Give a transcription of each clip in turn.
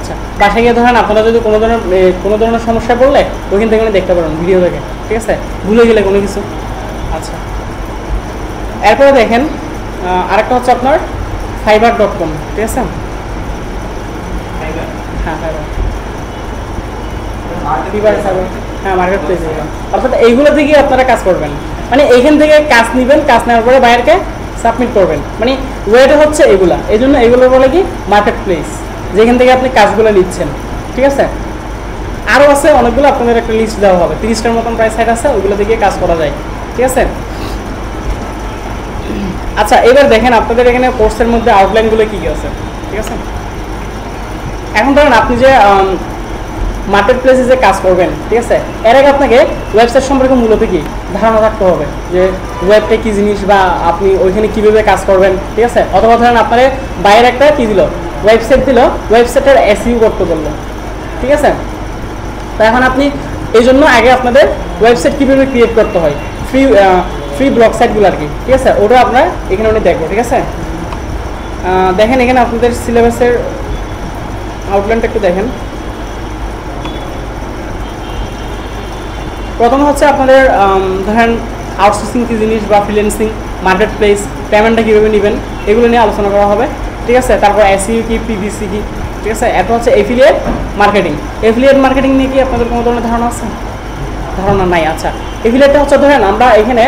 আচ্ছা, বাসায় গিয়ে ধরেন আপনারা যদি কোনো ধরনের সমস্যায় পড়লে ওইখান থেকে দেখতে পারেন ভিডিও দেখে, ঠিক আছে, ভুলে গেলে কোনো কিছু। আচ্ছা, এরপরে দেখেন আরেকটা হচ্ছে আপনার fiverr.com, ঠিক আছে। হ্যাঁ, হ্যাঁ, মার্কেট প্লেস, অর্থাৎ এইগুলো থেকে আপনারা কাজ করবেন, মানে এইখান থেকে কাজ নেবেন, কাজ নেওয়ার পরে বাইরেকে সাবমিট করবেন, মানে ওয়েটা হচ্ছে এগুলা, এই জন্য এগুলো বলে কি মার্কেট প্লেস, যেখান থেকে আপনি কাজগুলো নিচ্ছেন, ঠিক আছে। আরও আছে অনেকগুলো, আপনাদের একটা লিস্ট দেওয়া হবে, 30টার মতন প্রায় সাইট আছে, ওইগুলো থেকে কাজ করা যায়, ঠিক আছে। আচ্ছা, এবার দেখেন আপনাদের এখানে কোর্সের মধ্যে আউটলাইনগুলো কী কী আছে, ঠিক আছে। এখন ধরেন আপনি যে মার্কেট প্লেসে যে কাজ করবেন, ঠিক আছে, এর আগে আপনাকে ওয়েবসাইট সম্পর্কে মূলত কি ধারণা রাখতে হবে, যে ওয়েবটা কী জিনিস বা আপনি ওইখানে কীভাবে কাজ করবেন, ঠিক আছে। অথবা ধরেন আপনার বাইরের একটা কী দিল, ওয়েবসাইট দিল, ওয়েবসাইটের এসইও করতে বললো, ঠিক আছে। তো এখন আপনি এই জন্য আগে আপনাদের ওয়েবসাইট কীভাবে ক্রিয়েট করতে হয়, ফ্রি ব্লগ সাইটগুলো আর কি, ঠিক আছে, ওটা আমরা এখানে উনি দেখবো, ঠিক আছে। দেখেন এখানে আপনাদের সিলেবাসের আউটলাইনটা একটু দেখেন। প্রথম হচ্ছে আপনাদের ধরেন আউটসোর্সিং কী জিনিস বা ফ্রিল্যান্সিং, মার্কেট প্লেস, পেমেন্টটা কীভাবে নেবেন, এগুলো নিয়ে আলোচনা করা হবে, ঠিক আছে। তারপর এসইও কি, পিভিসি কি, ঠিক আছে। এরপর হচ্ছে এফিলিয়েট মার্কেটিং নিয়ে কি আপনাদের কোনো ধরনের ধারণা আছে? ধারণা নাই। আচ্ছা, এফিলিয়েটটা হচ্ছে ধরেন আমরা এখানে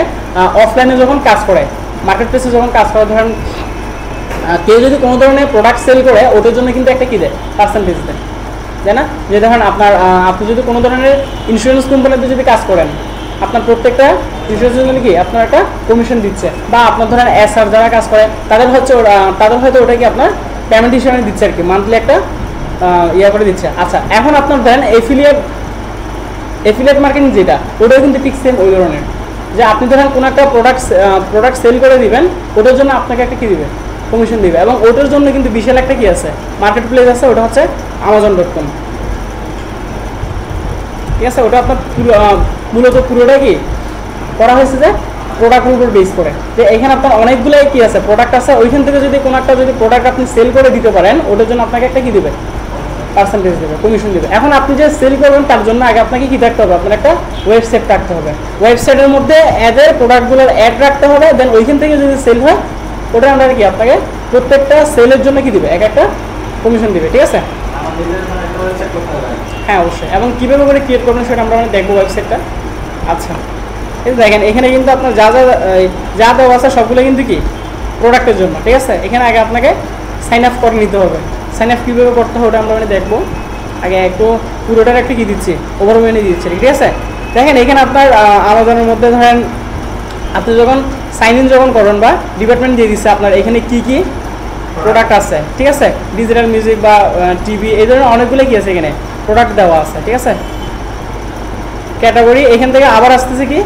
অফলাইনে যখন কাজ করে, মার্কেট প্লেসে যখন কাজ করে, ধরেন কেউ যদি কোনো ধরনের প্রোডাক্ট সেল করে, ওটার জন্য কিন্তু একটা কী দেয়, পার্সেন্টেজ দেয়, তাই না। যে ধরেন আপনি যদি কোনো ধরনের ইন্স্যুরেন্স কোম্পানিতে যদি কাজ করেন, আপনার প্রত্যেকটা ইন্স্যুরেন্সের জন্য কি আপনার একটা কমিশন দিচ্ছে, বা আপনার ধরেন এসআর যারা কাজ করে তাদের হয়তো ওটা কি আপনার পেমেন্ট হিসেবে দিচ্ছে আর কি, মান্থলি একটা ইয়ে করে দিচ্ছে। আচ্ছা, এখন আপনার ধরেন এফিলিয়েট মার্কেটিং যেটা, ওটাও কিন্তু ঠিক সেম ওই ধরনের, যে আপনি ধরেন কোনো একটা প্রোডাক্ট সেল করে দিবেন, ওটার জন্য আপনাকে একটা কী দিবে, কমিশন দিবে, এবং ওটার জন্য কিন্তু বিশাল একটা কি আছে, মার্কেট প্লেস আছে, ওটা হচ্ছে Amazon.com, ঠিক আছে। ওটা আপনার মূলত পুরোটা কি করা হয়েছে যে প্রোডাক্টের উপর বেস করে, যে এখানে আপনার অনেকগুলোই কি আছে, প্রোডাক্ট আছে, ওইখান থেকে যদি কোনো একটা প্রোডাক্ট আপনি সেল করে দিতে পারেন, ওটার জন্য আপনাকে একটা কি দেবে, পার্সেন্টেজ দেবে, কমিশন দেবে। এখন আপনি যে সেল করবেন তার জন্য আগে আপনাকে কী রাখতে হবে, আপনার একটা ওয়েবসাইট রাখতে হবে, ওয়েবসাইটের মধ্যে এদের প্রোডাক্টগুলোর অ্যাড রাখতে হবে, দেন ওইখান থেকে যদি সেল হয়, ওটা আমরা কি আপনাকে প্রত্যেকটা সেলের জন্য কি দিবে, একটা কমিশন দিবে, ঠিক আছে। হ্যাঁ, অবশ্যই, এবং কীভাবে করে ক্রিয়েট করবেন সেটা আমরা দেখবো ওয়েবসাইটটা। আচ্ছা, এই দেখেন এখানে কিন্তু আপনার যা দেওয়া আছে সবগুলো কিন্তু কি প্রোডাক্টের জন্য, ঠিক আছে। এখানে আগে আপনাকে সাইন আপ করে নিতে হবে, সাইন আপ কীভাবে করতে হবে ওটা আমরা দেখবো। আগে একটু পুরোটার একটা কী দিচ্ছি, ওভারভিউ নিয়ে দিচ্ছি, ঠিক আছে। দেখেন এখানে আপনার Amazon-এর মধ্যে ধরেন আপনি যখন সাইন ইন যখন করবেন বা ডিপার্টমেন্ট দিয়ে দিচ্ছে আপনার এখানে কী কী প্রোডাক্ট আছে, ঠিক আছে, ডিজিটাল মিউজিক বা টিভি, এই ধরনের অনেকগুলো কি আছে এখানে প্রোডাক্ট দেওয়া আছে, ঠিক আছে। ক্যাটাগরি, এখান থেকে আবার আসতেছে কি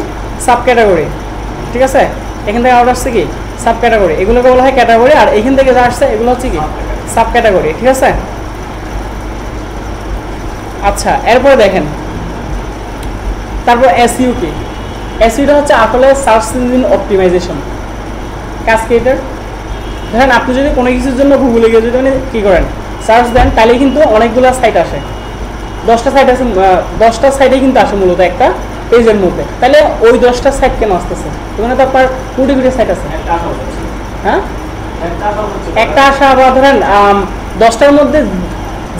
সাব ক্যাটাগরি, ঠিক আছে, এখান থেকে আবার আসছে কি সাব ক্যাটাগরি, এগুলোকে বলা হয় ক্যাটাগরি, আর এখান থেকে যা আসছে এগুলো হচ্ছে কি সাব ক্যাটাগরি, ঠিক আছে। আচ্ছা, এরপরে দেখেন তারপর এসইও কি, এসইওটা হচ্ছে আসলে সার্চ ইঞ্জিন অপটিমাইজেশন। কাজ কি এটার, ধরেন আপনি যদি কোনো কিছুর জন্য গুগলে গিয়ে যদি কী করেন সার্চ দেন, তাহলে কিন্তু অনেকগুলো সাইট আসে, 10টা সাইট আছে, 10টা সাইটে কিন্তু আসে মূলত একটা পেজের মধ্যে, তাহলে ওই 10টা সাইট কেন আসতেছে, ওখানে তো আপনার কোটি সাইট আছে, হ্যাঁ, একটা আসা, বা ধরেন 10টার মধ্যে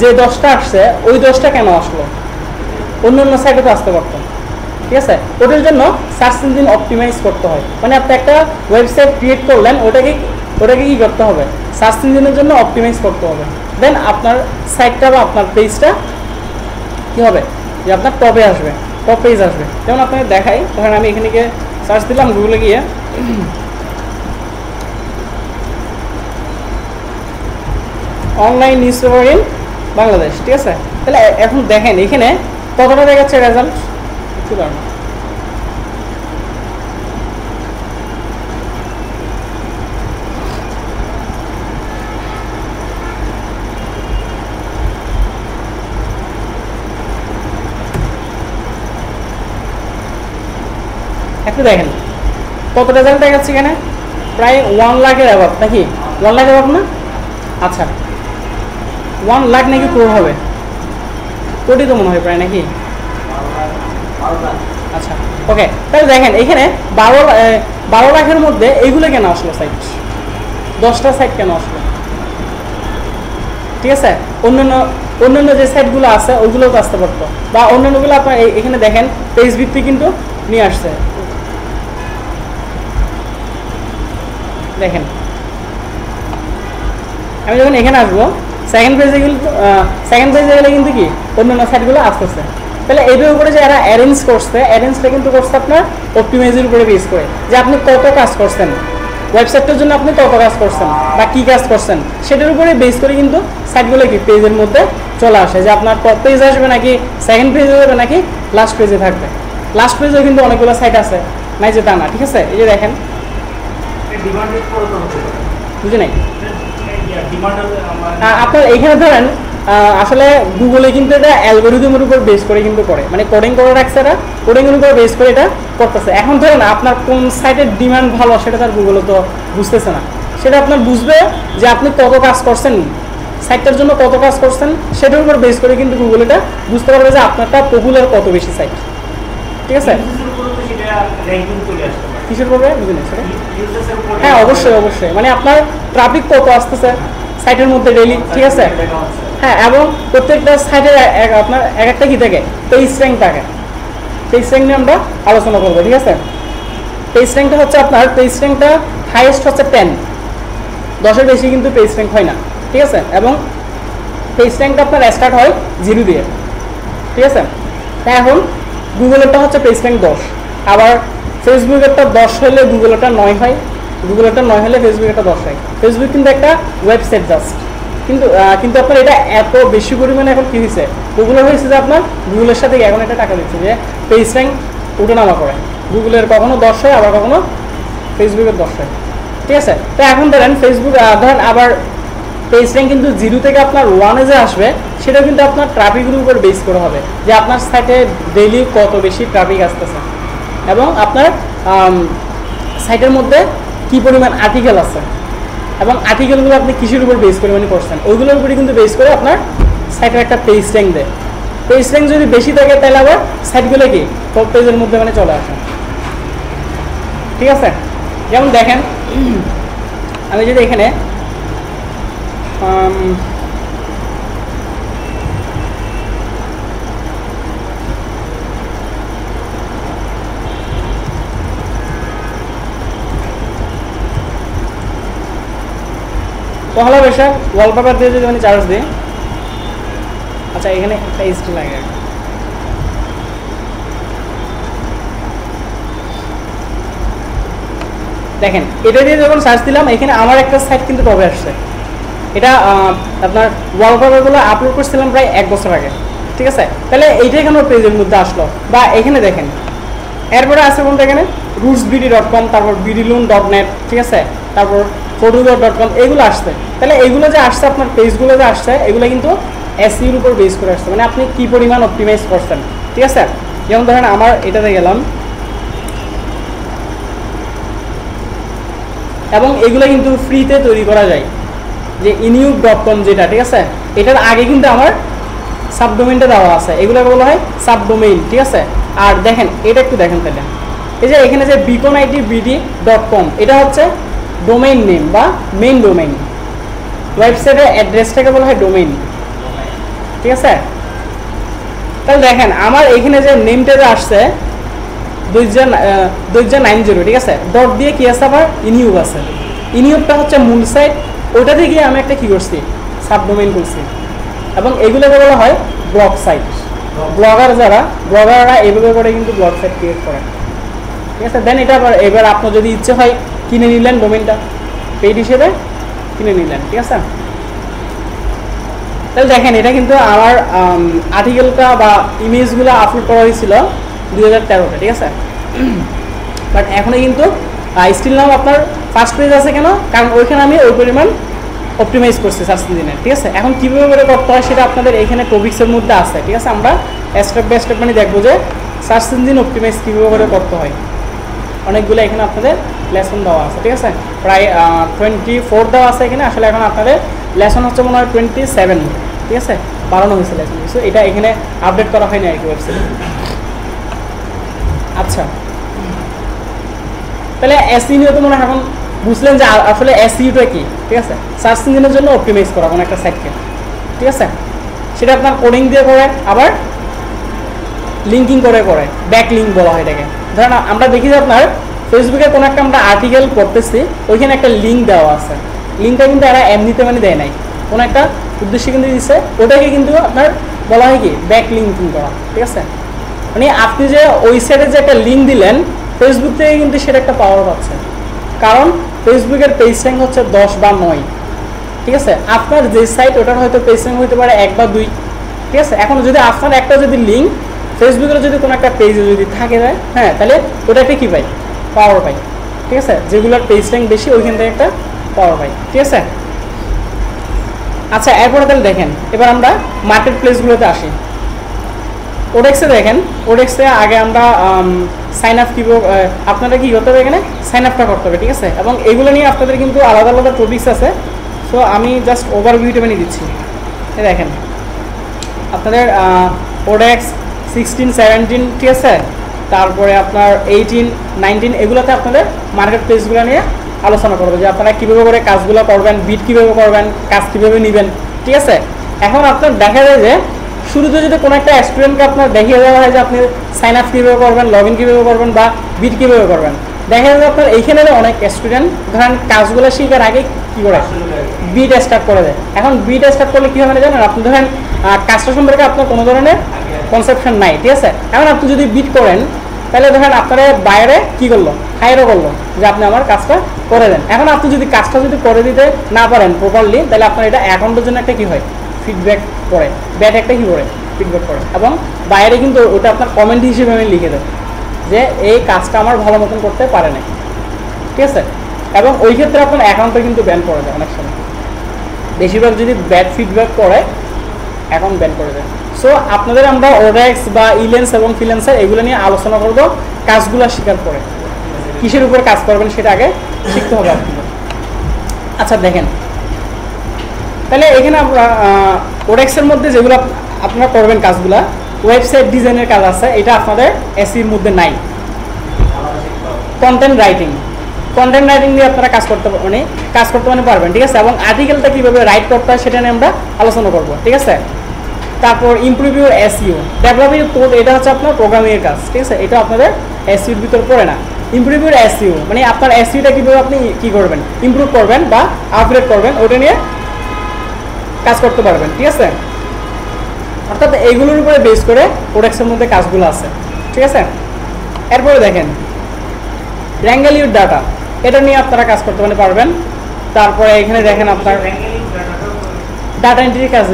যে 10টা আসছে ওই 10টা কেন আসলো, অন্য অন্য সাইটে তো আসতে পারতো, ঠিক আছে। ওটার জন্য সার্চ ইঞ্জিন অপটিমাইজ করতে হয়, মানে আপনি একটা ওয়েবসাইট ক্রিয়েট করলেন, ওটাকে কী করতে হবে, সার্চ ইঞ্জিনের জন্য অপটিমাইজ করতে হবে, দেন আপনার সাইটটা বা আপনার পেজটা কী হবে, যে আপনার টপে আসবে, টপ পেজ আসবে। যেমন আপনাকে দেখাই, ধরেন আমি এখানে গিয়ে সার্চ দিলাম গুগলে গিয়ে, online news paper in Bangladesh, ঠিক আছে। তাহলে এখন দেখেন এখানে কতটা দেখাচ্ছে রেজাল্ট, কিছু কারণ একটু দেখেন কত রেজাল্ট দেখাচ্ছে এখানে, প্রায় 1 লাখের অ্যাভাব, নাকি 1 লাখ অ্যাভাব না। আচ্ছা, 1 লাখ নাকি ক্রোড় হবে, কোটি তো মনে হয় প্রায় নাকি। আচ্ছা ওকে, তাহলে দেখেন এখানে 12 লাখের মধ্যে এইগুলো কেন আসলো সাইট, 10টা সাইট কেন আসলো, ঠিক আছে। অন্যান্য যে সাইটগুলো আছে ওইগুলোও তো আসতে পারতো, বা অন্যান্যগুলো আপনার এখানে দেখেন পেজ ভিত্তিক কিন্তু নিয়ে আসছে। দেখেন আমি যখন এখানে আসবো সেকেন্ড পেজে গেলে কিন্তু কি অন্যান্য সাইটগুলো আসতেছে। তাহলে এইটার উপরে যে এরা অ্যারেঞ্জটা কিন্তু করছে আপনার অপটিমাইজের উপরে বেস করে, যে আপনি কত কাজ করছেন ওয়েবসাইটটার জন্য, আপনি কত কাজ করছেন বা কী কাজ করছেন সেটার উপরে বেস করে কিন্তু সাইটগুলো কি পেজের মধ্যে চলে আসে, যে আপনার টপ পেজ আসবে নাকি সেকেন্ড পেজে যাবে নাকি লাস্ট পেজে থাকবে। লাস্ট পেজেও কিন্তু অনেকগুলো সাইট আছে, নাই যে তা না, ঠিক আছে। এই যে দেখেন বুঝে নাই আপনার এইখানে ধরেন আসলে গুগলে কিন্তু এটা অ্যালগোরিদমের উপর বেস করে কিন্তু করে, মানে কোডিং করে রাখছে, এটা কোডিংয়ের উপর বেস করে এটা করতেছে। এখন ধরেন আপনার কোন সাইটের ডিমান্ড ভালো সেটা তার গুগলে তো বুঝতেছে না, সেটা আপনার বুঝবে যে আপনি কত কাজ করছেন, সাইটটার জন্য কত কাজ করছেন সেটার উপর বেস করে কিন্তু গুগল এটা বুঝতে পারবে যে আপনারটা পপুলার কত বেশি সাইট, ঠিক আছে। কিসের উপরে বুঝে নেই সেটা? হ্যাঁ অবশ্যই, মানে আপনার ট্রাফিক কত আসতেছে সাইটের মধ্যে ডেইলি, ঠিক আছে। হ্যাঁ, এবং প্রত্যেকটা সাইটের আপনার এক একটা কি থাকে পেজ র্যাঙ্ক থাকে, পেজ র্যাঙ্ক নিয়ে আমরা আলোচনা করবো, ঠিক আছে। পেজ র্যাঙ্কটা হচ্ছে আপনার পেজ র্যাঙ্কটা হাইয়েস্ট হচ্ছে 10, 10-এর বেশি কিন্তু পেজ র্যাঙ্ক হয় না, ঠিক আছে। এবং পেজ র্যাঙ্কটা আপনার স্টার্ট হয় 0 দিয়ে, ঠিক আছে। তাই এখন গুগলেরটা হচ্ছে পেজ র্যাঙ্ক 10, আবার ফেসবুকেরটা 10 হলে গুগলেরটা 9 হয়, গুগলেরটা 9 হলে ফেসবুকেরটা 10 হয়। ফেসবুক কিন্তু একটা ওয়েবসাইট জাস্ট, কিন্তু আপনার এটা এত বেশি পরিমাণে এখন কী হয়েছে পপুলার হয়েছে যে আপনার গুগলের সাথে এখন একটা টাকা দিচ্ছে, যে পেজ র্যাঙ্ক উঠানামা করে, গুগলের কখনো 10 হয় আবার কখনো ফেসবুকের 10 হয়, ঠিক আছে। তো এখন ধরেন ফেসবুক ধরেন আবার পেজ র্যাঙ্ক কিন্তু 0 থেকে আপনার 1-এ যে আসবে সেটা কিন্তু আপনার ট্রাফিকের উপর বেস করে হবে, যে আপনার সাইটে ডেইলি কত বেশি ট্রাফিক আসতেছে এবং আপনার সাইটের মধ্যে কী পরিমাণ আর্টিকেল আছে এবং আর্টিকেলগুলো আপনি কিসের উপর বেস করে মানে করছেন ওইগুলোর উপরে কিন্তু বেস করে আপনার সাইটের একটা পেজ র্যাঙ্ক দেয়। পেজ র্যাঙ্ক যদি বেশি থাকে তাহলে আবার সাইটগুলো কি টপ পেজের মধ্যে মানে চলে আসে, ঠিক আছে। যেমন দেখেন আমি যদি এখানে পহলা বৈশাখ ওয়ালপেপার দিয়ে যদি মানে চার্জ দিই, আচ্ছা এখানে একটা স্টিল লাগে, দেখেন এটা দিয়ে যখন সার্চ দিলাম এখানে আমার একটা সাইট কিন্তু টপে আসছে। এটা আপনার ওয়ালপেপারগুলো আপলোড করছিলাম প্রায় 1 বছর আগে, ঠিক আছে। তাহলে এইটাই কেন পেজের মধ্যে আসলো, বা এখানে দেখেন এরপরে আছে বলতে এখানে rootsbd.com, তারপর bdloon.net, ঠিক আছে, তারপর photograph.com, এগুলো আসছে। তাহলে এইগুলো যে আসছে আপনার পেজগুলো যে আসছে এগুলো কিন্তু এসইওর উপর বেস করে আসছে, মানে আপনি কী পরিমাণ অপটিমাইজ করছেন, ঠিক আছে। যেমন ধরেন আমার এটাতে গেলাম এবং এগুলো কিন্তু ফ্রিতে তৈরি করা যায়, যে inuk.com যেটা, ঠিক আছে, এটার আগে কিন্তু আমার সাবডোমেইনটা দেওয়া আছে, এগুলোকে বলা হয় সাবডোমেইন, ঠিক আছে। আর দেখেন এটা একটু দেখেন তাহলে, এই যে এখানে যে beaconitbd.com এটা হচ্ছে ডোমেইন নেম বা মেইন ডোমেইন, ওয়েবসাইটের অ্যাড্রেসটাকে বলা হয় ডোমেইন, ঠিক আছে। তাহলে দেখেন আমার এখানে যে নেমটা যে আসছে 2090, ঠিক আছে, ডট দিয়ে কি আছে আবার ইনিউব আছে, ইনিউবটা হচ্ছে মূল সাইট, ওটা দিয়ে গিয়ে আমি একটা কী করছি সাবডোমেইন করছি, এবং এগুলোকে বলা হয় ব্লগ সাইট। ব্লগাররা এইভাবে করে কিন্তু ব্লগ সাইট ক্রিয়েট করে, ঠিক আছে। দেন এটা আবার এবার আপনার যদি ইচ্ছে হয় কিনে নিলেন ডোমেইনটা, পেইড হিসেবে কিনে নিলেন, ঠিক আছে। তাহলে দেখেন এটা কিন্তু আমার আর্টিকেলটা বা ইমেজগুলো আপলোড করা হয়েছিল 2013-তে, ঠিক আছে। বাট এখনও কিন্তু স্টিল নাও আপনার ফার্স্ট পেজ আছে কেন, কারণ ওইখানে আমি ওই পরিমাণ অপটিমাইজ করছি সার্চ ইঞ্জিনে, ঠিক আছে। এখন কীভাবে করে করতে হয় সেটা আপনাদের এখানে টপিক্সের মধ্যে আছে, ঠিক আছে। আমরা স্টেপ বাই স্টেপ মানে দেখবো যে সার্চ ইঞ্জিন অপটিমাইজ কীভাবে করে করতে হয়, অনেকগুলো এখানে আপনাদের লেসন দেওয়া আছে, ঠিক আছে। প্রায় 24 দেওয়া আছে এখানে, আসলে এখন আপনাদের লেসন হচ্ছে মনে হয় 27, ঠিক আছে, বাড়ানো হয়েছিল এখন কিছু, এটা এখানে আপডেট করা হয়নি আর কি ওয়েবসাইটে। আচ্ছা, তাহলে এসইও নিয়ে তো মনে হয় এখন বুঝলেন যে আসলে এসইওটা কি, ঠিক আছে, সার্চ ইঞ্জিনের জন্য অপটিমাইজ করা কোনো একটা সাইটকে, ঠিক আছে, সেটা আপনার কোডিং দিয়ে করে, আবার লিঙ্কিং করে ব্যাক লিঙ্ক বলা হয় এটাকে। ধরেন আমরা দেখি যে আপনার ফেসবুকে কোনো একটা আমরা আর্টিকেল পড়তেছি, ওইখানে একটা লিঙ্ক দেওয়া আছে, লিঙ্কটা কিন্তু এরা এমনিতে মানে দেয় নাই, কোনো একটা উদ্দেশ্যে কিন্তু দিচ্ছে, ওটাকে কিন্তু আপনার বলা হয় কি ব্যাক লিঙ্কিং করা, ঠিক আছে, মানে আপনি যে ওই সাইডে যে একটা লিঙ্ক দিলেন ফেসবুক থেকে কিন্তু সেটা একটা পাওয়ার পাচ্ছে, কারণ ফেসবুকের পেজ র্যাঙ্ক হচ্ছে 10 বা 9, ঠিক আছে, আপনার যে সাইট ওটার হয়তো পেজ র্যাঙ্ক হতে পারে 1 বা 2, ঠিক আছে। এখন যদি আপনার একটা যদি লিঙ্ক ফেসবুকের যদি কোনো একটা পেজে যদি থাকে যায়, হ্যাঁ, তাহলে ওটাকে কি পাই, পাওয়ার পাই, ঠিক আছে, যেগুলোর পেজ র্যাঙ্ক বেশি ওইখান থেকে একটা পাওয়ার পাই, ঠিক আছে। আচ্ছা, এরপরে তাহলে দেখেন এবার আমরা মার্কেট প্লেসগুলোতে আসি। ওডেক্সে দেখেন, ওডেক্সে আগে আমরা সাইন আপ কীভাবে, আপনারা কী করতে হবে এখানে সাইন আপটা করতে হবে, ঠিক আছে, এবং এগুলো নিয়ে আপনাদের কিন্তু আলাদা আলাদা টপিক্স আছে, সো আমি জাস্ট ওভারভিউটা বানিয়ে দিচ্ছি। দেখেন আপনাদের ওডেক্স 16, 17, ঠিক আছে, তারপরে আপনার 18, 19 এগুলোতে আপনাদের মার্কেট প্লেসগুলো নিয়ে আলোচনা করবো, যে আপনারা কীভাবে করে কাজগুলো করবেন, বিট কীভাবে করবেন, কাজ কীভাবে নেবেন, ঠিক আছে। এখন আপনার দেখা যায় যে শুরুতে যদি কোনো একটা স্টুডেন্টকে আপনার দেখিয়ে দেওয়া হয় যে আপনি সাইন আপ কীভাবে করবেন, লগ ইন কীভাবে করবেন বা বিট কীভাবে করবেন, দেখা যায় আপনার এইখানে অনেক স্টুডেন্ট ধরেন কাজগুলো শেখার আগে কী করে বিট স্টার্ট করে দেয়। এখন বিট স্টার্ট করলে কী হবে না জানেন, আপনি ধরেন কাজটা সম্পর্কে আপনার কোনো ধরনের কনসেপশন নাই, ঠিক আছে। এখন আপনি যদি বিট করেন তাহলে ধরেন আপনারা বাইরে কী করলো, হায়ারও করলো যে আপনি আমার কাজটা করে দেন। এখন আপনি যদি কাজটা যদি করে দিতে না পারেন প্রপারলি, তাহলে আপনার এটা অ্যাকাউন্টের জন্য একটা কী হয়, ফিডব্যাক করে, ব্যাড একটা কী করে ফিডব্যাক করে, এবং বাইরে কিন্তু ওটা আপনার কমেন্ট হিসেবে আমি লিখে দেব যে এই কাজটা আমার ভালো মতন করতে পারে না, ঠিক আছে। এবং ওই ক্ষেত্রে আপনার অ্যাকাউন্টটা কিন্তু ব্যান করে দেয় অনেক সময়, বেশিরভাগ যদি ব্যাড ফিডব্যাক করে অ্যাকাউন্ট ব্যান করে দেয়। সো আপনাদের আমরা ওডেক্স বা ইলেন্স এবং ফ্রিল্যান্সার এগুলো নিয়ে আলোচনা করব কাজগুলো শেখার পরে, কিসের উপর কাজ করবেন সেটা আগে শিখতে হবে আপনাদের। আচ্ছা দেখেন, তাহলে এখানে আমরা ওডেক্সের মধ্যে যেগুলো আপনারা করবেন কাজগুলো, ওয়েবসাইট ডিজাইনের কাজ আছে, এটা আপনাদের এসইর মধ্যে নাই। কন্টেন্ট রাইটিং নিয়ে আপনারা কাজ করতে পারবেন, ঠিক আছে, এবং আর্টিকেলটা কীভাবে রাইট করতে হয় সেটা নিয়ে আমরা আলোচনা করব, ঠিক আছে। তারপর improve your SEO, develop your code, এটা হচ্ছে আপনার প্রোগ্রামিংয়ের কাজ, ঠিক আছে, এটা আপনাদের এসইওর ভিতর পড়ে না। ইমপ্রুভ ইউর এসইও মানে আপনার এসইওটা কীভাবে আপনি কী করবেন, ইমপ্রুভ করবেন বা আপগ্রেড করবেন, ওটা নিয়ে কাজ করতে পারবেন, ঠিক আছে। অর্থাৎ এইগুলোর উপরে বেস করে প্রোডাক্টসের মধ্যে কাজগুলো আছে, ঠিক আছে। এরপরে দেখেন র্যাঙ্গেল ইউর ডাটা, এটা নিয়ে আপনারা কাজ করতে পারবেন। তারপরে এখানে দেখেন আপনার ডাটা এন্ট্রির কাজ,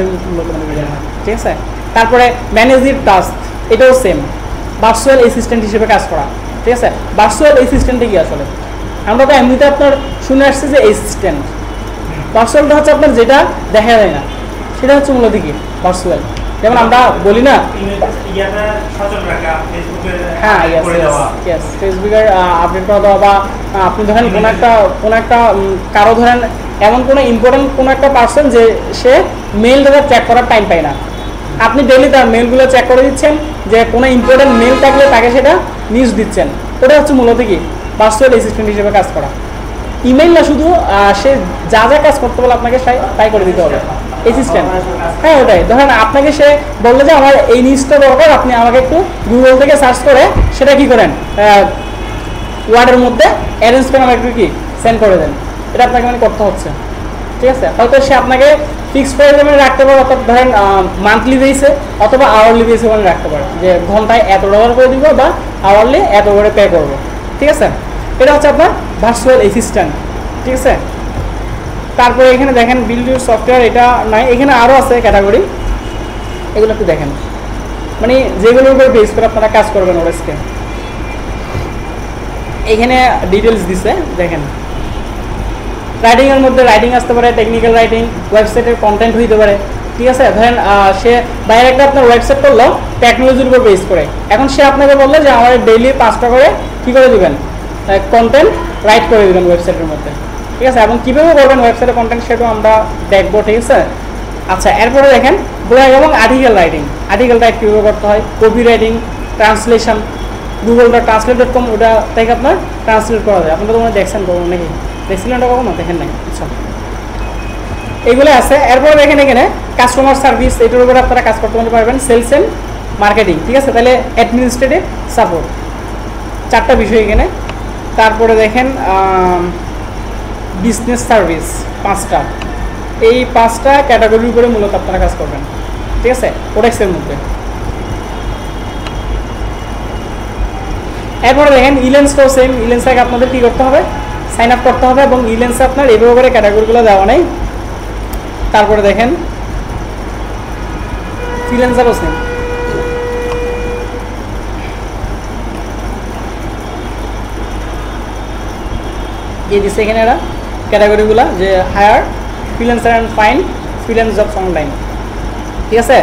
ঠিক আছে। তারপরে ম্যানেজ ইউর টাস্ক, এটাও সেম, ভার্চুয়াল অ্যাসিস্ট্যান্ট হিসেবে কাজ করা, ঠিক আছে। ভার্চুয়াল অ্যাসিস্ট্যান্টে কি আসলে, আমরা তো এমনিতে আপনার শুনে আসছি যে অ্যাসিস্ট্যান্ট, ভার্চুয়ালটা হচ্ছে আপনার যেটা দেখা যায় না, সেটা হচ্ছে মূলত কি ভার্চুয়াল। যেমন আমরা বলি না, হ্যাঁ ফেসবুকের আপডেট করে দেওয়া, বা আপনি ধরেন কোনো একটা কারো ধরেন এমন কোনো ইম্পর্টেন্ট কোনো একটা পার্সন যে সে মেইলটা চেক করার টাইম পায় না, আপনি ডেইলি তার মেইলগুলো চেক করে দিচ্ছেন, যে কোনো ইম্পর্টেন্ট মেইল থাকলে তাকে সেটা নিউজ দিচ্ছেন, ওটা হচ্ছে মূলত কি ভার্চুয়াল অ্যাসিস্ট্যান্ট হিসেবে কাজ করা। ইমেইল না শুধু, সে যা যা কাজ করতে বলে আপনাকে তাই করে দিতে হবে, অ্যাসিস্ট্যান্ট, হ্যাঁ ওটাই। ধরেন আপনাকে সে বললো যে আমার এই নিউজটা দরকার, আপনি আমাকে একটু গুগল থেকে সার্চ করে সেটা কি করেন ওয়ার্ডের মধ্যে অ্যারেঞ্জ করে আমাকে একটু কি সেন্ড করে দেন, এটা আপনাকে করতে হচ্ছে, ঠিক আছে। হয়তো সে আপনাকে ফিক্সড প্রাইসে রাখতে পারে, অর্থাৎ ধরেন মান্থলি বেসে অথবা আওয়ারলি বেসে রাখতে পারে, যে ঘন্টায় এত ডলার করে দিব বা আওয়ারলি এত করে পে করবো, ঠিক আছে। এটা হচ্ছে আপনার ভার্চুয়াল অ্যাসিস্ট্যান্ট, ঠিক আছে। তারপরে এখানে দেখেন বিল্ড ইউর সফটওয়্যার, এটা নাই, এখানে আরও আছে ক্যাটাগরি, এগুলো একটু দেখেন, মানে যেগুলোর উপর বেস করে আপনারা কাজ করবেন ওরেসকে। এখানে ডিটেলস দিছে দেখেন, রাইটিংয়ের মধ্যে রাইটিং আসতে পারে, টেকনিক্যাল রাইটিং, ওয়েবসাইটের কন্টেন্ট হইতে পারে, ঠিক আছে। ধরেন সে বাইরে একটা আপনার ওয়েবসাইট করলো টেকনোলজির উপর বেস করে, এখন সে আপনাকে বললো যে আমার ডেইলি 5টা করে কী করে দেবেন কন্টেন্ট রাইট করে দেবেন ওয়েবসাইটের মধ্যে, ঠিক আছে। এবং কীভাবে করবেন ওয়েবসাইটে কন্টেন্ট সেটাও আমরা দেখবো, ঠিক আছে। আচ্ছা, এরপরে দেখেন ব্লগ এবং আর্টিকেল রাইটিং। আর্টিকেল রাইট কীভাবে করতে হয়, কপি রাইটিং, ট্রান্সলেশন, google.translate.com ওটা থেকে আপনার ট্রান্সলেট করা যায়। আপনারা তো মনে দেখছেন কখনো নাকি? দেখছিলেন ওটা কখনো? দেখেন নাই? আচ্ছা, এগুলো আছে। এরপরে দেখেন এখানে কাস্টমার সার্ভিস, এটার উপরে আপনারা কাজ করতে পারবেন। সেলস অ্যান্ড মার্কেটিং, ঠিক আছে। তাহলে অ্যাডমিনিস্ট্রেটিভ সাপোর্ট, 4টা বিষয় এখানে। তারপরে দেখেন বিজনেস সার্ভিস 5টা। এই 5টা ক্যাটাগরির উপরে মূলত আপনারা কাজ করবেন, ঠিক আছে, ওডেক্সের মধ্যে। এরপরে দেখেন ইলেন্সটাও সেম। ইলেন্সটাকে আপনাদের কী করতে হবে, সাইন আপ করতে হবে, এবং ইলেন্সে আপনার এইভাবে করে ক্যাটাগরিগুলো দেওয়া নেই। তারপরে দেখেন ফ্রিল্যান্সারও সেম। দিয়ে দিচ্ছে এখানে এরা ক্যাটাগরিগুলো, যে hire, freelancer and find freelance jobs online, ঠিক আছে।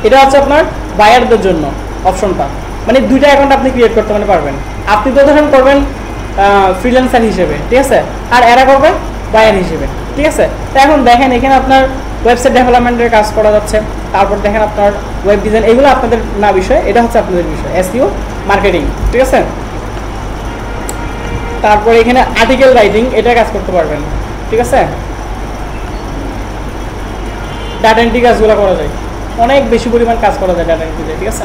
এটা হচ্ছে আপনার বায়ারদের জন্য অপশনটা, মানে 2টা অ্যাকাউন্ট আপনি ক্রিয়েট করতে পারবেন। আপনি তো ধরেন করবেন ফ্রিল্যান্সার হিসেবে, ঠিক আছে, আর এরা করবে বায়ার হিসেবে, ঠিক আছে। তো এখন দেখেন এখানে আপনার ওয়েবসাইট ডেভেলপমেন্টের কাজ করা যাচ্ছে। তারপর দেখেন আপনার ওয়েব ডিজাইন, এগুলো আপনাদের না বিষয়, এটা হচ্ছে আপনাদের বিষয়, এসইও মার্কেটিং, ঠিক আছে। তারপরে এখানে আর্টিকেল রাইটিং, এটা কাজ করতে পারবেন, ঠিক আছে। ডাটা এন্ট্রি কাজগুলো করা যায়, অনেক বেশি পরিমাণ কাজ করা যায় ডাটা এন্ট্রিতে, ঠিক আছে।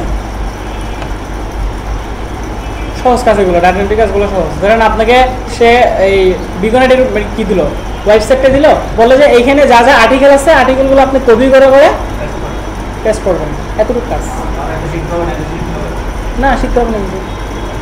সহজ কাজ এগুলো, ডাটা এন্ট্রি কাজগুলো সহজ। ধরেন আপনাকে সে এই বিগনেটের কী দিল, ওয়েবসাইটটা দিল, বলে যে এইখানে যা যা আর্টিকেল আছে আর্টিকেলগুলো আপনি কপি করে পেস্ট করবেন, এতটুকু কাজ। না, শিখতে হবে না,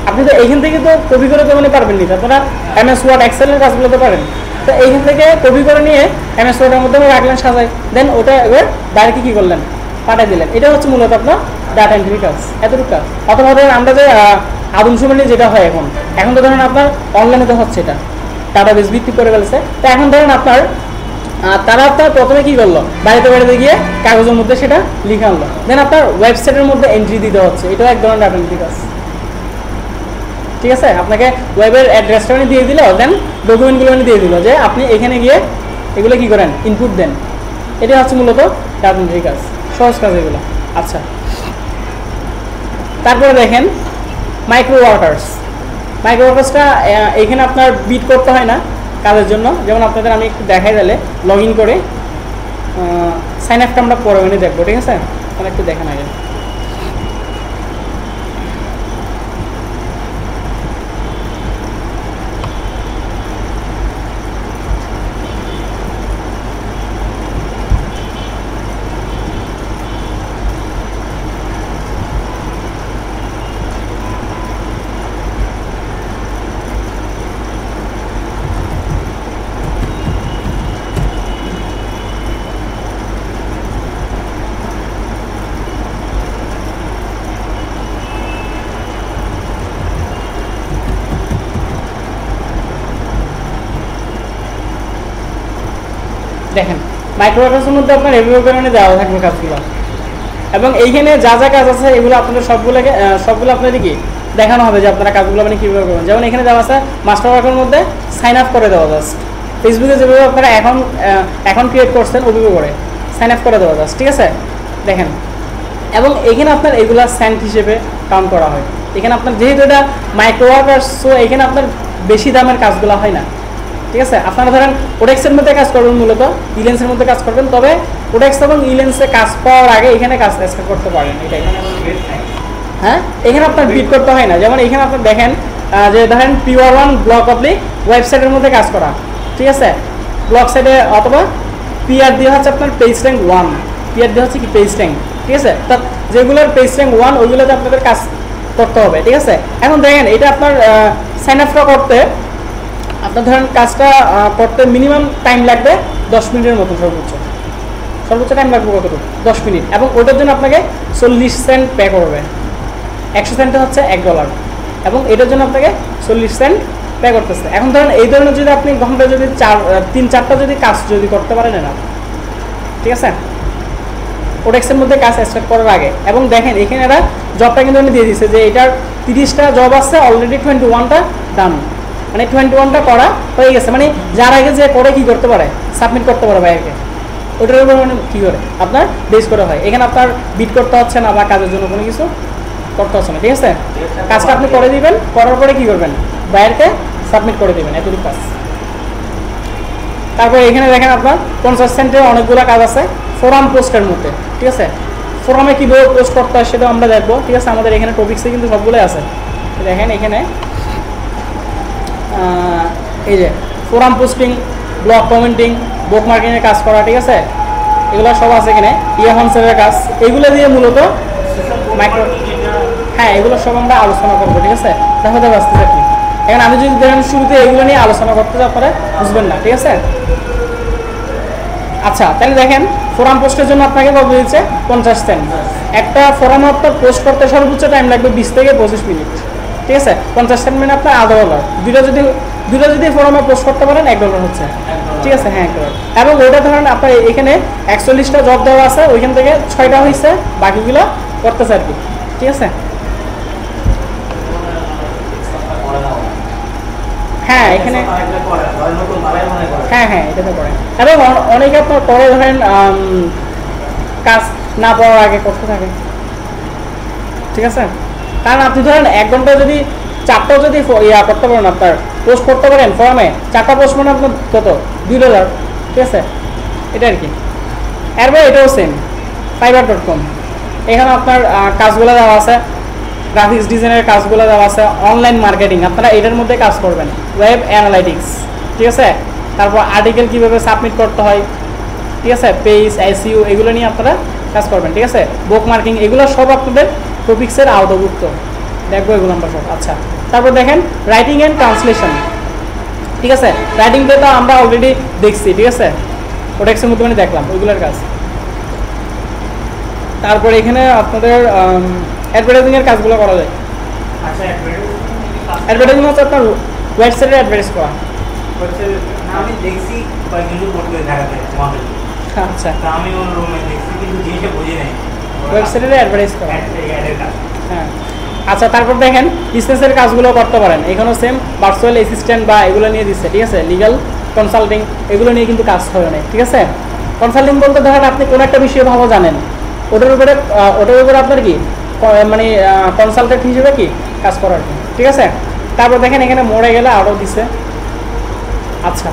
আপনি তো এইখান থেকে তো কপি করে তো পারবেন না। আপনারা MS ওয়ার্ড এক্সেলের কাজগুলো তো পারেন, তো এইখান থেকে কপি করে নিয়ে MS ওয়ার্ডের মধ্যে রাখলেন সাজাই, দেন ওটা এবার ডাইরেক্টলি কী করলেন, পাঠিয়ে দিলেন। এটা হচ্ছে মূলত আপনার ডাটা এন্ট্রি কাজ, এতটুকু কাজ। অথবা ধরেন আমরা যে আদমশুমারি যেটা হয় এখন তো ধরেন আপনার অনলাইনে তো হচ্ছে, এটা ডাটাবেস ভিত্তিক করে ফেলছে। তো এখন ধরেন আপনার তারা আপনার প্রথমে কী করলো, বাড়িতে গিয়ে কাগজের মধ্যে সেটা লিখে আনলো, দেন আপনার ওয়েবসাইটের মধ্যে এন্ট্রি দিতে হচ্ছে। এটাও এক ধরনের ডাটা এন্ট্রি কাজ, ঠিক আছে। আপনাকে ওয়েবের অ্যাড্রেসটা দিয়ে দিল, দেন ডকুমেন্টগুলো দিয়ে দিল, যে আপনি এখানে গিয়ে এগুলো কী করেন, ইনপুট দেন। এটা হচ্ছে মূলত ডাটা এন্ট্রি কাজ, সহজ কাজ এগুলো। আচ্ছা, তারপরে দেখেন মাইক্রো ওয়ার্কার্সটা এখানে আপনার বিট করতে হয় না কাজের জন্য। যেমন আপনাদের আমি একটু দেখাই দিলে, লগ ইন করে সাইন আপটা আমরা পরে দেখবো, ঠিক আছে। তাহলে একটু দেখেন আগে। দেখেন মাইক্রো ওয়ার্কার্সের মধ্যে আপনার রিভিউ করে দেওয়া থাকবে কাজগুলো, এবং এইখানে যা যা কাজ আছে এগুলো আপনাদের সবগুলো আপনাদের কি দেখানো হবে, যে আপনারা কাজগুলো কীভাবে করবেন। যেমন এখানে দেওয়া আছে মাস্টার ওয়ার্কের মধ্যে সাইন আপ করে দেওয়া জাস্ট, ফেসবুকে যেভাবে আপনারা অ্যাকাউন্ট ক্রিয়েট করছেন ওইভাবে করে সাইন আপ করে দেওয়া জাস্ট, ঠিক আছে। দেখেন, এবং এখানে আপনার এগুলা সেন্ট হিসেবে কাউন্ট করা হয়। এখানে আপনার যেহেতু এটা মাইক্রো ওয়ার্কার্স, সো এখানে আপনার বেশি দামের কাজগুলো হয় না, ঠিক আছে। আপনারা ধরেন ওডেক্সের মধ্যে কাজ করবেন, মূলত ইলেন্সের মধ্যে কাজ করবেন, তবে ওডেক্স এবং ইলেন্সে কাজ পাওয়ার আগে এখানে কাজ স্টার্ট করতে পারেন। এটাই, হ্যাঁ, এখানে আপনার বিট করতে হয় না। যেমন এখানে আপনার দেখেন যে ধরেন PR1 ব্লগ পাবলিক ওয়েবসাইটের মধ্যে কাজ করা, ঠিক আছে, ব্লগ সাইটে, অথবা PR দিয়ে হচ্ছে আপনার পেজ র্যাঙ্ক 1, PR দিয়ে হচ্ছে কি পেজ র্যাঙ্ক, ঠিক আছে। তা যেগুলোর পেজ র্যাঙ্ক 1 ওইগুলোতে আপনাদের কাজ করতে হবে, ঠিক আছে। এখন দেখেন এটা আপনার সাইন আপটা করতে আপনার ধরেন কাজটা করতে মিনিমাম টাইম লাগবে 10 মিনিটের মতো, সর্বোচ্চ টাইম লাগবে কতটুকু, 10 মিনিট, এবং ওটার জন্য আপনাকে 40 সেন্ট পে করবে। 100 সেন্টে হচ্ছে $1, এবং এটার জন্য আপনাকে 40 সেন্ট পে করতেছে। এখন ধরেন এই ধরনের যদি আপনি ঘন্টায় যদি 3-4টা যদি কাজ যদি করতে পারেন না, ঠিক আছে, ওডেক্সের মধ্যে কাজ স্টার্ট করার আগে। এবং দেখেন এখানে এরা জবটা কিন্তু আমি দিয়ে দিচ্ছে, যে এটার 30টা জব আছে, অলরেডি 21টা ডান, মানে 21টা করা হয়ে গেছে। মানে যার আগে যে করে কি করতে পারে, সাবমিট করতে পারে বাইরে, ওটার উপর মানে কী করে আপনার বেস করে হয়। এখানে আপনার বিট করতে হচ্ছে না বা কাজের জন্য কোনো কিছু করতে হচ্ছে না, ঠিক আছে। কাজটা আপনি করে দিবেন, করার পরে কী করবেন, বায়ারকে সাবমিট করে দেবেন, এতটুকু কাজ। তারপর এখানে দেখেন আপনার 50 সেন্টের অনেকগুলো কাজ আছে ফোরাম পোস্টের মধ্যে, ঠিক আছে। ফোরামে কীভাবে পোস্ট করতে হয় সেটাও আমরা দেখবো, ঠিক আছে। আমাদের এখানে টপিক্সে কিন্তু সবগুলোই আছে। দেখেন এখানে এই যে ফোরাম পোস্টিং, ব্লগ কমেন্টিং, বুক মার্কিংয়ের কাজ করা, ঠিক আছে, এগুলো সব আছে এখানে। ইয়ারফোনসের কাজ, এগুলো দিয়ে মূলত মাইক্রো, হ্যাঁ এগুলো সব আমরা আলোচনা করবো, ঠিক আছে। দেখো আসতেছে আপনি এখন আমি যদি দেখেন শুরুতে এগুলো নিয়ে আলোচনা করতে যাওয়ার পরে বুঝবেন না, ঠিক আছে। আচ্ছা তাহলে দেখেন ফোরাম পোস্টের জন্য আপনাকে কত দিচ্ছে 50 সেন্ট। একটা ফোরামে আপনার পোস্ট করতে সর্বোচ্চ টাইম লাগবে 20 থেকে 25 মিনিট, ঠিক আছে। 50 সেন্ট মানে আপনার $1। দুটো যদি ফোরামে পোস্ট করতে পারেন $1 হচ্ছে, ঠিক আছে। হ্যাঁ $1। এবং ওইটা ধরেন আপনার এখানে 41টা জব দেওয়া আছে, ওইখান থেকে 6টা হয়েছে, বাকিগুলো করতেছে আর কি, ঠিক আছে। হ্যাঁ এখানে হ্যাঁ এটাতে পড়ে। এবং অনেকে আপনার পরে ধরেন কাজ না পাওয়ার আগে করতে থাকে, ঠিক আছে। কারণ আপনি ধরেন 1 ঘন্টায় যদি 4টাও যদি করতে পারেন, আপনার পোস্ট করতে পারেন ফর্মে 4টা পোস্ট মানে আপনার কত $2, ঠিক আছে। এটা আর কি। এরপরে এটাও সেম fiverr.com, এখানে আপনার কাজগুলো দেওয়া আছে, গ্রাফিক্স ডিজাইনের কাজগুলো দেওয়া আছে, অনলাইন মার্কেটিং, আপনারা এটার মধ্যে কাজ করবেন, ওয়েব অ্যানালাইটিক্স, ঠিক আছে। তারপর আর্টিকেল কীভাবে সাবমিট করতে হয়, ঠিক আছে, পেজ SEO এগুলো নিয়ে আপনারা কাজ করবেন, ঠিক আছে। বুক মার্কিং এগুলো সব আপনাদের টপিক্সের আওতাভুক্ত, দেখবো এগুলো আমরা সব। আচ্ছা তারপর দেখেন রাইটিং অ্যান্ড ট্রান্সলেশন, ঠিক আছে। রাইটিংটা তো আমরা অলরেডি দেখছি, ঠিক আছে, ওডেক্সের মধ্যে মানে দেখলাম ওইগুলোর কাজ। তারপর এখানে আপনাদের অ্যাডভার্টাইজিংয়ের কাজগুলো করা যায়। আচ্ছা অ্যাডভার্টাইজিং হচ্ছে আপনার ওয়েবসাইটে অ্যাডভার্টাইজ করা। আমি দেখছি কয়েকজন করতে দেখাতে তোমাদের, আচ্ছা তা আমি ওর রুমে দেখছি কিন্তু জিনিসটা বুঝি নাই, ওয়েবসাইটে অ্যাডভার্টাইজ করা। অ্যাডের কাজ। হ্যাঁ আচ্ছা তারপর দেখেন বিজনেসের কাজগুলো করতে পারেন, এখানেও সেম ভার্চুয়াল অ্যাসিস্ট্যান্ট বা এগুলো নিয়ে দিচ্ছে, ঠিক আছে। লিগাল কনসাল্টিং এগুলো নিয়ে কিন্তু কাজ হয় অনেক, ঠিক আছে। কনসাল্টিং বলতে ধরেন আপনি কোনো একটা বিষয়ে ভালো জানেন, ওটার উপরে আপনার কি মানে কনসালটেন্ট হিসেবে কি কাজ করার, ঠিক আছে। তারপর দেখেন এখানে মরে গেলে আরও দিছে। আচ্ছা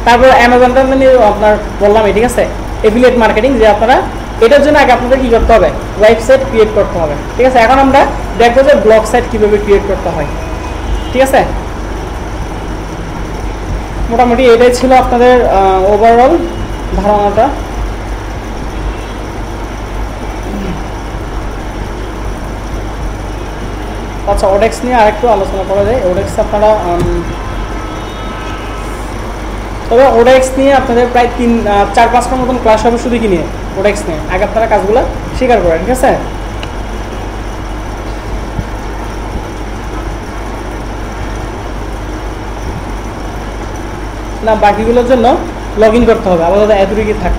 তারপর অ্যামাজনটা নিয়ে আপনার বললামই, ঠিক আছে। এফিলিয়েট মার্কেটিং, যে আপনারা এটার জন্য আগে আপনাদের কী করতে হবে, ওয়েবসাইট ক্রিয়েট করতে হবে, ঠিক আছে। এখন আমরা দেখবো যে ব্লগ সাইট কীভাবে ক্রিয়েট করতে হয়, ঠিক আছে। মোটামুটি এটাই ছিল আপনাদের ওভারঅল ধারণাটা। আচ্ছা ওডেক্স নিয়ে আরেকটু আলোচনা করা যায়। ওডেক্স আপনারা তবে ওডেক্স নিয়ে আপনাদের প্রায় 4-5টার মতন ক্লাস হবে শুধু কি নিয়ে, ওডেক্স নিয়ে। আগে আপনারা কাজগুলো স্বীকার করেন, ঠিক আছে। না বাকিগুলোর জন্য লগ ইন করতে হবে, আপাতত এতটুকু থাক।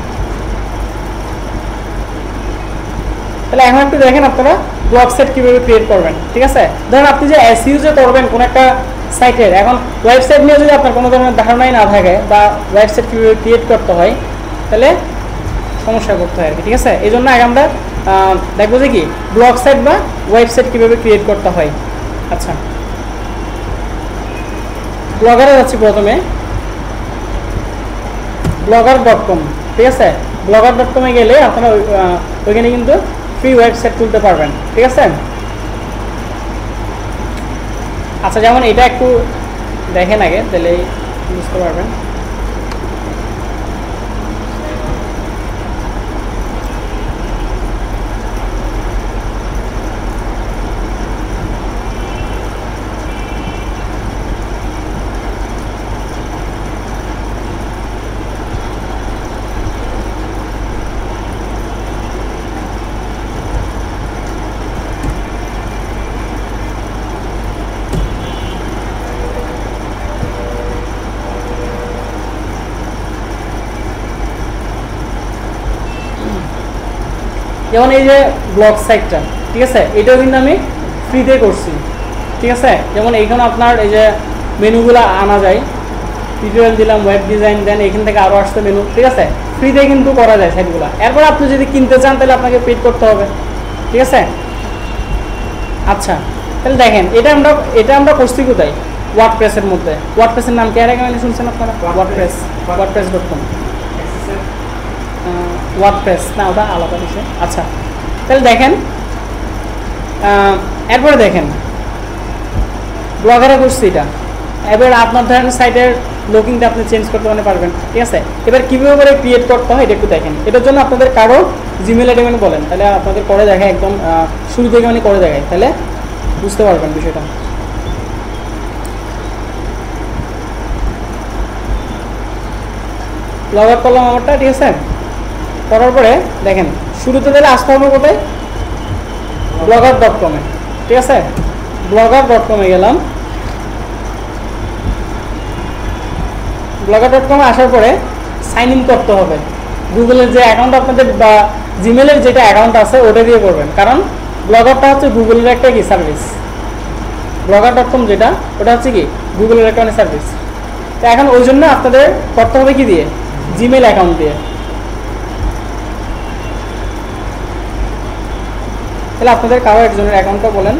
তাহলে এখন একটু দেখেন আপনারা ব্লগ সাইট কীভাবে ক্রিয়েট করবেন, ঠিক আছে। ধরেন আপনি যে SEO যে করবেন কোনো একটা সাইটের, এখন ওয়েবসাইট নিয়ে যদি আপনার কোনো ধরনের ধারণাই না থাকে বা ওয়েবসাইট কীভাবে ক্রিয়েট করতে হয়, তাহলে সমস্যা করতে হয় আর কি, ঠিক আছে। এই জন্য আগে আমরা দেখবো যে কি ব্লগ সাইট বা ওয়েবসাইট কীভাবে ক্রিয়েট করতে হয়। আচ্ছা ব্লগারে যাচ্ছি প্রথমে, blogger.com, ঠিক আছে। blogger.com-এ গেলে আপনারা ওইখানে কিন্তু ফ্রি ওয়েবসাইট তুলতে পারবেন, ঠিক আছে। আচ্ছা যেমন এটা একটু দেখেন আগে, তাহলে বুঝতে পারবেন। যেমন এই যে ব্লগ সাইটটা, ঠিক আছে, এটাও কিন্তু আমি ফ্রিতে করছি, ঠিক আছে। যেমন এইখানে আপনার এই যে মেনুগুলো আনা যায়, টিউটোরিয়াল দিলাম, ওয়েব ডিজাইন, দেন এখান থেকে আরও আসছে মেনু, ঠিক আছে? ফ্রিতে কিন্তু করা যায় সাইটগুলো। এরপর আপনি যদি কিনতে চান তাহলে আপনাকে পেড করতে হবে, ঠিক আছে? আচ্ছা, তাহলে দেখেন এটা আমরা করছি কোথায়? ওয়ার্ডপ্রেসের মধ্যে। ওয়ার্ডপ্রেসের নাম কি এর আগে মানে শুনছেন আপনারা? ওয়ার্ডপ্রেস.com। ওয়ার্ডপ্রেস না, ওটা আলাদা বিষয়। আচ্ছা, তাহলে দেখেন এরপরে দেখেন ব্লগারে করছি এটা। এবার আপনার ধরেন সাইটের লুকিংটা আপনি চেঞ্জ করতে পারবেন, ঠিক আছে? এবার কীভাবে করে ক্রিয়েট করতে হয় এটা একটু দেখেন। এটার জন্য আপনাদের কারো জিমেল আইডি মানে বলেন, তাহলে আপনাদের করে দেখায়, একদম শুরু থেকে মানে করে দেখায়, তাহলে বুঝতে পারবেন বিষয়টা। লগ আউট করলাম আমারটা, ঠিক আছে? করার পরে দেখেন শুরুতে দিলে আসতে হবে কোথায়? blogger.com-এ, ঠিক আছে? blogger.com-এ গেলাম। blogger.com-এ আসার পরে সাইন ইন করতে হবে। গুগলের যে অ্যাকাউন্ট আপনাদের বা জিমেলের যেটা অ্যাকাউন্ট আছে ওটা দিয়ে করবেন, কারণ ব্লগারটা হচ্ছে গুগলের একটা কি সার্ভিস। blogger.com যেটা ওটা হচ্ছে কি গুগলের একটা সার্ভিস। তো এখন ওই জন্য আপনাদের করতে হবে কি দিয়ে? জিমেল অ্যাকাউন্ট দিয়ে। তাহলে আপনাদের কারো একজনের অ্যাকাউন্টটা বলেন।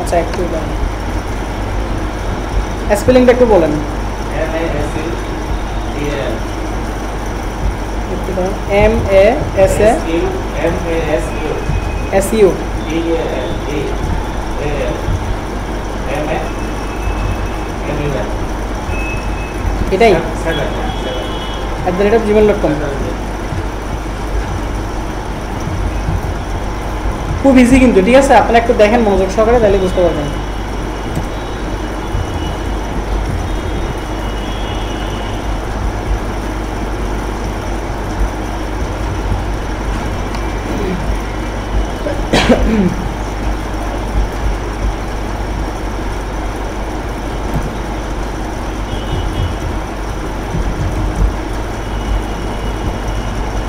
আচ্ছা, একটু স্পেলিংটা একটু বলেন। MASASU এটাই @gmail.com। খুব ইজি কিন্তু, ঠিক আছে? আপনারা একটু দেখেন মনোযোগ সহকারে, তাহলে বুঝতে পারবেন।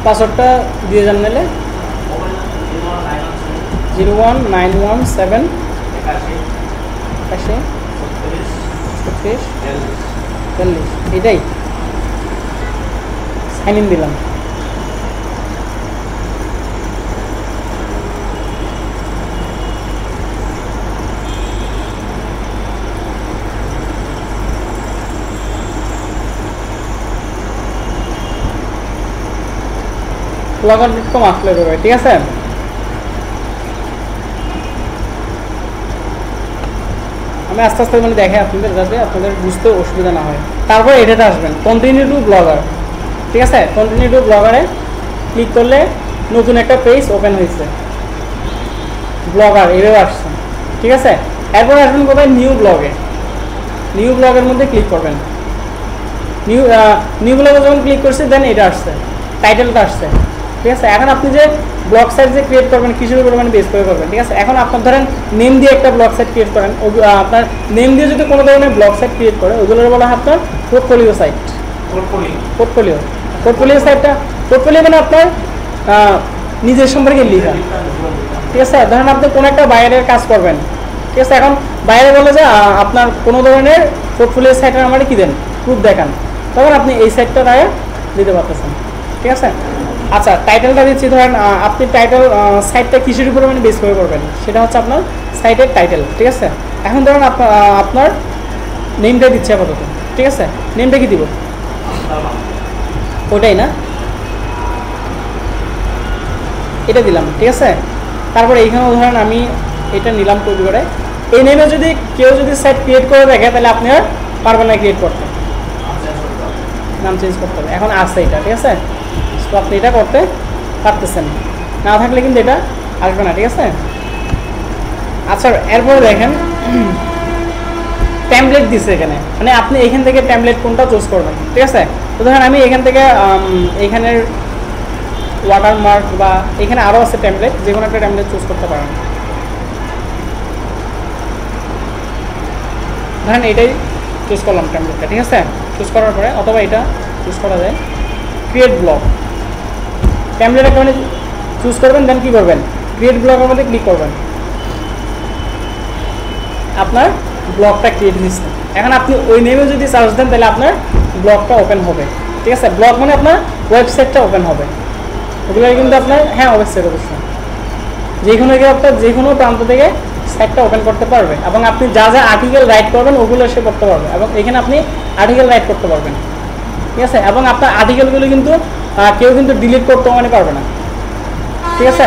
পাসওয়ার্ডটা দিয়ে যান নাহলে। 01917 এটাই সাইন ইন দিলাম। blogger.com আসলে হবে, ঠিক আছে? আমি আস্তে আস্তে মানে দেখে আপনাদের, যাতে আপনাদের বুঝতে অসুবিধা না হয়। তারপর এটাতে আসবেন কন্টিনিউ টু ব্লগার, ঠিক আছে? কন্টিনিউ টু ব্লগারে ক্লিক করলে নতুন একটা পেজ ওপেন হয়েছে, ব্লগার এভাবে আসছে, ঠিক আছে? এরপর আসবেন কোথায়? নিউ ব্লগে। নিউ ব্লগের মধ্যে ক্লিক করবেন। নিউ ব্লগে যখন ক্লিক করছে দেন এটা আসছে, টাইটেলটা আসছে, ঠিক আছে? এখন আপনি যে ব্লগ সাইট যে ক্রিয়েট করবেন কিসের উপরে মানে বেস করে করবেন, ঠিক আছে? এখন আপনার ধরেন নেম দিয়ে একটা ব্লগ সাইট ক্রিয়েট করেন, আপনার নেম দিয়ে যদি কোনো ধরনের ব্লগ সাইট ক্রিয়েট করে ওইগুলোর বলা হয় আপনার পোর্টফোলিও সাইট। পোর্টফোলিও সাইটটা, পোর্টফোলিও মানে আপনার নিজের সম্পর্কে লেখা, ঠিক আছে? ধরেন আপনি কোনো একটা বাইরের কাজ করবেন, ঠিক আছে? এখন বাইরে বলে যে আপনার কোনো ধরনের পোর্টফোলিও সাইটের আমাদের কী দেন, প্রুফ দেখান, তখন আপনি এই সাইটটা রায় দিতে পারতেছেন, ঠিক আছে? আচ্ছা, টাইটেলটা দিচ্ছি। ধরেন আপনি টাইটেল সাইটটা কিসের উপরে মানে বেস করে করবেন, সেটা হচ্ছে আপনার সাইটের টাইটেল, ঠিক আছে? এখন ধরেন আপনার নেমটা দিচ্ছে আপাতত, ঠিক আছে? নেমটা কি দিব? ওটাই না, এটা দিলাম, ঠিক আছে? তারপরে এইখানেও ধরেন আমি এটা নিলাম তৈরি করে। এই নেমে যদি কেউ যদি সাইট ক্রিয়েট করে দেখে তাহলে আপনি আর পারবেন না ক্রিয়েট করতে, নাম চেঞ্জ করতে হবে। এখন আসছে এটা, ঠিক আছে? তো আপনি এটা করতে পারতেছেন, না থাকলে কিন্তু এটা আসবে না, ঠিক আছে? আচ্ছা, এরপরে দেখেন টেমপ্লেট দিচ্ছে এখানে, মানে আপনি এখান থেকে টেমপ্লেট কোনটা চুজ করবেন, ঠিক আছে? তো ধরেন আমি এখান থেকে এখানের ওয়াটারমার্ক বা এখানে আরও আছে টেমপ্লেট, যে কোনো একটা টেমপ্লেট চুজ করতে পারেন। ধরেন এটাই চুজ করলাম টেমপ্লেটটা, ঠিক আছে? চুজ করার পরে অথবা এটা চুজ করা যায়, ক্রিয়েট ব্লগ। টেমপ্লেট একটা মানে চুজ করবেন, দেন কী করবেন? ক্রিয়েট ব্লগের মধ্যে ক্লিক করবেন। আপনার ব্লগটা ক্রিয়েট হয়েছে। এখন আপনি ওই নেমে যদি সার্চ দেন তাহলে আপনার ব্লগটা ওপেন হবে, ঠিক আছে। ব্লগ মানে আপনার ওয়েবসাইটটা ওপেন হবে, ওগুলো কিন্তু আপনার হ্যাঁ ওয়েবসাইট অবশ্যই যে কোনো প্রান্ত থেকে সাইটটা ওপেন করতে পারবে এবং আপনি যা যা আর্টিকেল রাইট করবেন ওগুলো সে পড়তে পারবে এবং এখানে আপনি আর্টিকেল রাইট করতে পারবেন, ঠিক আছে। এবং আপনার আর্টিকেলগুলো কিন্তু কেউ কিন্তু ডিলিট করতে মানে পারবে না, ঠিক আছে।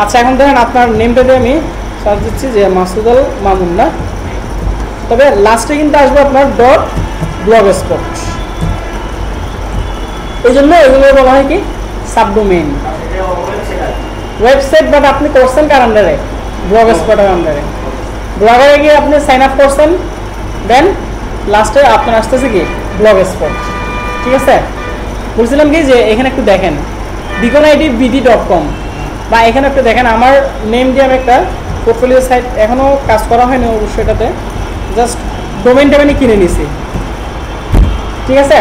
আচ্ছা এখন দেখেন আপনার নেমটা দিয়ে আমি সার্চ দিচ্ছি যে মাসুদুল মামুন না, তবে লাস্টে কিন্তু আসবে আপনার ডট ব্লগ স্পট, এই জন্য এগুলো বলা হয় কি সাবডোমেইন ওয়েবসাইট। বাট আপনি করছেন কার আন্ডারে? ব্লগ স্পটের আন্ডারে। ব্লগারে গিয়ে আপনি সাইন আপ করছেন, দেন লাস্টে আপনার আসতেছে কি ব্লগ স্পট, ঠিক আছে। বলছিলাম কি যে এখানে একটু দেখেন beaconidbd.com বা এখানে একটু দেখেন আমার নেম দিয়ে আমি একটা পোর্টফোলিও সাইট এখনও কাজ করা হয়নি অবশ্যই, এটাতে জাস্ট ডোমেইনটা আমি কিনে নিছি, ঠিক আছে।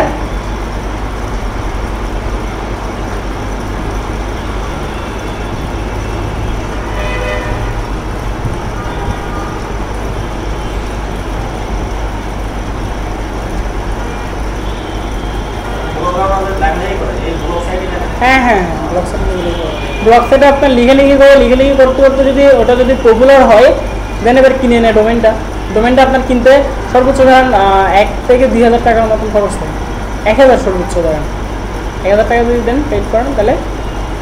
হ্যাঁ হ্যাঁ ব্লগ সাইটে আপনার লিখে করতে করতে যদি ওটা যদি পপুলার হয় দেন এবার কিনে নেয় ডোমেনটা আপনার কিনতে সর্বোচ্চ ধরেন 1 থেকে 2,000 টাকার মতন খরচ হয়, 1,000 সর্বোচ্চ ধরেন 1,000 টাকা যদি দেন পেড করেন তাহলে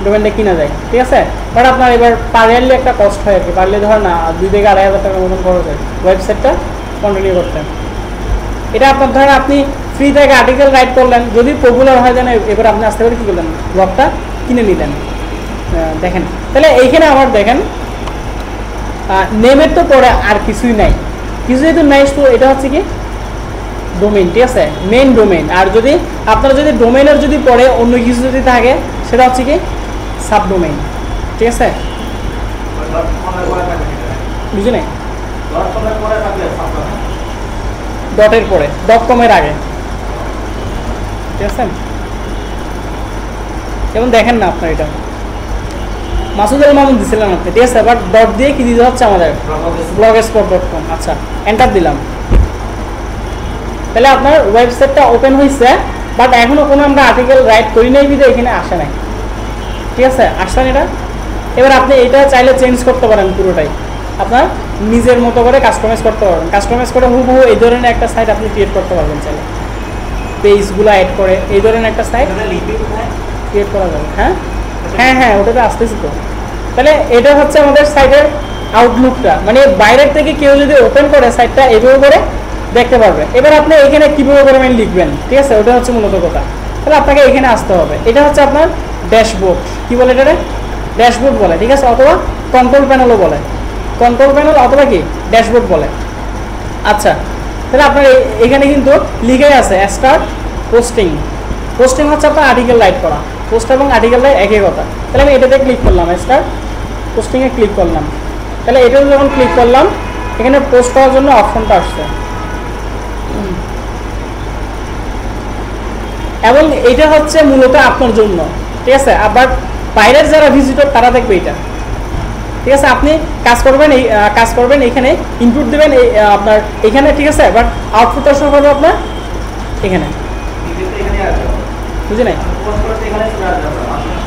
ডোমেনটা কিনা যায়, ঠিক আছে। বাট আপনার এবার পারলি একটা কস্ট হয় আর কি, পারলে ধরেন 2 থেকে 2,500 টাকার মতন খরচ হয় ওয়েবসাইটটা কন্টিনিউ করতে। এটা আপনার ধরেন আপনি ফ্রি থেকে আর্টিকেল রাইট করলেন, যদি পপুলার হয় দেন এবার আপনি আসতে পারে কী করলেন ব্লগটা কিনে নিলেন। দেখেন তাহলে এইখানে আমার দেখেন নেমের তো পরে আর কিছুই নাই, কিছু যেহেতু নাই তো এটা হচ্ছে কি ডোমেইন, ঠিক আছে, মেইন ডোমেইন। আর যদি আপনার যদি ডোমেইনের যদি পরে অন্য কিছু যদি থাকে সেটা হচ্ছে কি সাবডোমেইন, ঠিক আছে। বুঝে নাই ডটের পরে .com-এর আগে, ঠিক আছে। যেমন দেখেন না আপনার এটা মাসুদুল মামুন দিছিলেন আপনি, ঠিক আছে, বাট ডট দিয়ে কি দিতে হচ্ছে আমাদের blogspot.com। আচ্ছা এন্টার দিলাম, তাহলে আপনার ওয়েবসাইটটা ওপেন হয়েছে, বাট এখনো কোনো আমরা আর্টিকেল রাইট করি নাই বিধে এখানে আসে নাই, ঠিক আছে। আসছেন এটা, এবার আপনি এটা চাইলে চেঞ্জ করতে পারেন পুরোটাই, আপনার নিজের মতো করে কাস্টমাইজ করতে পারবেন। কাস্টমাইজ করে হুবহু এই ধরনের একটা সাইট আপনি ক্রিয়েট করতে পারবেন চাইলে, পেজগুলো অ্যাড করে এই ধরনের একটা সাইট ক্রিয়েট করা যাবে। হ্যাঁ হ্যাঁ হ্যাঁ ওটাতে আসতেছি তো। তাহলে এটা হচ্ছে আমাদের সাইটের আউটলুকটা, মানে বাইরের থেকে কেউ যদি ওপেন করে সাইটটা এভাবে করে দেখতে পারবে। এবার আপনি এখানে কীভাবে করে লিখবেন, ঠিক আছে, ওটা হচ্ছে মূলত কথা। তাহলে আপনাকে এখানে আসতে হবে, এটা হচ্ছে আপনার ড্যাশবোর্ড, কি বলে এটা ড্যাশবোর্ড বলে, ঠিক আছে, অথবা কন্ট্রোল প্যানেলও বলে, কন্ট্রোল প্যানেল অথবা কি ড্যাশবোর্ড বলে। আচ্ছা তাহলে আপনার এখানে কিন্তু লিখে আছে স্টার্ট পোস্টিং। পোস্টিং হচ্ছে আপনার আর্টিকেল রাইট করা, পোস্ট এবং আর্টিকেল রাইট একই কথা। তাহলে আমি এটাতে ক্লিক করলাম, স্টার্ট পোস্টিংয়ে ক্লিক করলাম। তাহলে এটাতে যখন ক্লিক করলাম এখানে পোস্ট করার জন্য অপশনটা আসছে, এবং এটা হচ্ছে মূলত আপনার জন্য, ঠিক আছে। আবার বাইরের যারা ভিজিটর তারা দেখবে এটা, ঠিক আছে। আপনি কাজ করবেন এখানে ইনপুট দেবেন আপনার এখানে, ঠিক আছে, বাট আউটপুট আসলে হবে আপনার এখানে, বুঝি নাই,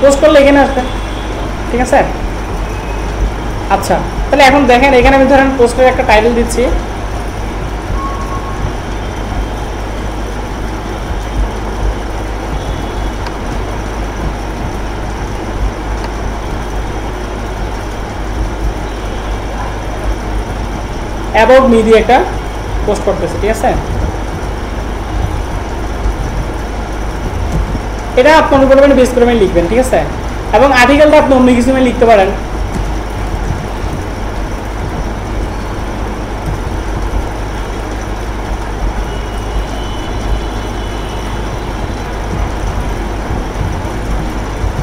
পোস্ট করলে এখানে আসবে, ঠিক আছে। আচ্ছা তাহলে এখন দেখেন এখানে আমি ধরেন পোস্টের একটা টাইটেল দিচ্ছি, অ্যাবাউট মি দিয়ে একটা পোস্ট করতেছে, ঠিক আছে। এটা আপনার উপর বেস করে লিখবেন, ঠিক আছে, এবং আর্টিকেলটা আপনি অন্য কিছু লিখতে পারেন।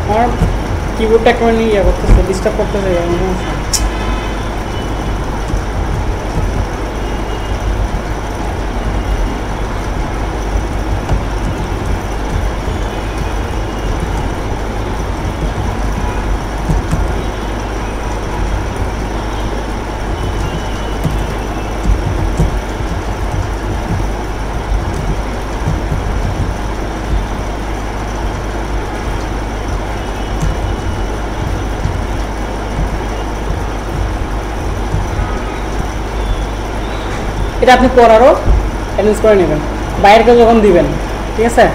আমার কিবোর্ডটা কেমন ইয়ে করতেছে, ডিস্টার্ব করতেছে। এটা আপনি পড়ারও অ্যারেঞ্জ করে নেবেন, বাইরেকে যখন দিবেন, ঠিক আছে,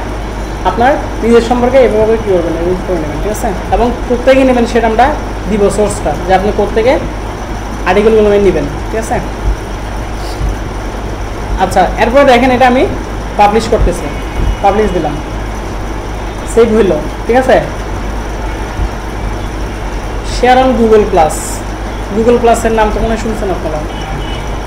আপনার নিজের সম্পর্কে এভাবে কী করবেন, অ্যারেঞ্জ করে নেবেন, ঠিক আছে। এবং কোত্থেকে নেবেন সেটা আমরা দিব, সোর্সটা, যে আপনি কোত্থেকে আর্টিকেলগুলো নেবেন, ঠিক আছে। আচ্ছা, এরপরে দেখেন এটা আমি পাবলিশ করতেছি, পাবলিশ দিলাম, সেভ হইল, ঠিক আছে। Share on Google plus, Google প্লাসের নাম তো মনে শুনছেন আপনারা,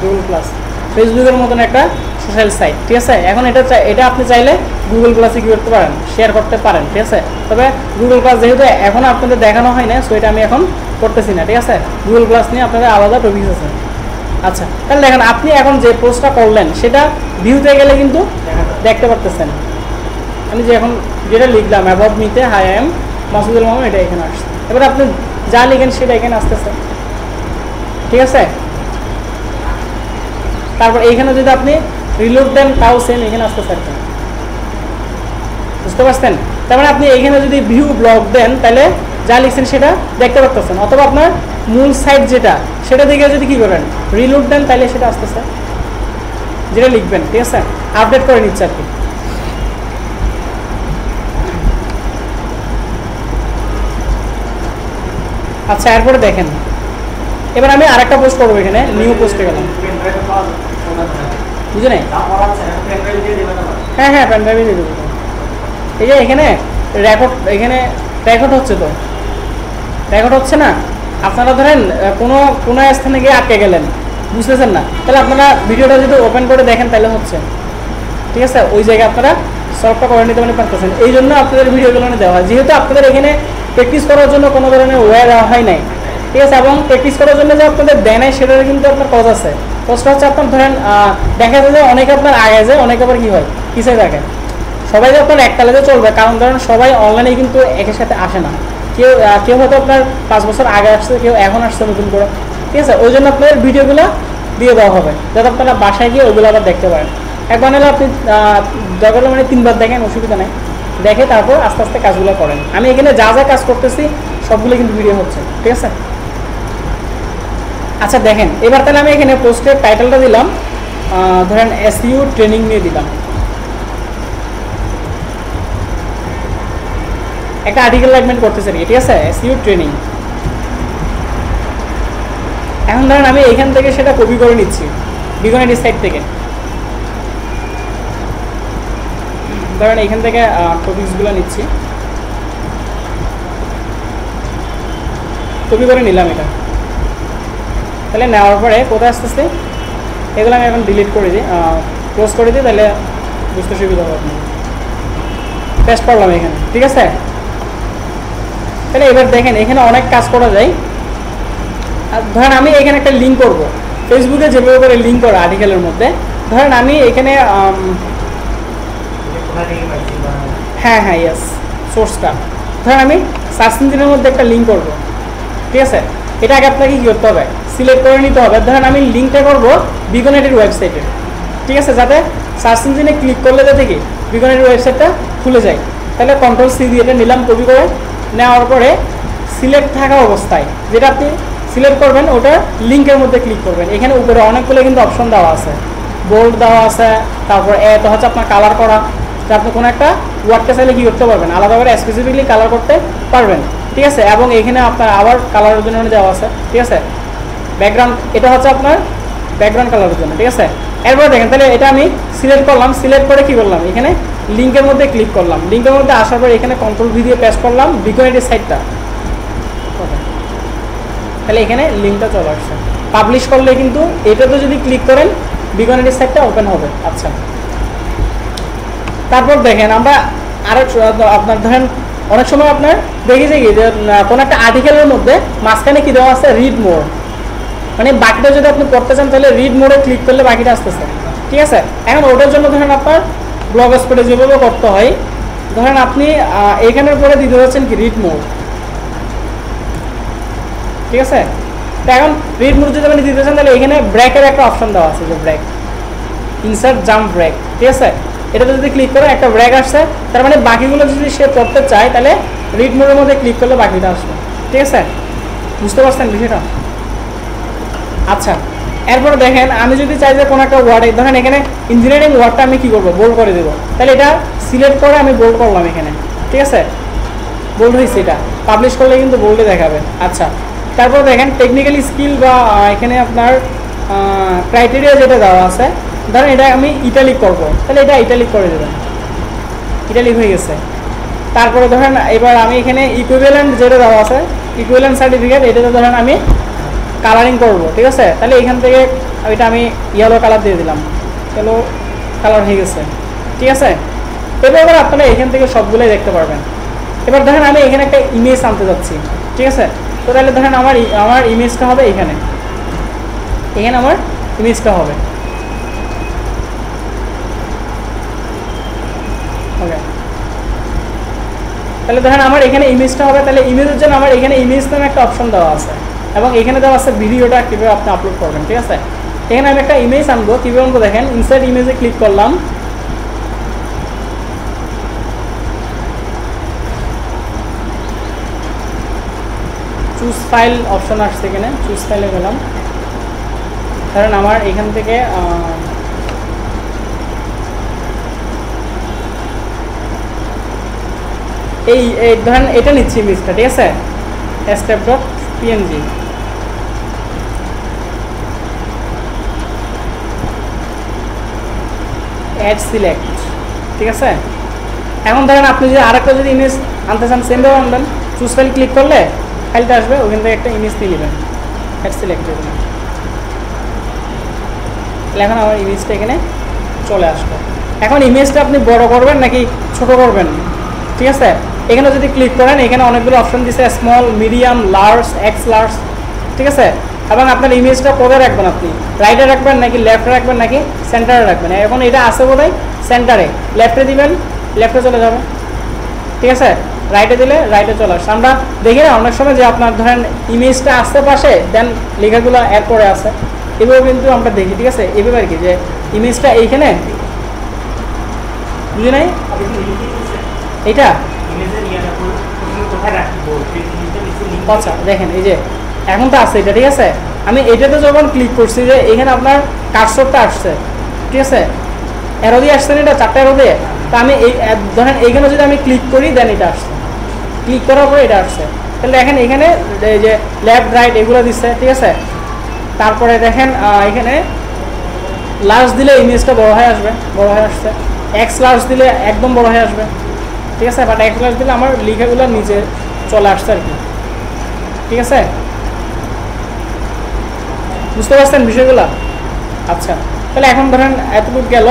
গুগল প্লাস ফেসবুকের মতন একটা সোশ্যাল সাইট, ঠিক আছে। এখন এটা আপনি চাইলে গুগল প্লাসে কী করতে পারেন, শেয়ার করতে পারেন, ঠিক আছে। তবে গুগল প্লাস যেহেতু এখন আপনাদের দেখানো হয় না, সো এটা আমি এখন করতেছি না, ঠিক আছে। গুগল প্লাস নিয়ে আপনাদের আলাদা টপিক আছে। আচ্ছা, তাহলে দেখেন আপনি এখন যে পোস্টটা করলেন সেটা ভিউতে গেলে কিন্তু দেখতে পারতেছেন। আমি যে এখন যেটা লিখলাম অ্যাবাউট মিতে, hi I am Masudul Mamun, এটা এখানে আসছে। এবার আপনি যা লিখেন সেটা এখানে আসতেছে, ঠিক আছে। তারপর এইখানে যদি আপনি রিলোড দেন তাও সেম এখানে আসতেছে একটা, বুঝতে পারছেন। তার মানে আপনি এইখানে যদি ভিউ ব্লগ দেন তাহলে যা লিখছেন সেটা দেখতে পারতেছেন, অথবা আপনার মূল সাইট যেটা সেটা দেখে যদি কী করেন রিলোড দেন তাহলে সেটা আসতেছে যেটা লিখবেন, ঠিক আছে। আপডেট করে নিচ্ছে আর কি। আচ্ছা, এরপরে দেখেন এবার আমি আরেকটা পোস্ট করবো, এখানে নিউ পোস্টে গেলাম, বুঝে নাই? হ্যাঁ হ্যাঁ, পেন ড্রাইভে দিয়ে দেবো। এই যে এখানে রেকর্ড হচ্ছে, তো রেকর্ড হচ্ছে না। আপনারা ধরেন কোনো স্থানে গিয়ে আটকে গেলেন, বুঝতেছেন না, তাহলে আপনারা ভিডিওটা যদি ওপেন করে দেখেন তাহলে হচ্ছে, ঠিক আছে। ওই জায়গায় আপনারা সলভটা করে নিতে পারতেছেন। এই জন্য আপনাদের ভিডিওগুলো দেওয়া হয়, যেহেতু আপনাদের এখানে প্র্যাকটিস করার জন্য কোনো ধরনের ওয়ে দেওয়া হয় নাই, ঠিক আছে। এবং প্র্যাকটিস করার জন্য যে আপনাদের দেয় নাই সেটার কিন্তু আপনার কজ আছে। কজটা হচ্ছে আপনার ধরেন দেখা যায় যে অনেকে আপনার আগে যায়, অনেকে আবার কী হয় পিছিয়ে থাকে। সবাই যে আপনার একতালেতে চলবে, কারণ ধরেন সবাই অনলাইনে কিন্তু একের সাথে আসে না। কেউ হয়তো আপনার 5 বছর আগে আসছে, কেউ এখন আসছে নতুন করে, ঠিক আছে। ওই জন্য আপনাদের ভিডিওগুলো দিয়ে দেওয়া হবে যাতে আপনারা বাসায় গিয়ে ওইগুলো আবার দেখতে পারেন। একবার নাহলে আপনি দরকার মানে 3 বার দেখেন, অসুবিধা নেই, দেখে তারপর আস্তে আস্তে কাজগুলো করেন। আমি এখানে যা যা কাজ করতেছি সবগুলো কিন্তু ভিডিও হচ্ছে, ঠিক আছে। আচ্ছা দেখেন, এবার তাহলে আমি এখানে পোস্টের টাইটেলটা দিলাম, ধরেন এসইও ট্রেনিং নিয়ে দিলাম, একটা আর্টিকেল রাইটমেন্ট করতেছে আর কি, ঠিক আছে, এসইও ট্রেনিং। এখন ধরেন আমি এইখান থেকে সেটা কপি করে নিচ্ছি বিগনেটি সাইট থেকে, ধরেন এইখান থেকে টপিকসগুলো নিচ্ছি, কপি করে নিলাম এটা। তাহলে নেওয়ার পরে কোথায় আসতেছে এগুলো আমি এখন ডিলিট করে দিই, ক্লোজ করে দিই, তাহলে বুঝতে সুবিধা হবে আপনার। পেস্ট করলাম এখানে, ঠিক আছে। তাহলে এবার দেখেন এখানে অনেক কাজ করা যায়। ধরেন আমি এখানে একটা লিঙ্ক করব, ফেসবুকে যেভাবে করে লিঙ্ক করা আর্টিকেলের মধ্যে, ধরেন আমি এখানে হ্যাঁ হ্যাঁ ইয়েস সোর্সটা, ধরেন আমি সার্চ ইঞ্জিনের মধ্যে একটা লিঙ্ক করব, ঠিক আছে। এটা আগে আপনাকে কী করতে হবে, সিলেক্ট করে নিতে হবে। ধরেন আমি লিঙ্কটা করবো বিগনেটির ওয়েবসাইটে, ঠিক আছে, যাতে সার্চ ইঞ্জিনে ক্লিক করলে যাতে কি বিগনেটির ওয়েবসাইটটা খুলে যায়। তাহলে কন্ট্রোল-C দিয়ে এটা নিলাম, কপি করে নেওয়ার পরে সিলেক্ট থাকা অবস্থায় যেটা আপনি সিলেক্ট করবেন ওটা লিঙ্কের মধ্যে ক্লিক করবেন। এখানে উপরে অনেকগুলো কিন্তু অপশন দেওয়া আছে, বোল্ড দেওয়া আছে, তারপর এটা হচ্ছে আপনার কালার করা, যে আপনি কোনো একটা ওয়ার্ডকে চাইলে কী করতে পারবেন, আলাদা করে স্পেসিফিকলি কালার করতে পারবেন, ঠিক আছে। এবং এখানে আপনার আবার কালারের জন্য দেওয়া আছে, ঠিক আছে। ব্যাকগ্রাউন্ড, এটা হচ্ছে আপনার ব্যাকগ্রাউন্ড কালারের জন্য, ঠিক আছে। এরপরে দেখেন তাহলে এটা আমি সিলেক্ট করলাম, সিলেক্ট করে কী করলাম, এখানে লিঙ্কের মধ্যে ক্লিক করলাম, লিঙ্কের মধ্যে আসার পরে এখানে কন্ট্রোল-V দিয়ে পেস্ট করলাম বিগনেটির সাইটটা, তাহলে এখানে লিঙ্কটা চলে আসছে। পাবলিশ করলে কিন্তু এটাতে যদি ক্লিক করেন বিগনেটির সাইটটা ওপেন হবে। আচ্ছা, তারপর দেখেন আমরা আরেক আপনার ধরেন অনেক সময় আপনার দেখি যে কোনো একটা আর্টিকেলের মধ্যে মাঝখানে কী দেওয়া আছে, রিড মোর, মানে বাকিটা যদি আপনি পড়তে চান তাহলে রিড মোডে ক্লিক করলে বাকিটা আসতেছে, ঠিক আছে। এখন ওটার জন্য ধরেন আপনার ব্লগ স্পটে যেভাবে করতে হয়, ধরেন আপনি এখানের পরে দিতে যাচ্ছেন কি রিড মোড, ঠিক আছে। তো এখন রিড মোড যদি আপনি দিতে চান তাহলে এখানে ব্রেকের একটা অপশন দেওয়া আছে, যে ব্রেক, ইনসার্ট জাম্প ব্রেক, ঠিক আছে। এটাতে যদি ক্লিক করে একটা ব্রেক আসছে, তার মানে বাকিগুলো যদি সে পড়তে চায় তাহলে রিড মোডের মধ্যে ক্লিক করলে বাকিটা আসবে, ঠিক আছে। বুঝতে পারছেন বিষয়টা? আচ্ছা, এরপরে দেখেন আমি যদি চাই যে কোনো একটা ওয়ার্ডে ধরেন এখানে ইঞ্জিনিয়ারিং ওয়ার্ডটা আমি কি করব বোল্ড করে দেবো, তাহলে এটা সিলেক্ট করে আমি বোল্ড করলাম এখানে, ঠিক আছে, বোল্ড হয়েছে, এটা পাবলিশ করলে কিন্তু বোল্ডে দেখাবে। আচ্ছা, তারপর দেখেন টেকনিক্যাল স্কিল বা এখানে আপনার ক্রাইটেরিয়া যেটা দেওয়া আছে, ধরেন এটা আমি ইটালিক করব, তাহলে এটা ইটালিক করে দেবেন, ইটালিক হয়ে গেছে। তারপরে ধরেন এবার আমি এখানে ইকুইভ্যালেন্ট যেটা দেওয়া আছে ইকুইভ্যালেন্ট সার্টিফিকেট, এটাতে ধরেন আমি কালারিং করব, ঠিক আছে, তাহলে এখান থেকে এটা আমি ইয়েলো কালার দিয়ে দিলাম, ইয়েলো কালার হয়ে গেছে, ঠিক আছে। এবার আপনারা এখান থেকে সবগুলোই দেখতে পারবেন। এবার ধরেন আমি এখানে একটা ইমেজ আনতে যাচ্ছি, ঠিক আছে, তো তাহলে ধরেন আমার ইমেজটা হবে এখানে আমার ইমেজটা হবে, ওকে। তাহলে ধরেন আমার এখানে ইমেজটা হবে, তাহলে ইমেজের জন্য আমার এখানে ইমেজ নামে একটা অপশন দেওয়া আছে এবং এখানে দেওয়া আছে ভিডিওটা কীভাবে আপনি আপলোড করবেন, ঠিক আছে। এখানে আমি একটা ইমেজ আনবো, কীভাবে আনবো দেখেন, ইনসার্ট ইমেজে ক্লিক করলাম, চুজ ফাইল অপশন আসছে, এখানে চুজ ফাইলে গেলাম, ধরেন আমার এখান থেকে এই ধরেন এটা নিচ্ছি ইমেজটা, ঠিক আছে, step.png, অ্যাড সিলেক্ট, ঠিক আছে। এখন ধরেন আপনি যদি আরেকটা যদি ইমেজ আনতে চান সেমভাবে আনবেন, চুজ ফাইল ক্লিক করলে ফাইলটা আসবে, ওখান থেকে একটা ইমেজ নিয়ে নেবেন, অ্যাড সিলেক্ট দেবেন, তাহলে এখন আমার ইমেজটা এখানে চলে আসবে। এখন ইমেজটা আপনি বড় করবেন নাকি ছোট করবেন, ঠিক আছে, এখানে যদি ক্লিক করেন এখানে অনেকগুলো অপশন দিচ্ছে, small, medium, large, x large, ঠিক আছে। এবং আপনার ইমেজটা কোথায় রাখবেন, আপনি রাইটে রাখবেন নাকি লেফটে রাখবেন নাকি সেন্টারে রাখবেন। এখন এটা আছে বোধহয় সেন্টারে, লেফটে দিবেন লেফটে চলে যাবে, ঠিক আছে, রাইটে দিলে রাইটে চলে আসে। আমরা দেখি না অনেক সময় যে আপনার ধরেন ইমেজটা আশেপাশে দেন লেখাগুলো এরপরে আছে, এভাবে কিন্তু আমরা দেখি, ঠিক আছে। এভাবে আর কি যে ইমেজটা এইখানে, বুঝি নাই এইটা, আচ্ছা দেখেন এই যে এখন তো আছে এটা, ঠিক আছে। আমি এটাতে যখন ক্লিক করছি যে এখানে আপনার কার্সরটা আসছে, ঠিক আছে, অ্যারো দিয়ে আসছে না, এটা 4টা অ্যারো দিয়ে, তো আমি এই ধরেন এইখানে যদি আমি ক্লিক করি দেন এটা আসছে, ক্লিক করার পরে এটা আসছে, তাহলে দেখেন এখানে এই যে লেফট রাইট এগুলো দিচ্ছে, ঠিক আছে। তারপরে দেখেন এখানে লার্জ দিলে ইমেজটা বড় হয়ে আসবে, বড় হয়ে আসছে, এক্স লার্জ দিলে একদম বড় হয়ে আসবে, ঠিক আছে, বাট এক্স লার্জ দিলে আমার লেখাগুলো নিচে চলে আসছে আর কি, ঠিক আছে, বুঝতে পারছেন বিষয়গুলো। আচ্ছা, তাহলে এখন ধরেন এতটুকু গেল,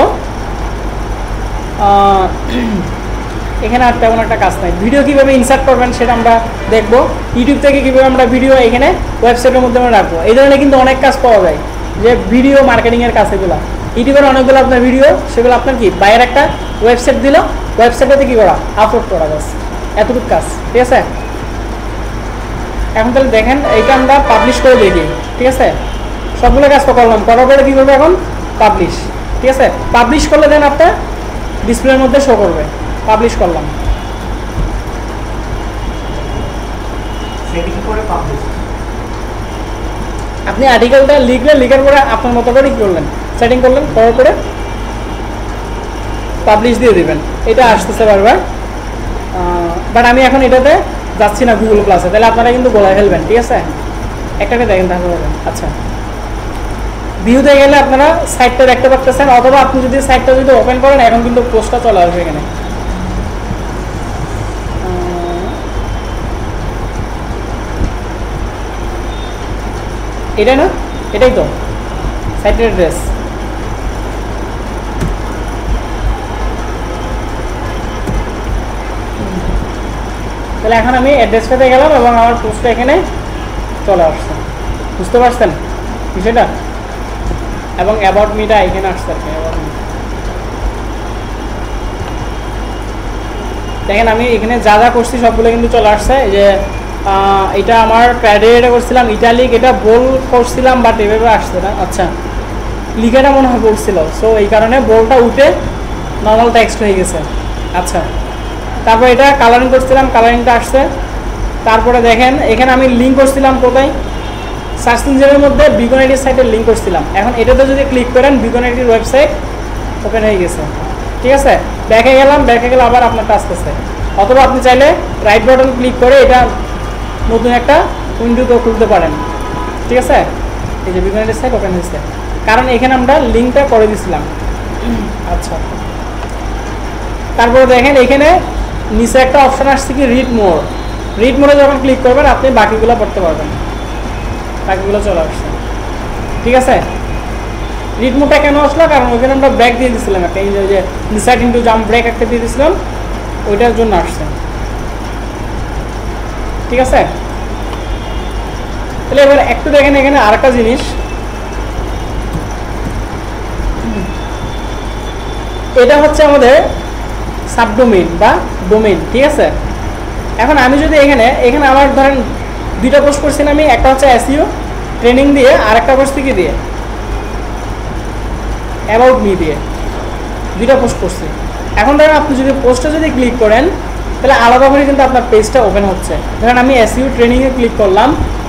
এখানে আর তেমন একটা কাজ নাই। ভিডিও কীভাবে ইনসার্ট করবেন সেটা আমরা দেখবো, ইউটিউব থেকে কীভাবে আমরা ভিডিও এখানে ওয়েবসাইটের মধ্যে আমরা রাখবো, এই ধরনের কিন্তু অনেক কাজ পাওয়া যায়, যে ভিডিও মার্কেটিংয়ের কাজ, এগুলো ইউটিউবের অনেকগুলো আপনার ভিডিও, সেগুলো আপনার কি বাইরের একটা ওয়েবসাইট দিল, ওয়েবসাইটে কী করা আপলোড করা, বাস এতটুকু কাজ, ঠিক আছে। এখন তাহলে দেখেন এইটা আমরা পাবলিশ করে দেখি, ঠিক আছে, সবগুলো কাজ তো করলাম, করার পরে কী করবে এখন পাবলিশ, ঠিক আছে। পাবলিশ করলে দেন আপনার ডিসপ্লের মধ্যে শো করবে, পাবলিশ করলাম, আপনি আর্টিকেলটা লিখলেন, লিখার পরে আপনার মতো করে কী করলেন, সেটিং করলেন, করার পরে পাবলিশ দিয়ে দিবেন, এটা আসতেছে বারবার। বাট আমি এখন এটাতে যাচ্ছি না গুগল ক্লাসে, তাহলে আপনারা কিন্তু গোলায় ফেলবেন, ঠিক আছে, একটাকে দেখেন তাহলে। আচ্ছা, ভিউতে গেলে আপনারা সাইটটা দেখতে পাচ্ছেন, অথবা আপনি যদি সাইটটা যদি ওপেন করেন এখন কিন্তু পোস্টটা চলে আসবে এখানে, এটাই না, এটাই তো সাইটের অ্যাড্রেস। তাহলে এখন আমি অ্যাড্রেসটাতে গেলাম এবং আমার পোস্টটা এখানে চলে আসছে, বুঝতে পারছেন বিষয়টা। এবং অ্যাবাউট মিটা এখানে আসছে আর কি, অ্যাবাউট মি দেখেন আমি এখানে যা যা করছি সবগুলো কিন্তু চলে আসছে। যে এটা আমার প্যাডে এটা করছিলাম ইটালিক, এটা বোল করছিলাম বাট এভাবে আসছে না। আচ্ছা, লিখাটা মনে হয় বলছিল, সো এই কারণে বোলটা উঠে নর্মাল টেক্সট হয়ে গেছে। আচ্ছা, তারপর এটা কালারিং করছিলাম, কালারিংটা আসছে। তারপরে দেখেন এখানে আমি লিঙ্ক করছিলাম কোথায়, সার্চ ইঞ্জিনের মধ্যে বিকন আইডির সাইটের লিঙ্ক করছিলাম, এখন এটাতে যদি ক্লিক করেন বিকন আইডির ওয়েবসাইট ওপেন হয়ে গেছে। ঠিক আছে, ব্যাকে গেলাম, ব্যাকে গেলে আবার আপনার আসতেছে, অথবা আপনি চাইলে রাইট বাটন ক্লিক করে এটা নতুন একটা উইন্ডোতে খুলতে পারেন। ঠিক আছে, এই যে বিকন আইডির সাইট ওপেন হয়েছে, কারণ এখানে আমরা লিঙ্কটা করে দিয়েছিলাম। আচ্ছা, তারপরে দেখেন এখানে নিচে একটা অপশন আসছে কি রিড মোর। রিড মোরে যখন ক্লিক করবেন আপনি বাকিগুলো পড়তে পারবেন, বাকিগুলো চলে আসছে। ঠিক আছে, রিড মোডটা কেন আসলো, কারণ ওইখানে আমরা ব্রেক দিয়ে দিয়েছিলাম একটা, এই যে ইনসাইড ইনটু জাম্প ব্রেক একটা দিয়ে দিয়েছিলাম, ওইটার জন্য আসছে। ঠিক আছে, তাহলে এবার একটু দেখেন এখানে আর একটা জিনিস, এটা হচ্ছে আমাদের সাবডোমেইন বা ডোমেইন। ঠিক আছে, এখন আমি যদি এখানে আমার ধরেন দুইটা পোস্ট করছি আমি, একটা হচ্ছে এসইও ট্রেনিং দিয়ে, আর একটা করছি কি দিয়ে, অ্যাবাউট মি দিয়ে, দুইটা পোস্ট করছি। এখন ধরেন আপনি যদি পোস্টে যদি ক্লিক করেন তাহলে আলাদা করে কিন্তু আপনার পেজটা ওপেন হচ্ছে। ধরেন আমি এসইও ট্রেনিংয়ে ক্লিক করলাম,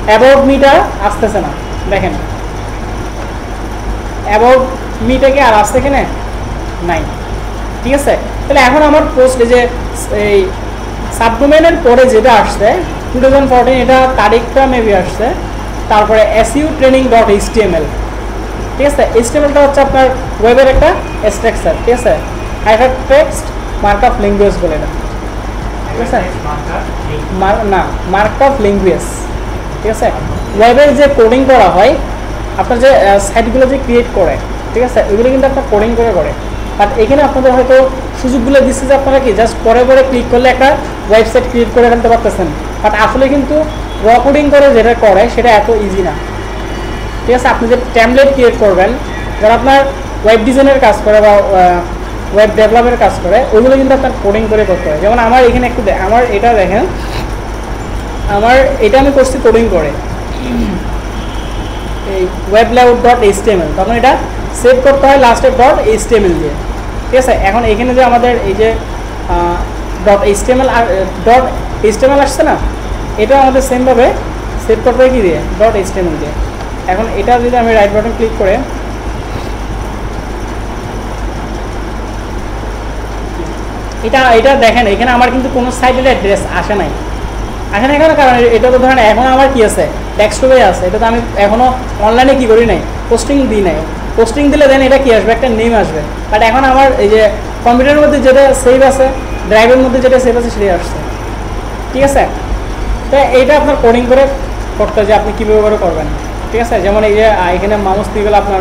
অ্যাবাউট মিটা আসতেছে না, দেখেন অ্যাবাউট মিটা কি আর আসছে কিনা, নাই। ঠিক আছে, তাহলে এখন আমার পোস্ট যে এই সাবডোমেইনের পরে যেটা আসছে 2014, এটা তারিখটা মেবি আসছে, তারপরে এসইও ট্রেনিং ডট এইচটিএমএল। ঠিক আছে, এইচটিএমএলটা হচ্ছে আপনার ওয়েবের একটা স্ট্রাকচার। ঠিক আছে, হাইপার টেক্সট মার্কআপ ল্যাঙ্গুয়েজ বলে এটা। ঠিক আছে, না মার্কআপ ল্যাঙ্গুয়েজ। ঠিক আছে, ওয়েবের যে কোডিং করা হয়, আপনার যে সাইটগুলো যে ক্রিয়েট করে, ঠিক আছে, ওইগুলো কিন্তু আপনার কোডিং করে। বাট এখানে আপনাদের হয়তো সুযোগগুলো দিচ্ছে যে আপনারা কি জাস্ট পরে ক্লিক করলে একটা ওয়েবসাইট ক্রিয়েট করে ফেলতে পারতেছেন, বাট আসলে কিন্তু র কোডিং করে যেটা করে সেটা এত ইজি না। ঠিক আছে, আপনি যে ট্যামলেট ক্রিয়েট করবেন, যারা আপনার ওয়েব ডিজাইনের কাজ করে বা ওয়েব ডেভেলপের কাজ করে, ওইগুলো কিন্তু আপনার কোডিং করে করতে হয়। যেমন আমার এখানে একটু আমার এটা দেখেন, আমার এটা আমি করছি কোডিং করে, এই ওয়েব লেআউট ডট এইচটিএমএল, তখন এটা সেভ করতে হয় লাস্টে ডট এইচটিএমএল দিয়ে। ঠিক আছে, এখন এখানে যে আমাদের এই যে ডট এইচটিএমএল আর ডট এইচটিএমএল আসছে না, এটা আমাদের সেমভাবে সেভ করতে হয় কি দিয়ে, ডট এইচটিএমএল দিয়ে। এখন এটা যদি আমি রাইট বাটন ক্লিক করে এটা দেখেন, এখানে আমার কিন্তু কোনো সাইটের অ্যাড্রেস আসে নাই, কেন, কারণ এটা তো ধরেন এখন আমার কি আছে, ডেস্কটপে আছে, এটা তো আমি এখনও অনলাইনে কি করি নাই, পোস্টিং দিই নাই। পোস্টিং দিলে দেন এটা কি আসবে, একটা নেম আসবে, বাট এখন আমার এই যে কম্পিউটারের মধ্যে যেটা সেভ আছে, ড্রাইভের মধ্যে যেটা সেভ আছে সেটাই আসছে। ঠিক আছে, তো এইটা আপনার কোডিং করে করতে যে আপনি কীভাবে করে করবেন। ঠিক আছে, যেমন এই যে এখানে মাউস দিয়ে গেলে আপনার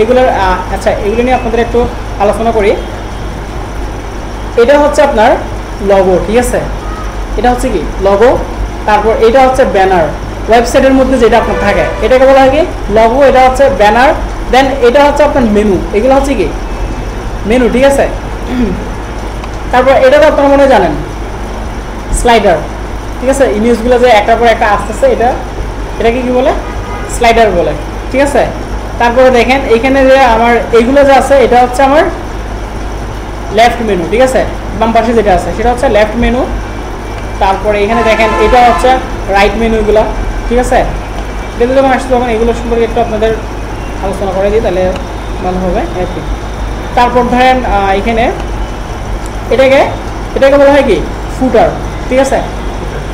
এগুলোর, আচ্ছা এগুলো নিয়ে আপনাদের একটু আলোচনা করি। এটা হচ্ছে আপনার লগো। ঠিক আছে, এটা হচ্ছে কি লগো, তারপর এটা হচ্ছে ব্যানার, ওয়েবসাইটের মধ্যে যেটা আপনার থাকে এটাকে বলা হয় কি লগো, এটা হচ্ছে ব্যানার, দেন এটা হচ্ছে আপনার মেনু, এগুলো হচ্ছে কি মেনু। ঠিক আছে, তারপর এটা তো আপনারা মনে জানেন স্লাইডার। ঠিক আছে, ইমেজগুলো যে একটার পর একটা আসতেছে, এটাকে কি বলে, স্লাইডার বলে। ঠিক আছে, তারপরে দেখেন এইখানে যে আমার এইগুলো যে আছে, এটা হচ্ছে আমার লেফট মেনু। ঠিক আছে, বাম পাশে যেটা আছে সেটা হচ্ছে লেফট মেনু। তারপরে এখানে দেখেন এটা হচ্ছে রাইট মেনুগুলো। ঠিক আছে, এটা যখন আসছে তখন এগুলো সম্পর্কে একটু আপনাদের আলোচনা করে দিই, তাহলে ভালো হবে আর কি। তারপর ধরেন এখানে এটাকে বলা হয় কি ফুটার। ঠিক আছে,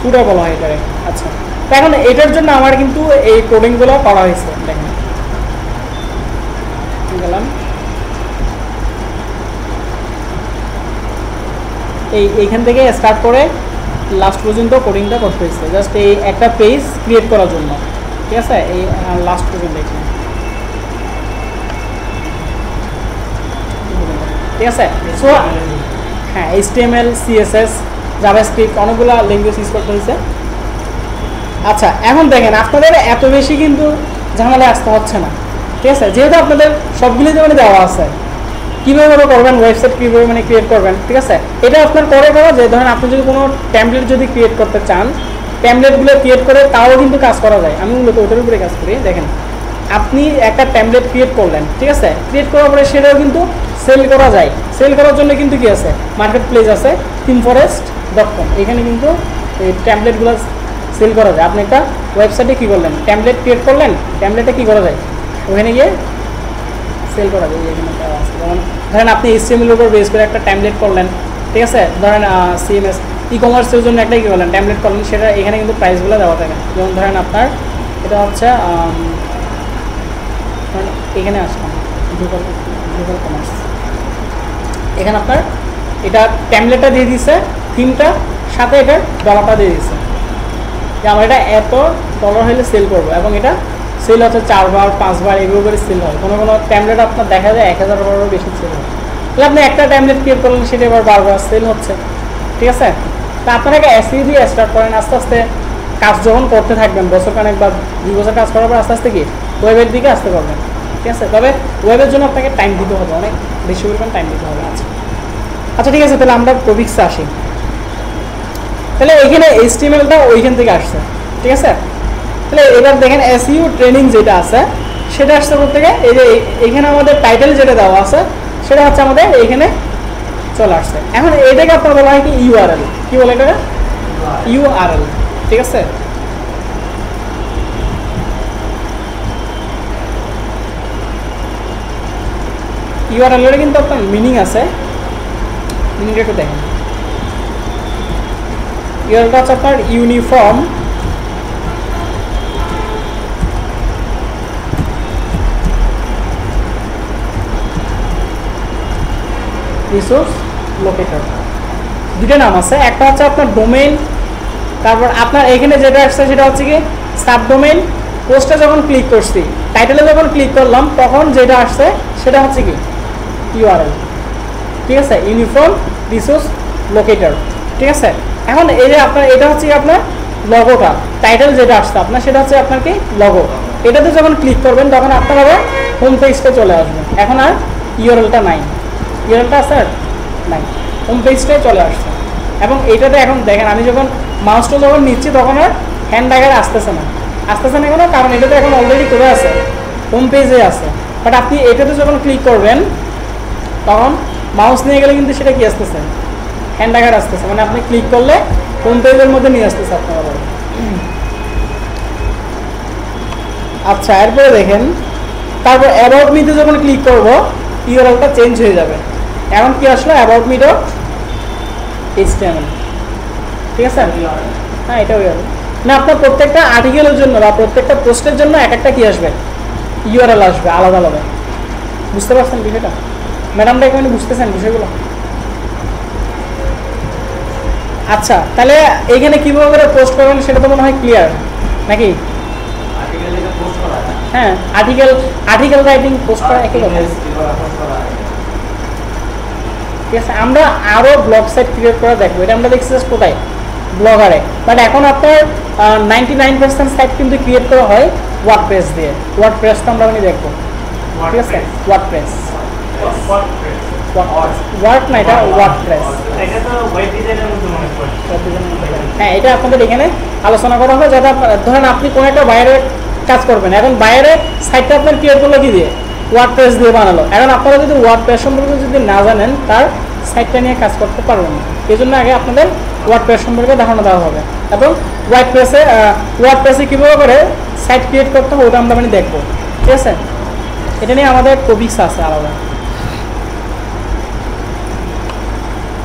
ফুটার বলা হয় এটাকে। আচ্ছা, তো এখন এটার জন্য আমার কিন্তু এই কোডিংগুলো করা হয়েছে। দেখেন গেলাম, এইখান থেকে স্টার্ট করে লাস্ট পর্যন্ত কোডিংটা করতে হয়েছে, জাস্ট এই একটা পেজ ক্রিয়েট করার জন্য। ঠিক আছে, এই লাস্ট পর্যন্ত এখানে। ঠিক আছে, সো হ্যাঁ HTML, CSS, জাভাস্ক্রিপ্ট অনেকগুলো ল্যাঙ্গুয়েজ ইউজ করতে হয়েছে। আচ্ছা, এখন দেখেন আপনাদের এত বেশি কিন্তু ঝামেলা আসতে হচ্ছে না। ঠিক আছে, যেহেতু আপনাদের সবগুলোতে মানে দেওয়া আছে কীভাবে করবেন, ওয়েবসাইট কীভাবে মানে ক্রিয়েট করবেন। ঠিক আছে, এটা আপনার করে দেওয়া যে ধরেন আপনি যদি কোনো ট্যাম্পলেট যদি ক্রিয়েট করতে চান, ট্যাম্পলেটগুলো ক্রিয়েট করে তাও কিন্তু কাজ করা যায়। আমি মূলত ওটার উপরে কাজ করি। দেখেন আপনি একটা ট্যাম্পলেট ক্রিয়েট করলেন, ঠিক আছে, ক্রিয়েট করার পরে সেটাও কিন্তু সেল করা যায়। সেল করার জন্য কিন্তু কি আছে, মার্কেট প্লেস আছে, থিমফরেস্ট.com, এখানে কিন্তু এই ট্যাম্পলেটগুলো সেল করা যায়। আপনি একটা ওয়েবসাইটে কী করলেন, ট্যাম্পলেট ক্রিয়েট করলেন, ট্যাম্পলেটে কী করা যায়, ওখানে গিয়ে সেল করা যায়। যেমন ধরেন আপনি HTML এর উপর বেস করে একটা ট্যাম্পলেট করলেন, ঠিক আছে, ধরেন CMS ই কমার্সের জন্য একটা কী করলেন, ট্যাম্পলেট করলেন, সেটা এখানে কিন্তু প্রাইসগুলো দেওয়া থাকে। যেমন ধরেন আপনার এটা হচ্ছে এখানে আসলাম গুগল কমার্স, এখানে আপনার এটা ট্যাম্পলেটটা দিয়ে দিচ্ছে, থিমটা সাথে এটার ডলারটা দিয়ে দিচ্ছে যে আমরা এটা এত ডলার হলে সেল করবো, এবং এটা সেল হচ্ছে 4 বার 5 বার এগুলো করে সেল হয়। কোনো কোনো ট্যাম্পলেট আপনার দেখা যায় 1000 বারেরও বেশি সেল হয়। তাহলে আপনি একটা ট্যাম্পলেট ক্রিয়েট করলেন, সেটা এবার বারবার সেল হচ্ছে, ঠিক আছে। তা আপনারা SEO দিয়ে স্টার্ট করেন, আস্তে আস্তে কাজ যখন করতে থাকবেন, বছর খানেক বা 2 বছর কাজ করার পর আস্তে আস্তে কি ওয়েবের দিকে আসতে পারবেন, ঠিক আছে। তবে ওয়েবের জন্য আপনাকে টাইম দিতে হবে, অনেক বেশি পরিমাণ টাইম দিতে হবে। আচ্ছা ঠিক আছে, তাহলে আমরা টপিক্সে আসি। তাহলে এখানে HTML-টা ওইখান থেকে আসছে, ঠিক আছে। তাহলে এবার দেখেন SEO ট্রেনিং যেটা আছে সেটা আসছে করতে গিয়ে এই যে এখানে আমাদের টাইটেল যেটা দেওয়া আছে সেটা হচ্ছে আমাদের এইখানে চলে আসছে। এখন এটাকে আপনার বলা হয় কি URL, কি বলে এটাকে URL, ঠিক আছে। URL এর কিন্তু আপনার মিনিং আছে, মিনিংটা একটু দেখেন। URL-টা হচ্ছে আপনার ইউনিফর্ম রিসোর্স লোকেটর, দুটো নাম আছে। একটা হচ্ছে আপনার ডোমেইন, তারপর আপনার এখানে যেটা আসছে সেটা হচ্ছে কি সাবডোমেইন। পোস্টে যখন ক্লিক করছি, টাইটেলে যখন ক্লিক করলাম, তখন যেটা আসছে সেটা হচ্ছে কি URL, ঠিক আছে, ইউনিফর্ম রিসোর্স লোকেটর, ঠিক আছে। এখন এই যে আপনার এটা হচ্ছে আপনার লগোটা, টাইটেল যেটা আসছে আপনার সেটা হচ্ছে আপনার কি লগো। এটাতে যখন ক্লিক করবেন তখন আপনার আবার হোম পেজটা চলে আসবে। এখন আর URL-টা নাই, URL-টা স্যার নাই, হোম পেজটাই চলে আসছে। এবং এইটাতে এখন দেখেন আমি যখন মাউসটা যখন নিচ্ছি তখন আর হ্যান্ড ডায়ার আসতেছে না কেন, কারণ এটাতে এখন অলরেডি করে আছে, হোম পেজে আছে। বাট আপনি এটাতে যখন ক্লিক করবেন তখন মাউস নিয়ে গেলে কিন্তু সেটা কি আসতেছে, হ্যান্ড ডায়ার আসতেছে, মানে আপনি ক্লিক করলে হোম পেজের মধ্যে নিয়ে আসতেছে আপনার আবার। আচ্ছা এরপরে দেখেন, তারপর অ্যাবাউট মিতে যখন ক্লিক করব URL-টা চেঞ্জ হয়ে যাবে। এখন কি আসলো অ্যাবাউট মি ডট HTML, ঠিক আছে। হ্যাঁ এটা URL না, আপনার প্রত্যেকটা আর্টিকেলের জন্য বা প্রত্যেকটা পোস্টের জন্য এক একটা কি আসবে URL আসবে আলাদা আলাদা। বুঝতে পারছেন বিষয়টা? ম্যাডামটা এখানে বুঝতেছেন বিষয়গুলো? আচ্ছা তাহলে এইখানে কীভাবে করে পোস্ট করবেন সেটা তো মনে হয় ক্লিয়ার নাকি? হ্যাঁ আর্টিকেল রাইটিং পোস্ট করা একই কথা, ঠিক আছে। আমরা আরও ব্লগ সাইট ক্রিয়েট করে দেখবো, এটা আমরা দেখছি কোথায় ব্লগারে। বাট এখন আপনার 99% সাইট কিন্তু ক্রিয়েট করা হয় ওয়ার্ডপ্রেস দিয়ে। ওয়ার্ডপ্রেসটা আমরা দেখবো, ঠিক আছে। ওয়ার্ডপ্রেস ওয়ার্ড না, এটা ওয়ার্ডপ্রেস। হ্যাঁ এটা আপনাদের এখানে আলোচনা করা হয়, যাতে ধরেন আপনি কোনো একটা বাইরে কাজ করবেন, এখন বাইরে সাইটটা আপনার ক্রিয়েট করলো কি দিয়ে, ওয়ার্ডপ্রেস দিয়ে বানালো। এখন আপনারা যদি ওয়ার্ডপ্রেস সম্পর্কে যদি না জানেন তার সাইটটা নিয়ে কাজ করতে পারবেন না। এই জন্য আগে আপনাদের ওয়ার্ডপ্রেস সম্পর্কে ধারণা দেওয়া হবে, এবং ওয়ার্ডপ্রেসে কীভাবে করে সাইট ক্রিয়েট করতে হবে ওটা আমরা দেখবো, ঠিক আছে। এটা নিয়ে আমাদের টপিকস আছে আলাদা,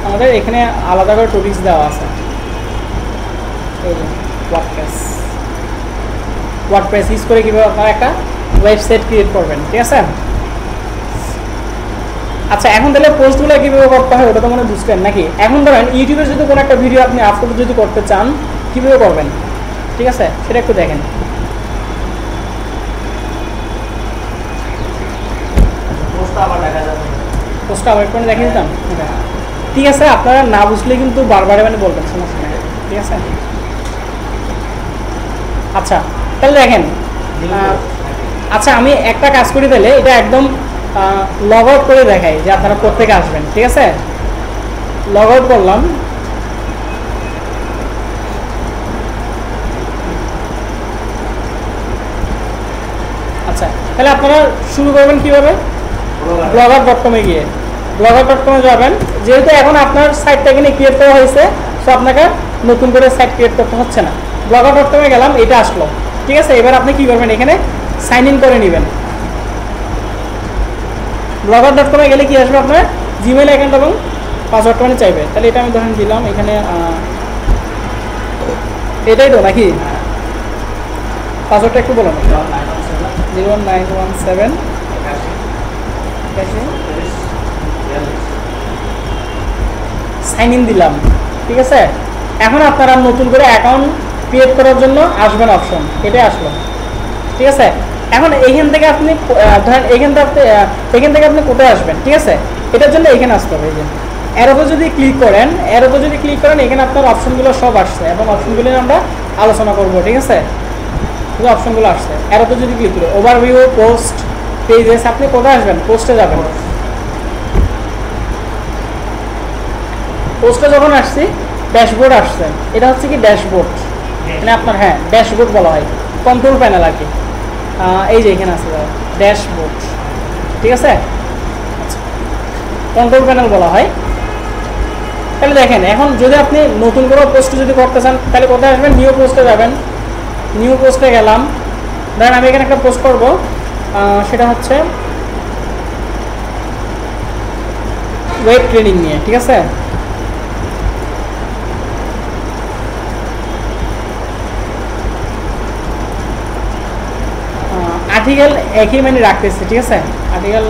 আমাদের এখানে আলাদা করে টপিকস দেওয়া আছে। ওয়ার্ডপ্রেস ইউজ করে কীভাবে আপনারা একটা ওয়েবসাইট ক্রিয়েট করবেন, ঠিক আছে। আচ্ছা এখন তাহলে পোস্টগুলো কীভাবে করতে হয় ওটা তো মনে বুঝবেন নাকি? এখন ধরেন ইউটিউবে যদি কোনো একটা ভিডিও আপনি আপলোড যদি করতে চান কীভাবে করবেন, ঠিক আছে, সেটা একটু দেখেন। পোস্টটা আবার করে দেখিয়ে দিতাম, ঠিক আছে। আপনারা না বুঝলে কিন্তু বারবার বলবেন, সমস্যা নেই, ঠিক আছে। আচ্ছা তাহলে দেখেন, আচ্ছা আমি একটা কাজ করি, তাহলে এটা একদম লগ আউট করে দেখাই যে আপনারা প্রত্যেকে আসবেন, ঠিক আছে। লগ আউট করলাম, আচ্ছা তাহলে আপনারা শুরু করবেন কীভাবে, blogger.com-এ গিয়ে blogger.com-এ যাবেন। যেহেতু এখন আপনার সাইটটা এখানে ক্রিয়েট করা হয়েছে, সো আপনাকে নতুন করে সাইট ক্রিয়েট করতে হচ্ছে না, blogger.com-এ গেলাম, এটা আসলো, ঠিক আছে। এবার আপনি কি করবেন, এখানে সাইন ইন করে নেবেন। blogger.com-এ গেলে কি আসবে, আপনার জিমেইল অ্যাকাউন্ট এবং পাসওয়ার্ডটা মানে চাইবে। তাহলে এটা আমি ধরেন দিলাম এখানে, এটাই তো নাকি? পাসওয়ার্ডটা একটু বলুন। 01917 সাইন ইন দিলাম, ঠিক আছে। এখন আপনারা নতুন করে অ্যাকাউন্ট ক্রিয়েট করার জন্য আসবেন অপশন, এটাই আসলো, ঠিক আছে। এখন এইখান থেকে আপনি ধরেন এখান থেকে আপনি কোথায় আসবেন, ঠিক আছে। এটার জন্য এখানে আসতে হবে। এই যে অ্যারোতে যদি ক্লিক করেন, এখানে আপনার অপশনগুলো সব আসছে এবং অপশনগুলো আমরা আলোচনা করব, ঠিক আছে। শুধু অপশনগুলো আসছে। অ্যারোতে যদি ক্লিক করি, ওভারভিউ, পোস্ট, পেজেস, আপনি কোথায় আসবেন, পোস্টে যাবেন। পোস্টে যখন আসছি, ড্যাশবোর্ড আসছে। এটা হচ্ছে কি ড্যাশবোর্ড, মানে আপনার, হ্যাঁ ড্যাশবোর্ড বলা হয়, কন্ট্রোল প্যানেল আর কি। এই যে এখানে আছে ড্যাশবোর্ড, ঠিক আছে, কন্ট্রোল প্যানেল বলা হয়। তাহলে দেখেন, এখন যদি আপনি নতুন করে পোস্ট যদি করতে চান, তাহলে কোথায় আসবেন, নিউ পোস্টে যাবেন। নিউ পোস্টে গেলাম, ধরেন আমি এখানে একটা পোস্ট করব, সেটা হচ্ছে ওয়েব ট্রেনিং নিয়ে, ঠিক আছে। আর্টিকেল একই মানে রাখতেছি, ঠিক আছে। আর্টিকেল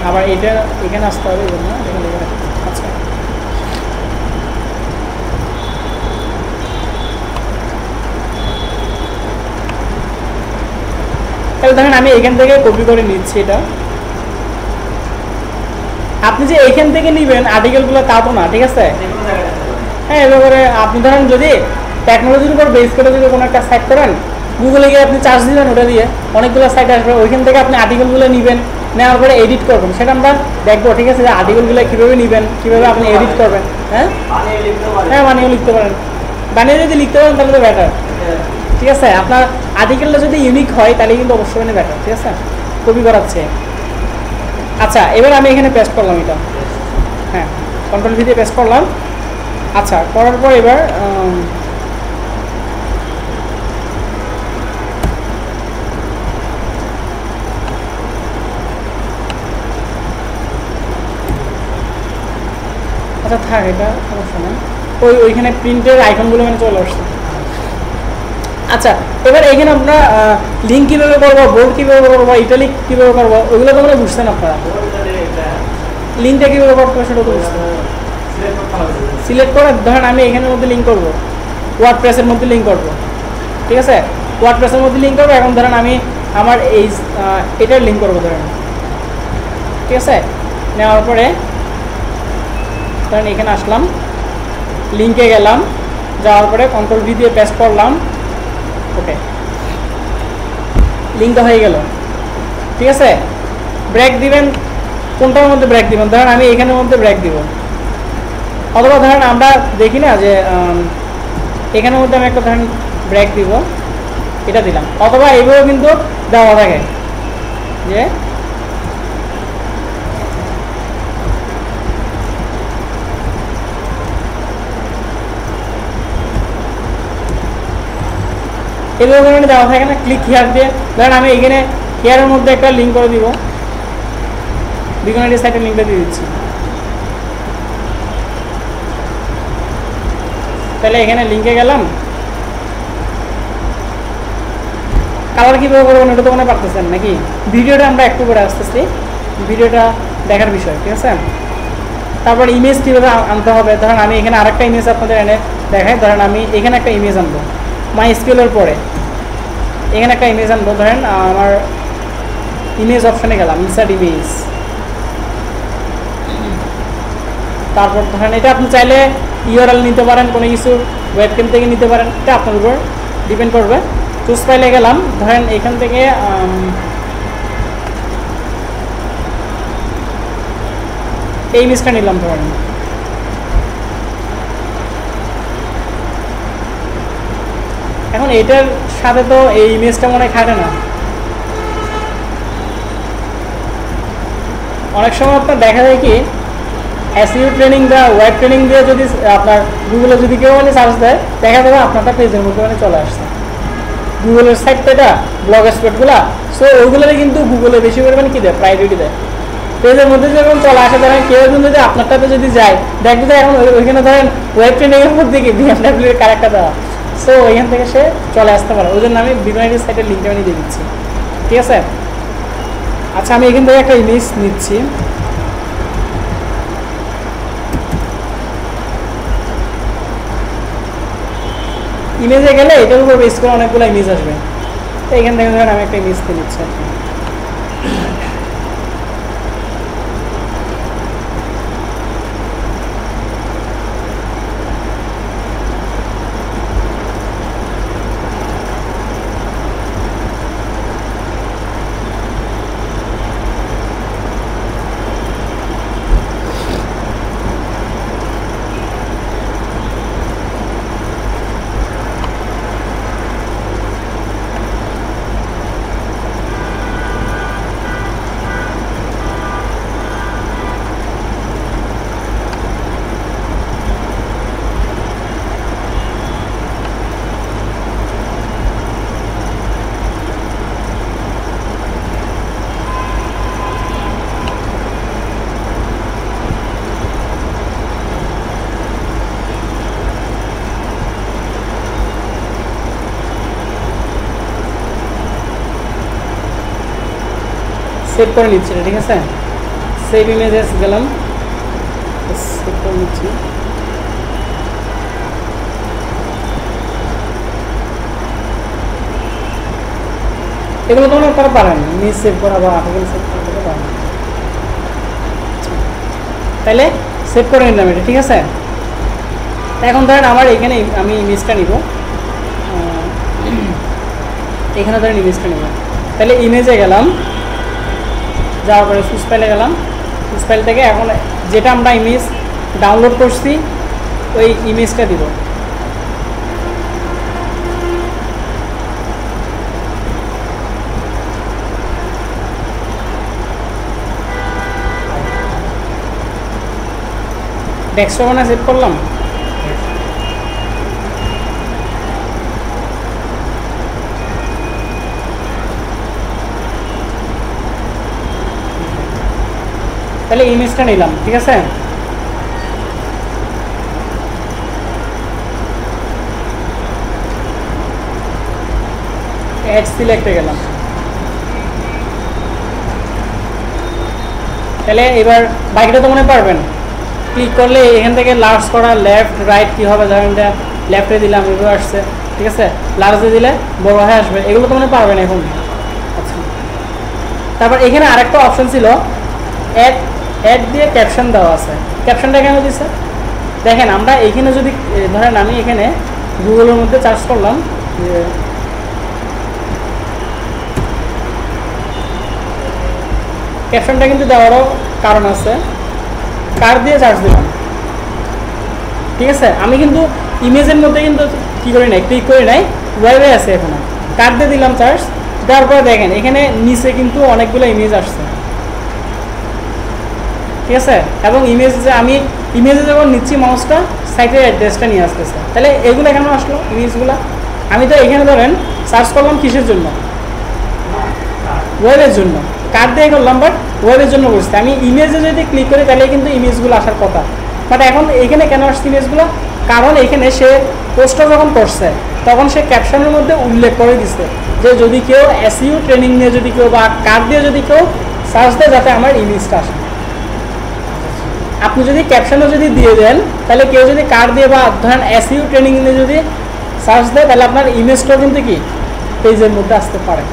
আবার এটা এখানে আসতে হবে, এই জন্য এখানে আচ্ছা। তাহলে ধরেন আমি এখান থেকে কপি করে নিচ্ছি এটা। আপনি যে এখান থেকে নেবেন আর্টিকেলগুলো তা তো না, ঠিক আছে। হ্যাঁ, এবারে আপনি ধরেন যদি টেকনোলজির উপর বেস করে যদি কোনো একটা সাইট করেন, গুগলে গিয়ে আপনি চার্জ দিবেন, ওটা দিয়ে অনেকগুলো সাইট আসবে, ওইখান থেকে আপনি আর্টিকেলগুলো নেবেন, নেওয়ার পরে এডিট করবেন, সেটা আমরা দেখবো, ঠিক আছে। যে আর্টিকেলগুলো কীভাবে নেবেন, কীভাবে আপনি এডিট করবেন। হ্যাঁ হ্যাঁ, বানিয়েও লিখতে পারেন। বানিয়ে যদি লিখতে পারেন তাহলে তো ব্যাটার, ঠিক আছে। আপনার আর্টিকেলটা যদি ইউনিক হয় তাহলে কিন্তু অবশ্যই মানে ব্যাটার, ঠিক আছে, কপি করাচ্ছে। আচ্ছা, এবার আমি এখানে পেস্ট করলাম এটা, হ্যাঁ কন্ট্রোল ভি দিয়ে পেস্ট করলাম। আচ্ছা, করার পর এবার আচ্ছা থাক, এটা সমস্যা নেই। ওইখানে প্রিন্টের আইকনগুলো মানে চলে আসছে। আচ্ছা, এবার এখানে আমরা লিঙ্ক কীভাবে করবো, বোল্ড কীভাবে করবো, ইটালিক কীভাবে করবো, ওইগুলো তো মানে বুঝছেন আপনারা। লিঙ্কটা কীভাবে করতে হবে সেটা তো বুঝতে হবে। সিলেক্ট করে ধরেন আমি এখানের মধ্যে লিঙ্ক করবো, ওয়ার্ডপ্রেসের মধ্যে লিঙ্ক করবো, ঠিক আছে। ওয়ার্ডপ্রেসের মধ্যে লিঙ্ক করবো। এখন ধরেন আমি আমার এই এটার লিঙ্ক করবো ধরেন, ঠিক আছে। নেওয়ার পরে ধরেন এখানে আসলাম, লিঙ্কে গেলাম, যাওয়ার পরে কন্ট্রোল ভি দিয়ে পেস্ট করলাম, ওকে, লিঙ্কটা হয়ে গেল, ঠিক আছে। ব্রেক দিবেন, কোনটার মধ্যে ব্রেক দিবেন, ধরেন আমি এখানের মধ্যে ব্রেক দিব, অথবা ধরেন আমরা দেখি না যে এখানের মধ্যে আমি একটা ধরেন ব্রেক দিব, এটা দিলাম, অথবা এইভাবে কিন্তু দেওয়া থাকে যে এভাবে মানে দেওয়া থাকে না, ক্লিক হেয়ার দিয়ে। ধরেন আমি এখানে হেয়ারের মধ্যে একটা লিঙ্ক করে দিব, বিকনিটি সাইটের লিঙ্কটা দিয়ে দিচ্ছি। তাহলে এখানে লিঙ্কে গেলাম, কালার কীভাবে করবেন ওটা তো মনে পারতেছেন নাকি? ভিডিওটা আমরা একটু করে আসতেছি, ভিডিওটা দেখার বিষয়, ঠিক আছে। তারপর ইমেজ কীভাবে আনতে হবে, ধরেন আমি এখানে আরেকটা ইমেজ আপনাদের এনে দেখাই। ধরেন আমি এখানে একটা ইমেজ আনবো, মাই স্কেলের পরে এখানে একটা ইমেজ আনবো। ধরেন আমার ইমেজ অপশানে গেলাম, ইনসার্ট ইমেজ। তারপর ধরেন এটা আপনি চাইলে ইউআরএল নিতে পারেন, কোনো কিছু ওয়েবক্যাম থেকে নিতে পারেন, এটা আপনার উপর ডিপেন্ড করবে। চুজ ফাইলে গেলাম, ধরেন এখান থেকে এই ইমেজটা নিলাম। ধরেন এখন এটার সাথে তো এই ইমেজটা মনে হয় খাটে না। অনেক সময় আপনার দেখা যায় কি এসইও ট্রেনিং বা ওয়েব ট্রেনিং দিয়ে যদি আপনার গুগলে যদি কেউ মানে সার্চ দেয় দেখা যাবে আপনারটা পেজের মধ্যে মানে চলে আসছে গুগলের সাইটটা এটা ব্লগ স্পটগুলো। সো ওইগুলোরে কিন্তু গুগলে বেশি পরিমাণে কী দেয় প্রায়োরিটি দেয়। পেজের মধ্যে যখন চলে আসে ধরেন কেউ একজন যদি আপনারটাতে যদি যায় দেখবে যে এখন ওইখানে ধরেন ওয়েব ট্রেনিংয়ের মধ্যে কি বিএমডাব্লিউর কারেক্টটা দেওয়া, সো ওইখান থেকে সে চলে আসতে পারে। ওই জন্য আমি বিমানের সাইটের লিঙ্কটা আমি দিয়ে দিচ্ছি, ঠিক আছে। আচ্ছা আমি এখান থেকে একটা ইমেজ নিচ্ছি, ইমেজে গেলে এটার উপর বেস করে অনেকগুলো ইমেজ আসবে। তো এখান থেকে ধরেন আমি একটা ইমেজ দিয়ে নিচ্ছি আর কি। সেভ করে নিচ্ছি, ঠিক আছে। সেভ ইমেজেস গেলাম, সেভ করে নিচ্ছি। এগুলো তো আপনারা পারেন, ইমেজ সেভ করা বা আর্টিকেল সেভ করা পারেন। তাহলে সেভ করে নিলাম এটা, ঠিক আছে। এখন ধরেন আমার এখানে আমি ইমেজটা নিব, এখানে ধরেন ইমেজটা নিব। তাহলে ইমেজে গেলাম, যাওয়ার পরে সুইচ ফাইলে গেলাম, সুইচ ফাইল থেকে এখন যেটা আমরা ইমেজ ডাউনলোড করছি ওই ইমেজটা দিব। ডেস্কটপে সেভ করলাম, তাহলে ইমেজটা নিলাম, ঠিক আছে। অ্যাড সিলেক্টে গেলাম, তাহলে এবার বাকিটা তো মনে পারবেন। ক্লিক করলে এখান থেকে লার্জ করা, লেফট রাইট কী হবে, ধরেন এটা লেফটে দিলাম এগুলো আসছে, ঠিক আছে। লার্জে দিলে বড় হয়ে আসবে, এগুলো তো মনে পারবেন এখন। আচ্ছা, তারপর এখানে আরেকটা অপশন ছিল অ্যাড, অ্যাড দিয়ে ক্যাপশন দেওয়া আছে। ক্যাপশনটা কেন দিচ্ছে দেখেন, আমরা এখানে যদি ধরেন আমি এখানে গুগলের মধ্যে সার্চ করলাম যে ক্যাপশনটা কিন্তু দেওয়ারও কারণ আছে। কার দিয়ে সার্চ দিলাম, ঠিক আছে। আমি কিন্তু ইমেজের মধ্যে কিন্তু কী করি নাই, ক্লিক করি নাই, ওয়েবে আছে এখনো। কার দিয়ে দিলাম সার্চ, দেওয়ার পরে দেখেন এখানে নিচে কিন্তু অনেকগুলো ইমেজ আসছে, ঠিক আছে। এবং ইমেজ যে আমি ইমেজে যখন নিচ্ছি মাউসটা সাইটের অ্যাড্রেসটা নিয়ে আসতেছে। তাহলে এগুলো কেন আসলো ইমেজগুলো? আমি তো এখানে ধরেন সার্চ করলাম কিসের জন্য, ওয়েবের জন্য। কার দিয়ে করলাম বাট ওয়েবের জন্য করছি। আমি ইমেজে যদি ক্লিক করি তাহলে কিন্তু ইমেজগুলো আসার কথা, বাট এখন এখানে কেন আসছে ইমেজগুলো? কারণ এখানে সে পোস্টটা যখন করছে তখন সে ক্যাপশনের মধ্যে উল্লেখ করে দিচ্ছে যে যদি কেউ এসইও ট্রেনিং নিয়ে যদি কেউ বা কার দিয়ে যদি কেউ সার্চ দেয় যাতে আমার ইমেজটা আসে। আপনি যদি ক্যাপশনও যদি দিয়ে দেন তাহলে কেউ যদি কার দিয়ে বা ধরেন এসইও ট্রেনিং নিয়ে যদি সার্চ দেয় তাহলে আপনার ইমেজটাও কিন্তু কি পেজের মধ্যে আসতে পারে।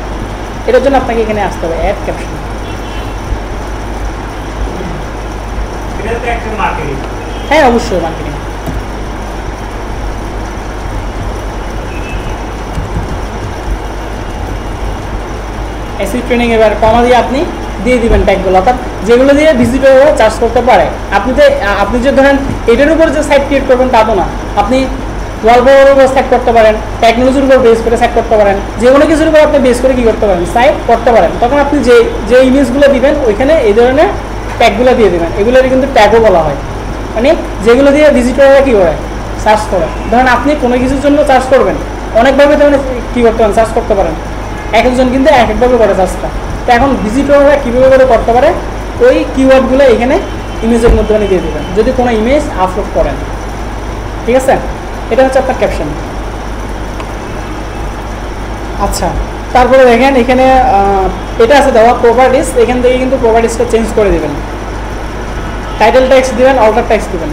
এটার জন্য আপনাকে এখানে আসতে হবে অ্যাড ক্যাপশন। হ্যাঁ অবশ্যই মার্কেটিং। এসইও ট্রেনিং এবার কমা দিয়ে আপনি দিয়ে দিবেন ট্যাগগুলো, অর্থাৎ যেগুলো দিয়ে ভিজিটর চার্জ করতে পারে। আপনি যে ধরেন এটার উপর যে সাইট ক্রিয়েট করবেন তা তো না, আপনি ওয়ালপেপারের উপর সেট করতে পারেন, টেকনোলজির উপর বেস করে সেট করতে পারেন, যে কোনো কিছুর উপর আপনি বেস করে কী করতে পারেন সাইট করতে পারেন। তখন আপনি যে ইমেজগুলো দিবেন ওইখানে এই ধরনের ট্যাগগুলো দিয়ে দেবেন, এগুলোর কিন্তু ট্যাগও বলা হয়। মানে যেগুলো দিয়ে ভিজিটররা কী করে সার্চ করে। ধরেন আপনি কোনো কিছুর জন্য সার্চ করবেন, অনেকভাবে ধরেন কী করতে পারেন, সার্চ করতে পারেন, এক একজন কিন্তু এক একভাবে করে সার্চটা। তো এখন ভিজিটররা কীভাবে করে করতে পারে, ওই কিওয়ার্ডগুলো এখানে ইমেজের মধ্যে দিয়ে দেবেন যদি কোনো ইমেজ আপলোড করেন। ঠিক আছে, এটা হচ্ছে আপনার ক্যাপশন। আচ্ছা, তারপরে দেখেন এখানে এটা আছে দেওয়া প্রপার্টিস, এখান থেকে কিন্তু প্রপার্টিসটা চেঞ্জ করে দেবেন। টাইটেল টেক্সট দেবেন, অল্টার টেক্সট দেবেন।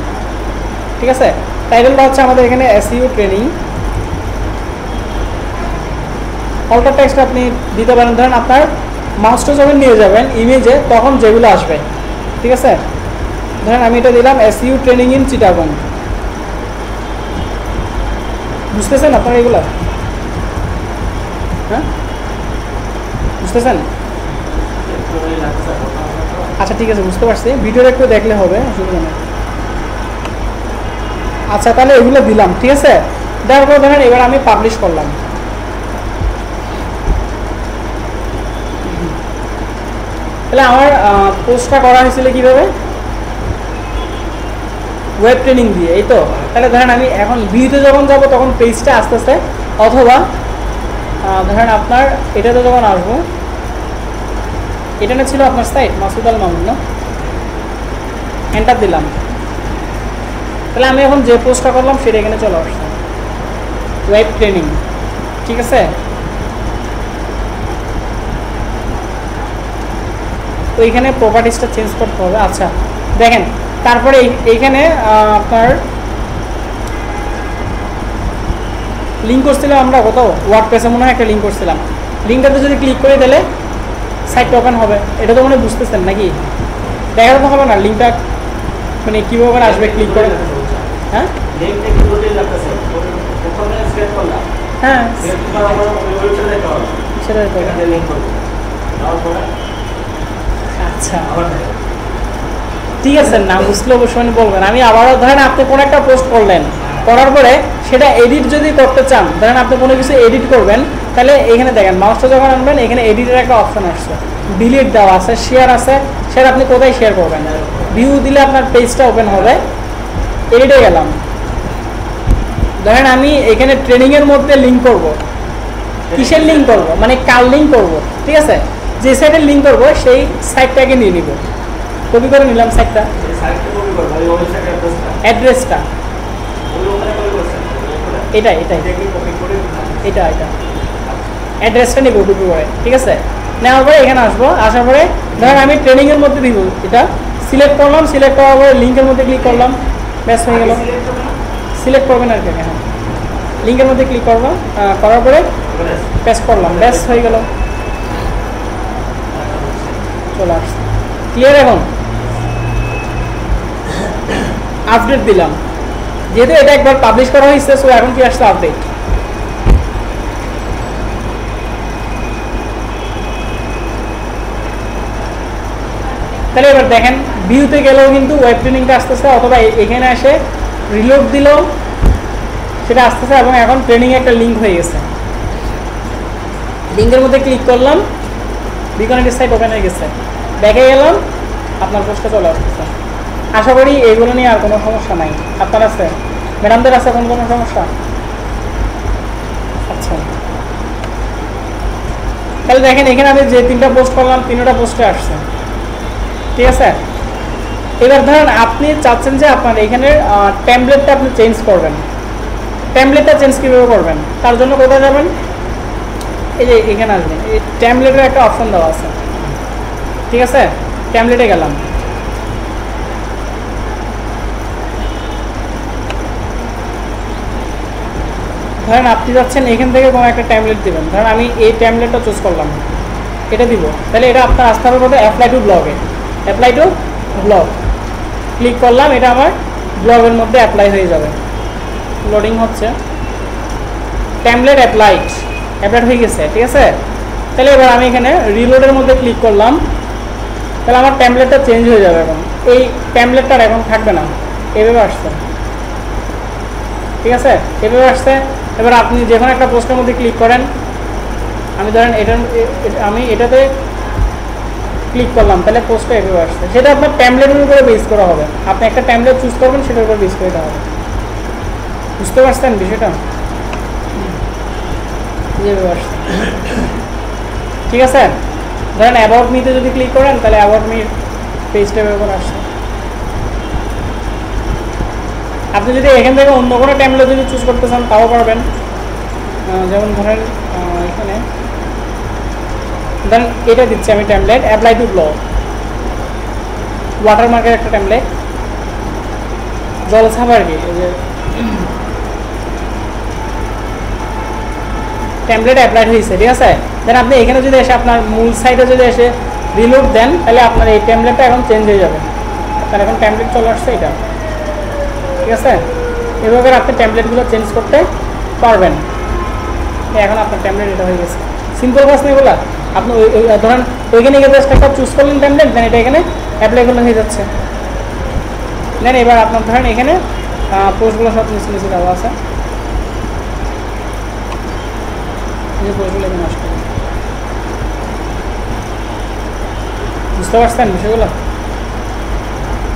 ঠিক আছে, টাইটেলটা হচ্ছে আমাদের এখানে এসইও ট্রেনিং। অল্টার টেক্সট আপনি দিতে পারেন, ধরেন আপনার মাউসটা যখন নিয়ে যাবেন ইমেজে তখন যেগুলো আসবে। ঠিক আছে, ধরেন আমি এটা দিলাম এসইও ট্রেনিং ইন চিটাগং। বুঝতেছেন আপনারা এগুলো? হ্যাঁ, বুঝতেছেন? আচ্ছা ঠিক আছে, বুঝতে পারছি, ভিডিওটা একটু দেখলে হবে, অসুবিধা নেই। আচ্ছা তাহলে এগুলো দিলাম। ঠিক আছে, দেওয়ার পর ধরেন এবার আমি পাবলিশ করলাম। তাহলে আমার পোস্টটা করা হয়েছিল কীভাবে? ওয়েব ট্রেনিং দিয়ে, এই তো। তাহলে ধরেন আমি এখন ভিউতে যখন যাব তখন পেজটা আস্তে আস্তে, অথবা ধরেন আপনার এটাতে যখন আসবো, এটা না ছিল আপনার সাইট মাসুদ আল মামুন না, এন্টার দিলাম, তাহলে আমি এখন যে পোস্টটা করলাম সেটা এখানে চলে আসছে, ওয়েব ট্রেনিং। ঠিক আছে, তো এইখানে প্রপার্টিসটা চেঞ্জ করতে হবে। আচ্ছা দেখেন, তারপরে এইখানে আপনার লিঙ্ক করছিলাম আমরা, কোথাও ওয়ার্ডপ্রেসে মনে হয় একটা লিঙ্ক করছিলাম, লিঙ্কটাতে যদি ক্লিক করে দিলে সাইটটা ওপেন হবে। এটা তো মনে বুঝতেছেন নাকি? দেখাতে তো হবে না লিঙ্কটা মানে কীভাবে আসবে ক্লিক করে। হ্যাঁ হ্যাঁ, সেটা আচ্ছা ঠিক আছে, না বুঝলে অবশ্যই বলবেন। আমি আবারও ধরেন আপনি কোনো একটা পোস্ট করলেন, করার পরে সেটা এডিট যদি করতে চান, ধরেন আপনি কোনো কিছু এডিট করবেন, তাহলে এখানে দেখেন মাউসটা যখন আনবেন এখানে এডিটের একটা অপশন আসছে, ডিলিট দেওয়া আছে, শেয়ার আছে, সেটা আপনি কোথায় শেয়ার করবেন? ভিউ দিলে আপনার পেজটা ওপেন হবে। এডিটে গেলাম, ধরেন আমি এখানে ট্রেনিংয়ের মধ্যে লিঙ্ক করব, কিসের লিঙ্ক করব মানে কার লিঙ্ক করব। ঠিক আছে, যে সাইটের লিঙ্ক করব সেই সাইটটাকে নিয়ে নিব, কপি করে নিলাম সাইটটা, অ্যাড্রেসটা এটা এটা এটা এটা অ্যাড্রেসটা নিব কপি করে। ঠিক আছে, নেওয়ার পরে এখানে আসবো, আসার পরে ধরেন আমি ট্রেনিংয়ের মধ্যে দিব, এটা সিলেক্ট করলাম, সিলেক্ট করার পরে লিঙ্কের মধ্যে ক্লিক করলাম, ব্যাস হয়ে গেল। সিলেক্ট করবেন আর কি, হ্যাঁ লিঙ্কের মধ্যে ক্লিক করলাম, করার পরে পেস্ট করলাম, ব্যাস হয়ে গেল, চলে আসছে। ক্লিয়ার? এখন আপডেট দিলাম, যেহেতু এটা একবার পাবলিশ করা হয়েছে, সো এখন কি আসছে আপডেট। তাহলে এবার দেখেন ভিউতে গেলেও কিন্তু ওয়েব ট্রেনিংটা আসতেছে, অথবা এখানে এসে রিলোড দিলেও সেটা আসতেছে, এবং এখন ট্রেনিং একটা লিঙ্ক হয়ে গেছে। লিঙ্কের মধ্যে ক্লিক করলাম, বিকনেক্টেড সাইট ওপেন হয়ে গেছে, ব্যাকে গেলাম, আপনার পোস্টটা চলে আসতেছে। আশা করি এইগুলো নিয়ে আর কোনো সমস্যা নাই। আপনার আছে, ম্যাডামদের আছে কোনো সমস্যা? আচ্ছা, তাহলে দেখেন এখানে আমি যে 3টা পোস্ট করলাম 3টা পোস্টে আসছে। ঠিক আছে, এবার ধরেন আপনি চাচ্ছেন যে আপনার এখানে টেমপ্লেটটা আপনি চেঞ্জ করবেন। টেমপ্লেটটা চেঞ্জ কীভাবে করবেন? তার জন্য কোথায় যাবেন? এই যে এখানে আসবেন, এই টেমপ্লেটের একটা অপশন দেওয়া আছে। ঠিক আছে, টেমপ্লেটে গেলাম, ধরেন আপনি যাচ্ছেন এখান থেকে কোনো একটা টেমপ্লেট দেবেন, ধরেন আমি এই টেমপ্লেটটা চুজ করলাম, এটা দিব, তাহলে এটা আপনার আসতে হবে কোথায়? অ্যাপ্লাই টু ব্লগে, অ্যাপ্লাই টু ব্লগ ক্লিক করলাম, এটা আমার ব্লগের মধ্যে অ্যাপ্লাই হয়ে যাবে। লোডিং হচ্ছে, টেমপ্লেট অ্যাপ্লাইড হয়ে গেছে। ঠিক আছে, তাহলে এবার আমি এখানে রিলোডের মধ্যে ক্লিক করলাম, তাহলে আমার টেমপ্লেটটা চেঞ্জ হয়ে যাবে। এখন এই টেমপ্লেটটা এখন থাকবে না, এভাবে আসছে। ঠিক আছে, এভাবে আসছে। এবার আপনি যে কোনো একটা পোস্টের মধ্যে ক্লিক করেন, আমি ধরেন আমি এটাতে ক্লিক করলাম, তাহলে পোস্টটা এভাবে আসছে। সেটা আপনার ট্যামলেটের উপরে বেস করা হবে, আপনি একটা ট্যামলেট চুজ করবেন, সেটার উপর বেস করে দেওয়া হবে। বুঝতে পারছেন বিষয়টা? যেভাবে আসছে, ঠিক আছে। ধরেন অ্যাবাউট মিতে যদি ক্লিক করেন, তাহলে অ্যাবাউট মি পেজটা এভাবে আসছে। আপনি যদি এখান থেকে অন্য কোনো ট্যামলেট যদি চুজ করতে চান তাও পারবেন। যেমন ধরেন এখানে ধরেন এটা দিচ্ছি আমি ট্যামলেট, অ্যাপ্লাই টু ব্লগ, ওয়াটারমার্কের একটা ট্যামলেট, জলছাপ আর কি। ট্যামলেট অ্যাপ্লাইড হয়েছে, ঠিক আছে। দেন আপনি এখানে যদি এসে আপনার মূল সাইটে যদি এসে রিলোড দেন, তাহলে আপনার এই ট্যামলেটটা এখন চেঞ্জ হয়ে যাবে। আপনার এখন ট্যামলেট চলে আসছে এটা, ঠিক আছে। এভাবে আপনি ট্যামলেটগুলো চেঞ্জ করতে পারবেন। এখন আপনার ট্যামলেট এটা হয়ে গেছে। সিম্পল কাজ নেই বলা। আপনি ধরেন ওইখানে গিয়ে জাস্ট একটা চুজ করলেন ট্যামলেট, দেন এটা এখানে অ্যাপ্লাই করলে হয়ে যাচ্ছে। দেন এবার আপনার ধরেন এখানে পোস্টগুলো সব নিচে নিচে দেওয়া আছে, পোস্টগুলো এখানে আসতে হবে। বুঝতে পারছেন বিষয়গুলো?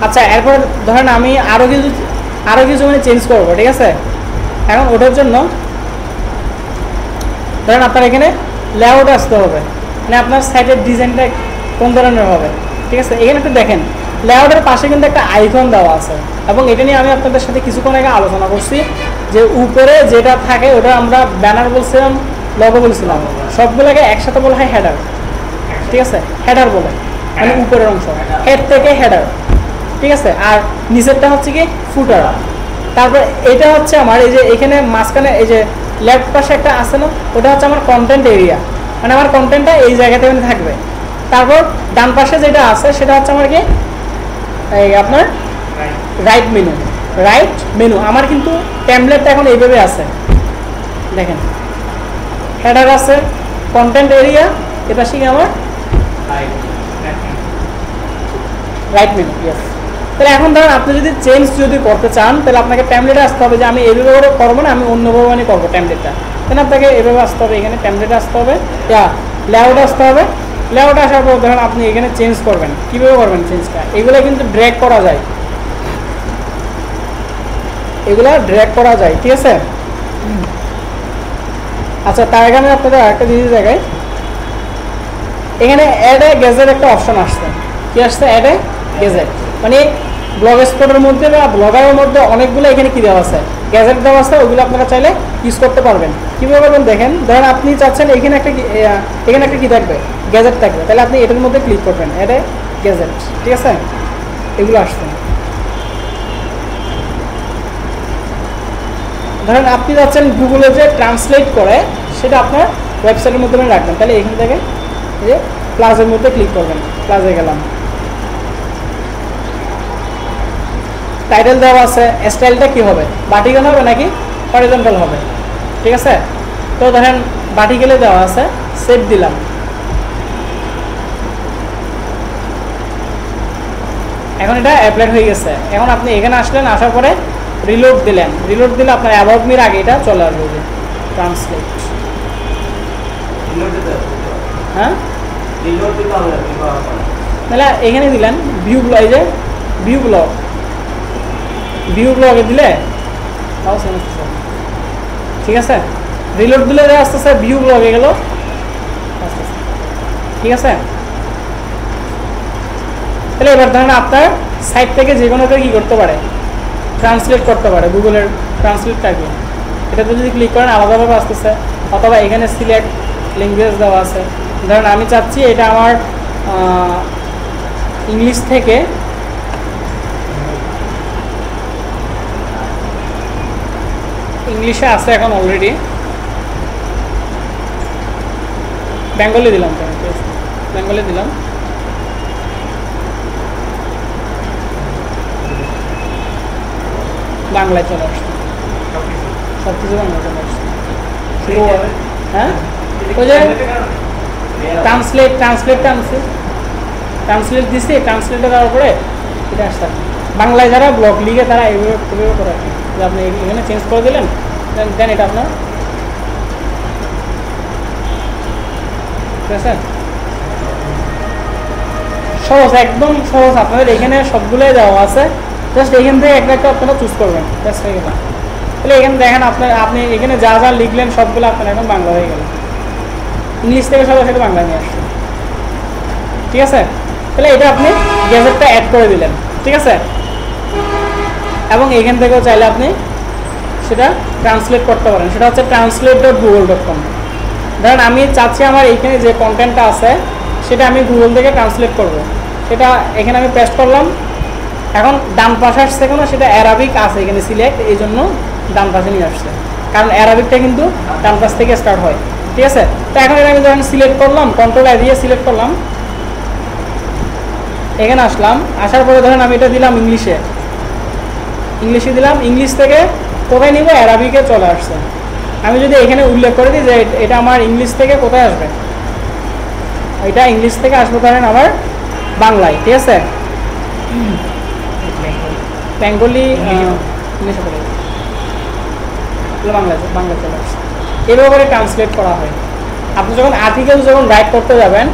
আচ্ছা, এরপর ধরেন আমি আরও কিছু মানে চেঞ্জ করবো, ঠিক আছে। এখন ওটার জন্য ধরেন আপনার এখানে লেআউট আসতে হবে, মানে আপনার সাইটের ডিজাইনটা কোন ধরনের হবে, ঠিক আছে। এখানে একটু দেখেন লেআউটের পাশে কিন্তু একটা আইকন দেওয়া আছে, এবং এটা নিয়ে আমি আপনাদের সাথে কিছুক্ষণ আগে আলোচনা করছি যে উপরে যেটা থাকে ওটা আমরা ব্যানার বলছিলাম, লগো বলছিলাম, সবগুলোকে একসাথে বলা হয় হেডার, ঠিক আছে। হেডার বলে মানে উপরের অংশ, হেড থেকে হেডার, ঠিক আছে। আর নিচেরটা হচ্ছে কি ফুটার। তারপর এটা হচ্ছে আমার এই যে এখানে মাঝখানে এই যে লেফট পাশে একটা আছে না, ওটা হচ্ছে আমার কন্টেন্ট এরিয়া, মানে আমার কন্টেন্টটা এই জায়গাতে থাকবে। তারপর ডান পাশে যেটা আছে সেটা হচ্ছে আমার কি এই আপনার রাইট মেনু। আমার কিন্তু ট্যামলেটটা এখন এইভাবে আছে, দেখেন হেডার আছে, কন্টেন্ট এরিয়া, এটা শিখে আমার রাইট মেনু। ইয়েস। তাহলে এখন ধরেন আপনি যদি করতে চান, তাহলে আপনাকে ট্যামলেটে আসতে হবে যে আমি এইভাবে করে করবো না, আমি অন্যভাবে মানে করবো ট্যামলেটটা। তাহলে আপনাকে এভাবে আসতে হবে, এখানে ট্যামলেটে আসতে হবে, লেআউট আসতে হবে। লেআউট আসার পর ধরেন আপনি এখানে চেঞ্জ করবেন। কীভাবে করবেন চেঞ্জটা? এগুলো কিন্তু ড্র্যাগ করা যায়, ঠিক আছে। আচ্ছা, তার আগে আমি আপনাদের আরেকটা জিনিস দেখাই। এখানে অ্যাড এ গ্যাজেট একটা অপশন আসছে। কি আসছে? অ্যাড এ গ্যাজেট, মানে ব্লগ স্পটের মধ্যে বা ব্লগারের মধ্যে অনেকগুলো এখানে কি দেওয়া আছে, গ্যাজেট দেওয়া আছে। ওইগুলো আপনারা চাইলে ইউজ করতে পারবেন। কীভাবে করবেন দেখেন, ধরেন আপনি চাচ্ছেন এখানে একটা কি থাকবে, গ্যাজেট থাকবে, তাহলে আপনি এটার মধ্যে ক্লিক করবেন, অ্যাড এ গ্যাজেট, ঠিক আছে। এগুলো আসছে। ধরেন আপনি যাচ্ছেন গুগলে যে ট্রান্সলেট করে সেটা আপনার ওয়েবসাইটের মধ্যে রাখবেন, তাহলে এখান থেকে এই যে প্লাসের মধ্যে ক্লিক করবেন, প্লাসে গেলাম। টাইটেল দেওয়া আছে, স্টাইলটা কি হবে, ভার্টিক্যাল হবে নাকি হরিজন্টাল হবে, ঠিক আছে। তো ধরেন ভার্টিক্যালে দেওয়া আছে, সেভ দিলাম। এখন এটা অ্যাপ্লাইড হয়ে গেছে। এখন আপনি এখানে আসলেন, আসার পরে রিলোড দিলেন, রিলোড দিলে আপনার অ্যাবাউট মির আগে এটা চলে আসবে, যে ট্রান্সলেট। হ্যাঁ, তাহলে এখানে দিলেন ভিউ ব্লগ, এই যে ভিউ ব্লগে দিলে তাও ঠিক আছে। রিলোড দিলে আস্তে আস্তে ভিউ ব্লগে গেল, আস্তে আস্তে, ঠিক আছে। তাহলে এবার ধরেন আপনার সাইট থেকে যে কোনোটা কি করতে পারে, ট্রান্সলেট করতে পারে, গুগলের ট্রান্সলেটটাকে। এটাতে যদি ক্লিক করেন আলাদাভাবে আসতেছে, অথবা এখানে সিলেক্ট ল্যাঙ্গুয়েজ দেওয়া আছে। ধরেন আমি চাচ্ছি এটা আমার ইংলিশ থেকে ইংলিশে আছে এখন অলরেডি, বেঙ্গলি দিলাম, বেঙ্গলি দিলাম। বাংলায় চলে আসছে, সব কিছু বাংলায় চলে আসছে। হ্যাঁ, ওই যে ট্রান্সলেট দিচ্ছি, ট্রান্সলেটে দেওয়ার পরে এটা আসতে বাংলায় যারা ব্লগ লিখে তারা এইভাবে করে যে আপনি এখানে চেঞ্জ করে দিলেন, দেন এটা আপনার, ঠিক আছে। সহজ, একদম সহজ। আপনাদের এখানে সবগুলোই দেওয়া আছে, জাস্ট এখান থেকে একটা একটা আপনারা চুজ করবেন, জাস্ট হয়ে গেল। তাহলে এখানে দেখেন আপনি এখানে যা যা লিখলেন সবগুলো আপনার এখন বাংলা হয়ে গেল, ইংলিশ থেকে সরাসরি বাংলা নিয়ে আসছে, ঠিক আছে। তাহলে এটা আপনি গ্যাজেটটা অ্যাড করে দিলেন, ঠিক আছে। এবং এখান থেকেও চাইলে আপনি সেটা ট্রান্সলেট করতে পারেন, সেটা হচ্ছে translate.google.com। ধরেন আমি চাচ্ছি আমার এইখানে যে কন্টেন্টটা আছে সেটা আমি গুগল থেকে ট্রান্সলেট করব, সেটা এখানে আমি পেস্ট করলাম। এখন ডান পাশে আসছে কেন, সেটা অ্যারাবিক আছে এখানে সিলেক্ট, এই জন্য ডান পাশে নিয়ে আসছে, কারণ অ্যারাবিকটা কিন্তু ডান পাশ থেকে স্টার্ট হয়, ঠিক আছে। তো এখন এটা আমি যখন সিলেক্ট করলাম, কন্ট্রোল দিয়ে সিলেক্ট করলাম, এখানে আসলাম, আসার পরে ধরেন আমি এটা দিলাম ইংলিশে দিলাম, ইংলিশ থেকে কোথায় নিব, অ্যারাবিকে চলে আসছে। আমি যদি এখানে উল্লেখ করে দিই যে এটা আমার ইংলিশ থেকে কোথায় আসবে, এটা ইংলিশ থেকে আসবে ধরেন আমার বাংলায়, ঠিক আছে। বেঙ্গলি ইংলিশে পড়ে বাংলা চলে আসছে। এভাবে করে ট্রান্সলেট করা হয়। আপনি যখন আর্টিকেল রাইট করতে যাবেন,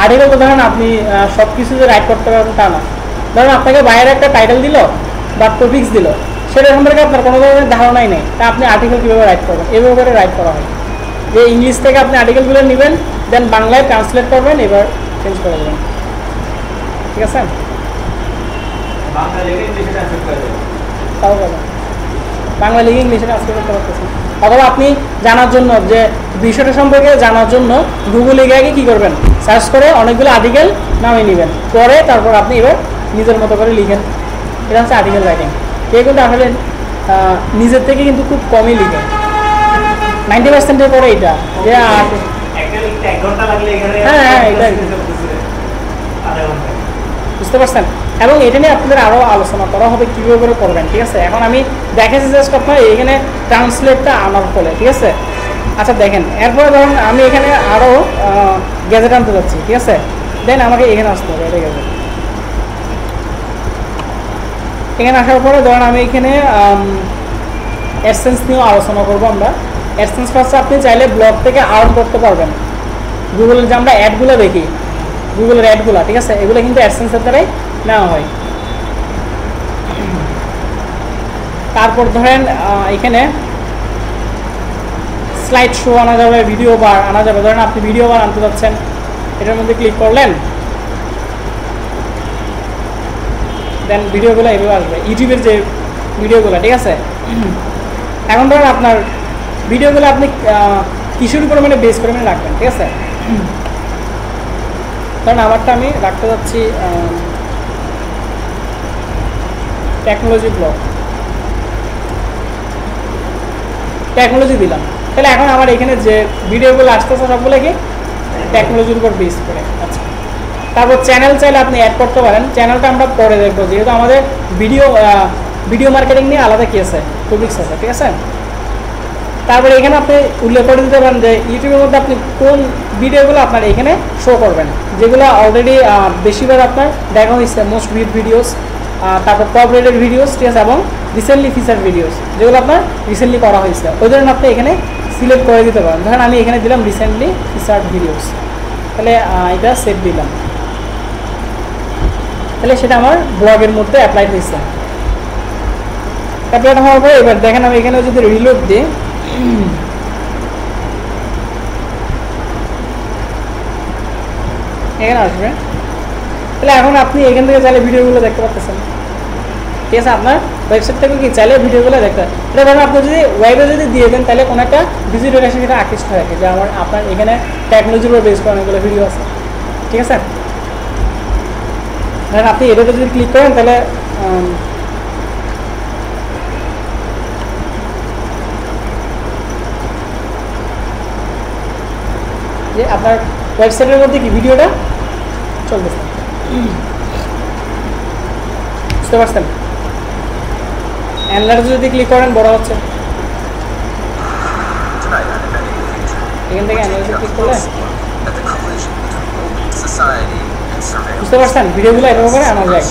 আর্টিকেল তো ধরেন আপনি সব কিছু যে রাইট করতে পারবেন তা না। ধরেন আপনাকে বাইরে একটা টাইটেল দিল বা টপিক্স দিল, সেটা সম্পর্কে আপনার কোনো ধরনের ধারণাই নেই, তা আপনি আর্টিকেল কীভাবে রাইট করবেন, এভাবে করে রাইট করা হয়। যে ইংলিশ থেকে আপনি আর্টিকেলগুলো নেবেন, দেন বাংলায় ট্রান্সলেট করবেন, এবার চেঞ্জ করে দেবেন, ঠিক আছে। তাও পাবেন, বাংলা লিখে ইংলিশে ট্রান্সলেট করতে পারতেছেন। অথবা আপনি জানার জন্য যে বিষয়টা সম্পর্কে জানার জন্য গুগলে গিয়ে কী করবেন, সার্চ করে অনেকগুলো আর্টিকেল নামিয়ে নেবেন, পরে তারপর আপনি এবার নিজের মতো করে লিখেন। এটা হচ্ছে আর্টিকেল রাইটিং। কেউ কিন্তু আসলে নিজের থেকে কিন্তু খুব কমই লিখে, 90% পরে এটা যে হ্যাঁ এটা বুঝতে পারছেন। এবং এটা নিয়ে আপনাদের আরও আলোচনা করা হবে কীভাবে করে করবেন, ঠিক আছে। এখন আমি দেখেছি জাস্ট আপনার এখানে ট্রান্সলেটটা আনার ফলে, ঠিক আছে। আচ্ছা দেখেন, এরপরে ধরুন আমি এখানে আরও গ্যাজেট আনতে যাচ্ছি, ঠিক আছে। দেন আমাকে এখানে আসতে হবে, এটা গ্যাজেট। এখানে আসার পরে ধরুন আমি এখানে অ্যাডসেন্স নিয়েও আলোচনা করবো আমরা। অ্যাডসেন্স হচ্ছে আপনি চাইলে ব্লগ থেকে আর্ন করতে পারবেন। গুগলের যে আমরা অ্যাডগুলো দেখি, গুগলের অ্যাডগুলো, ঠিক আছে, এগুলো কিন্তু অ্যাডসেন্সের দ্বারাই নেওয়া হয়। তারপর ধরেন এখানে স্লাইড শো আনা যাবে, ভিডিও বার আনা যাবে। ধরেন আপনি ভিডিও বার আনতে যাচ্ছেন, এটার মধ্যে ক্লিক করলেন, দেন ভিডিওগুলো এভাবে আসবে, ইউটিউবের যে ভিডিওগুলো, ঠিক আছে। এখন ধরেন আপনার ভিডিওগুলো আপনি কিসের উপরে মানে বেস করে মানে রাখবেন, ঠিক আছে। কারণ আমারটা আমি রাখতে যাচ্ছি টেকনোলজি ব্লগ, টেকনোলজি দিলাম। তাহলে এখন আমার এখানে যে ভিডিওগুলো আসতেছে সবগুলো কি টেকনোলজির উপর বেস করে। আচ্ছা, তারপর চ্যানেল চাইলে আপনি অ্যাড করতে পারেন, চ্যানেলটা আমরা পরে দেখবো, যেহেতু আমাদের ভিডিও মার্কেটিং নিয়ে আলাদা কি আছে, টপিক্স আছে, ঠিক আছে। তারপরে এখানে আপনি উল্লেখ করে দিতে পারেন যে ইউটিউবের মধ্যে আপনি কোন ভিডিওগুলো আপনার এখানে শো করবেন, যেগুলো অলরেডি বেশিবার আপনার দেখা হয়েছে, মোস্ট ভিউড ভিডিওস, তারপর টপ রেটেড ভিডিওস, ঠিক আছে, এবং রিসেন্টলি ফিচার ভিডিওস, যেগুলো আপনার রিসেন্টলি করা হয়েছে, ওই ধরনের আপনি এখানে সিলেক্ট করে দিতে পারেন। ধরেন আমি এখানে দিলাম রিসেন্টলি ফিচার্ড ভিডিওস, তাহলে এটা সেভ দিলাম, তাহলে সেটা আমার ব্লগের মধ্যে অ্যাপ্লাই হয়েছে। অ্যাপ্লাই হওয়ার পরে এবার দেখেন আমি এখানে যদি রিলোড দিই, এখানে আসবে। তাহলে এখন আপনি এখান থেকে চাইলে ভিডিওগুলো দেখতে পাচ্ছেন, ঠিক আছে। আপনার ওয়েবসাইট থেকে কি চাইলে ভিডিওগুলো দেখতে, এটা ধরেন আপনি যদি ওয়েবে যদি দিয়ে দেন, তাহলে কোনো একটা ভিজিটর এসে সেটা আকৃষ্ট হয়ে থাকে যে আপনার এখানে টেকনোলজির উপর বেস করে অনেকগুলো ভিডিও আছে, ঠিক আছে। ধরেন আপনি এটাতে যদি ক্লিক করেন, তাহলে যে আপনার ওয়েবসাইটের মধ্যে কি ভিডিওটা চলতেছে, বুঝতে পারছেন। অ্যানলাইজে যদি ক্লিক করেন বড় হচ্ছে, এখান থেকে অ্যানলাইজে ক্লিক করলে বুঝতে পারছেন ভিডিওগুলো এরকম করে আনা যায়।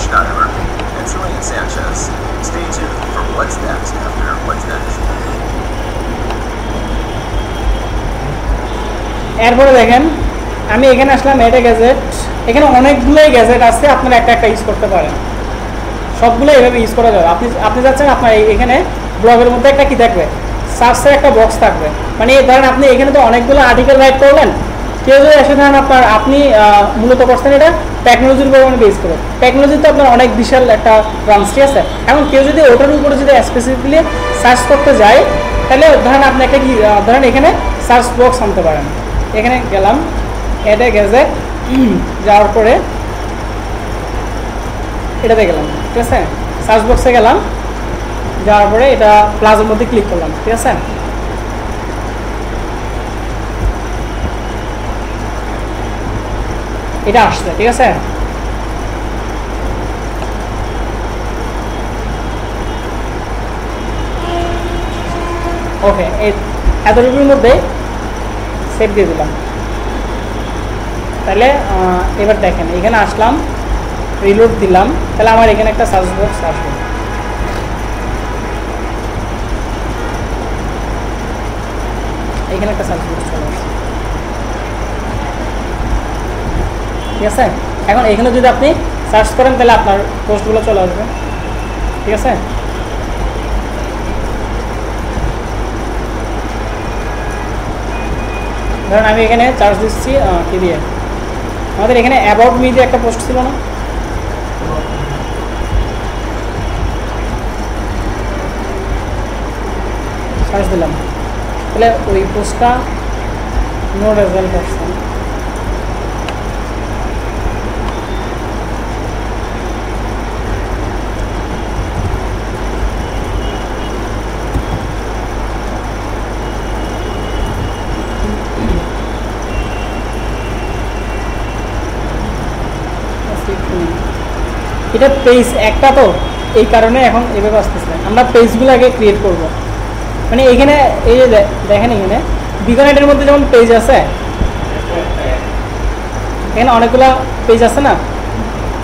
এরপরে দেখেন আমি এখানে আসলাম এটা গ্যাজেট এখানে অনেকগুলোই গ্যাজেট আছে, আপনারা একটা একটা ইউজ করতে পারেন, সবগুলো এভাবে ইউজ করা যাবে। আপনি যাচ্ছেন আপনার এখানে ব্লগের মধ্যে একটা কি থাকবে, সার্চের একটা বক্স থাকবে, মানে ধরেন আপনি এখানে তো অনেকগুলো আর্টিকেল রাইট করলেন, কেউ যদি এসে ধরেন আপনি মূলত করছেন এটা টেকনোলজির উপর মানে বেস করে, টেকনোলজি তো আপনার অনেক বিশাল একটা ব্রাঞ্চ, ঠিক আছে। এখন কেউ যদি ওটার উপরে যদি স্পেসিফিকলি সার্চ করতে যায়, তাহলে ধরেন আপনি একটা কি ধরেন এখানে সার্চ বক্স আনতে পারেন, এখানে গেলাম অ্যাডে গ্যাজেট, যাওয়ার পরে এটাতে গেলাম, ঠিক আছে, সার্চ বক্সে গেলাম, যাওয়ার পরে এটা প্লাজের মধ্যে ক্লিক করলাম, ঠিক আছে। এটা আসছে, ঠিক আছে। ওকে, এতটুকুর মধ্যে সেভ দিয়ে দিলাম। তাহলে এবার দেখেন এখানে আসলাম, রিলোড দিলাম, তাহলে আমার এখানে একটা সার্চ বক্স আসবে। এখানে একটা সার্চ বক্স চলে আসছে, ঠিক আছে। এখন এখানে যদি আপনি সার্চ করেন তাহলে আপনার পোস্টগুলো চলে আসবে, ঠিক আছে। ধরুন আমি এখানে চার্জ দিচ্ছি কি দিয়ে, আমাদের এখানে অ্যাবাউট মি দিয়ে একটা পোস্ট ছিল না, সার্চ দিলাম, তাহলে ওই পোস্টটা নো রেজাল্ট আসছে। এটা পেজ একটা, তো এই কারণে এখন এভাবে আসতেছে। আমরা পেজগুলো আগে ক্রিয়েট করব, মানে এখানে এই যে দেখেন এখানে বিকনেটের মধ্যে যেমন পেজ আছে, এখানে অনেকগুলো পেজ আছে না,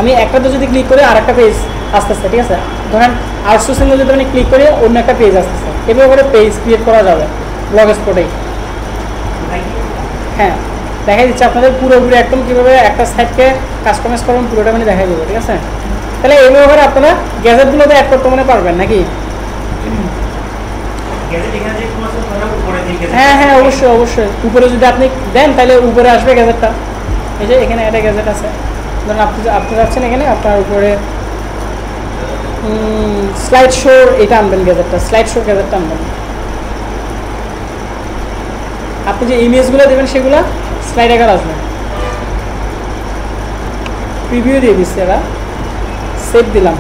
আমি একটাতে যদি ক্লিক করি আর একটা পেজ আসতেছে, ঠিক আছে। ধরেন আউটসোর্সিংয়ে যদি আমি ক্লিক করি অন্য একটা পেজ আসতেছে, এভাবে করে পেজ ক্রিয়েট করা যাবে ব্লগ স্পটেই। হ্যাঁ, দেখাই দিচ্ছে আপনাদের পুরোপুরি একদম কীভাবে একটা সাইটকে কাস্টমাইজ করবেন পুরোটা মানে দেখাই দেবো, ঠিক আছে। তাহলে এইভাবে করে আপনারা গ্যাজেটগুলোতে অ্যাড করতে মনে পারবেন নাকি? হ্যাঁ হ্যাঁ, অবশ্যই অবশ্যই, উপরে যদি আপনি দেন তাহলে উপরে আসবে গ্যাজেটটা। এই যে এখানে একটা গ্যাজেট আছে, ধরুন আপনি যাচ্ছেন এখানে, আপনার উপরে স্লাইড শোর এটা আনবেন, গ্যাজেটটা স্লাইড শোর গ্যাজেটটা আনবেন। আপনি যে ইমেজগুলো দেবেন সেগুলো স্লাইড আকার আসবে। প্রিভিউ দিয়ে দিচ্ছি, এরা সেভ দিলাম।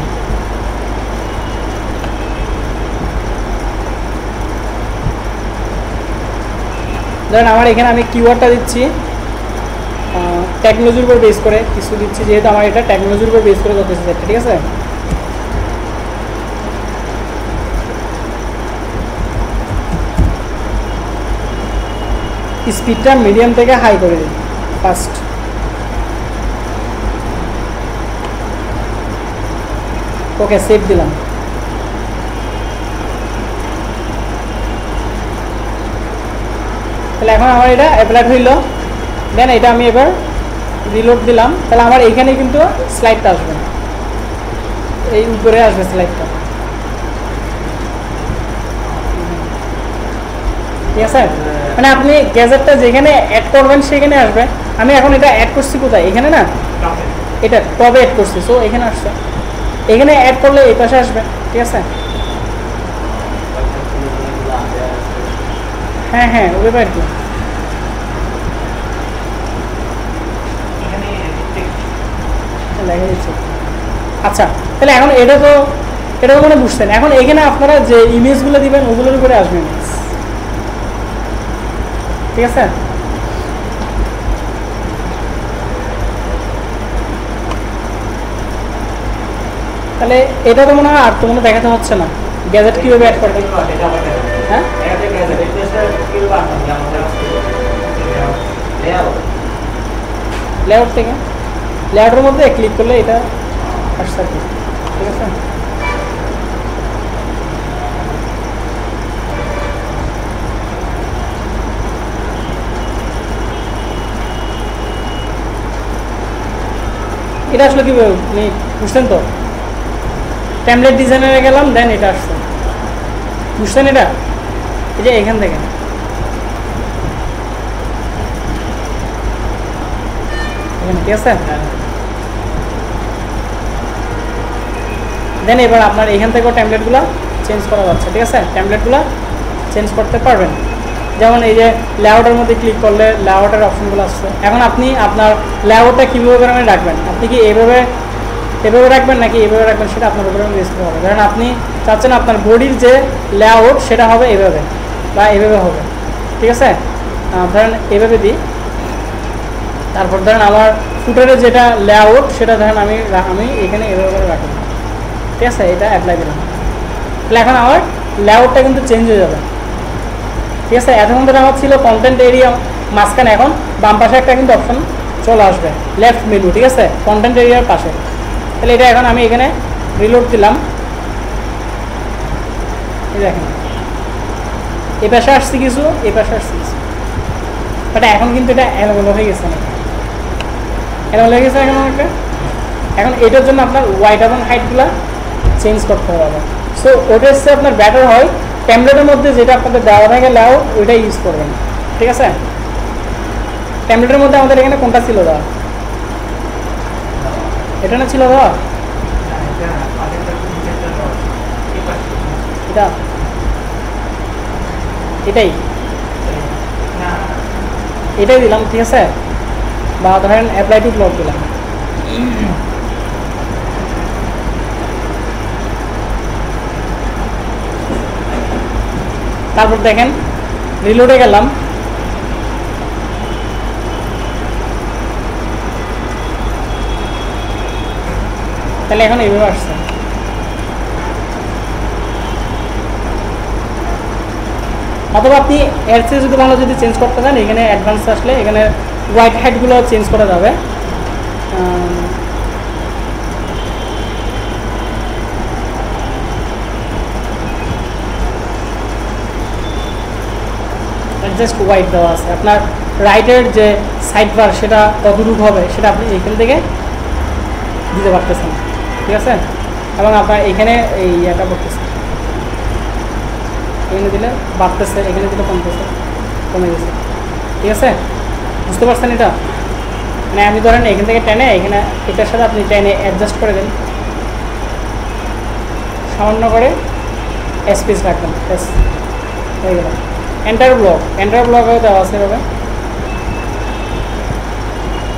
ধরেন আমার এখানে আমি কিওয়ার্ডটা দিচ্ছি টেকনোলজির উপর বেস করে কিছু দিচ্ছি, যেহেতু আমার এটা টেকনোলজির উপর বেস করে করতেছে, ঠিক আছে। স্পিডটা মিডিয়াম থেকে হাই করে দিই ফার্স্ট। ওকে, সেভ দিলাম। তাহলে এখন আমার এটা অ্যাপ্লাই হইল। দেন এটা আমি এবার রিলোড দিলাম, তাহলে আমার এইখানে কিন্তু স্লাইডটা আসবে, এই উপরে আসবে স্লাইডটা, ঠিক আছে। মানে আপনি গ্যাজেটটা যেখানে অ্যাড করবেন সেখানে আসবে। আমি এখন এটা অ্যাড করছি কোথায়, এখানে না, এটা টবে অ্যাড করছি, সো এখানে আসছে। এখানে অ্যাড করলে এই পাশে আসবে, ঠিক আছে। হ্যাঁ হ্যাঁ, ওইভাবে আর কি। দেখা যাচ্ছে। আচ্ছা, তাহলে এখন এটা তো মানে বুঝছেন। এখন এখানে আপনারা যে ইমেজগুলো দিবেন ওগুলোর উপরে আসবে ইমেজ, ঠিক আছে। তাহলে এটা তো মনে হয় আর তো মনে দেখাতে হচ্ছে না গ্যাজেট কীভাবে অ্যাড করবেন। হ্যাঁ, লেআউট থেকে লেআউটের মধ্যে ক্লিক করলে এটা আসছে, ঠিক আছে। এটা আসলে কীভাবে আপনি বুঝছেন তো? টেমপ্লেট ডিজাইনারে গেলাম, দেন এটা আসছে, বুঝছেন? এটা এই যে এখান থেকে এখানে, ঠিক আছে? দেন এবার আপনার এখান থেকেও টেমপ্লেটগুলো চেঞ্জ করা যাচ্ছে, ঠিক আছে? টেমপ্লেটগুলো চেঞ্জ করতে পারবেন। যেমন এই যে লেআউটের মধ্যে ক্লিক করলে লেআউটের অপশনগুলো আসছে। এখন আপনি আপনার লেআউটটা কীভাবে করে রাখবেন, আপনি কি এভাবে রাখবেন নাকি এভাবে রাখবেন, সেটা আপনার উপরে নির্ভর হবে। কারণ আপনি চাচ্ছেন আপনার বডির যে লেআউট সেটা হবে এভাবে বা এভাবে হবে, ঠিক আছে? ধরেন এভাবে দিই, তারপর ধরেন আমার ফুটারের যেটা লেআউট সেটা ধরেন আমি এখানে এভাবে করে রাখবো, ঠিক আছে? এটা অ্যাপ্লাই দিলাম, তাহলে এখন আমার লেআউটটা কিন্তু চেঞ্জ হয়ে যাবে, ঠিক আছে? এতক্ষণ ধরে আমার ছিল কন্টেন্ট এরিয়া মাঝখানে, এখন বাম পাশে একটা কিন্তু অপশন চলে আসবে, লেফট মেনু, ঠিক আছে? কন্টেন্ট এরিয়ার পাশে। তাহলে এটা এখন আমি এখানে রিলোড দিলাম, এই দেখেন এই পাশে আসছে কিছু, এই পাশে আসছে কিছু, বাট এখন কিন্তু এটা এলোমেলো হয়ে গেছে, এলোমেলো হয়ে গেছে এখন অনেকটা। এখন এটার জন্য আপনার ওয়াইড এবং হাইটগুলো চেঞ্জ করতে হবে। সো ওটা হচ্ছে আপনার ব্যাটার হয় টেমপ্লেটের মধ্যে যেটা আপনাদের দেওয়া থাকে লেআউট, ওইটাই ইউজ করবেন, ঠিক আছে? টেমপ্লেটের মধ্যে আমাদের এখানে কোনটা ছিল দেওয়া? এটা না ছিল দেওয়া? এটা এটাই দিলাম, ঠিক আছে? বা ধরেন অ্যাপ্লাই টু ব্লক দিলাম, তারপর দেখেন রিলোডে গেলাম, তাহলে এখন এইভাবে আসছে। অথবা আপনি এর চেয়ে যদি ভালো যদি চেঞ্জ করতে চান, এখানে অ্যাডভান্স আসলে এখানে হোয়াইট হাইটগুলো চেঞ্জ করা যাবে। জাস্ট হোয়াইট দেওয়া আছে, আপনার রাইটের যে সাইড বার সেটা কতটুকু হবে সেটা আপনি এখান থেকে দিতে পারতেছেন, ঠিক আছে? এবং আপনার এখানে এই ইয়েটা করতেছেন, এখানে দিলে বাড়তেছে, এখানে দিলে কমতেছে, কমে গেছে, ঠিক আছে? বুঝতে পারছেন এটা? মানে আমি ধরেন এখান থেকে টেনে এখানে এটার সাথে আপনি টেনে অ্যাডজাস্ট করে দেন, সামান্য করে স্পেস রাখবেন, হয়ে গেল। এন্টার ব্লক হয়ে দেওয়া আছে এভাবে,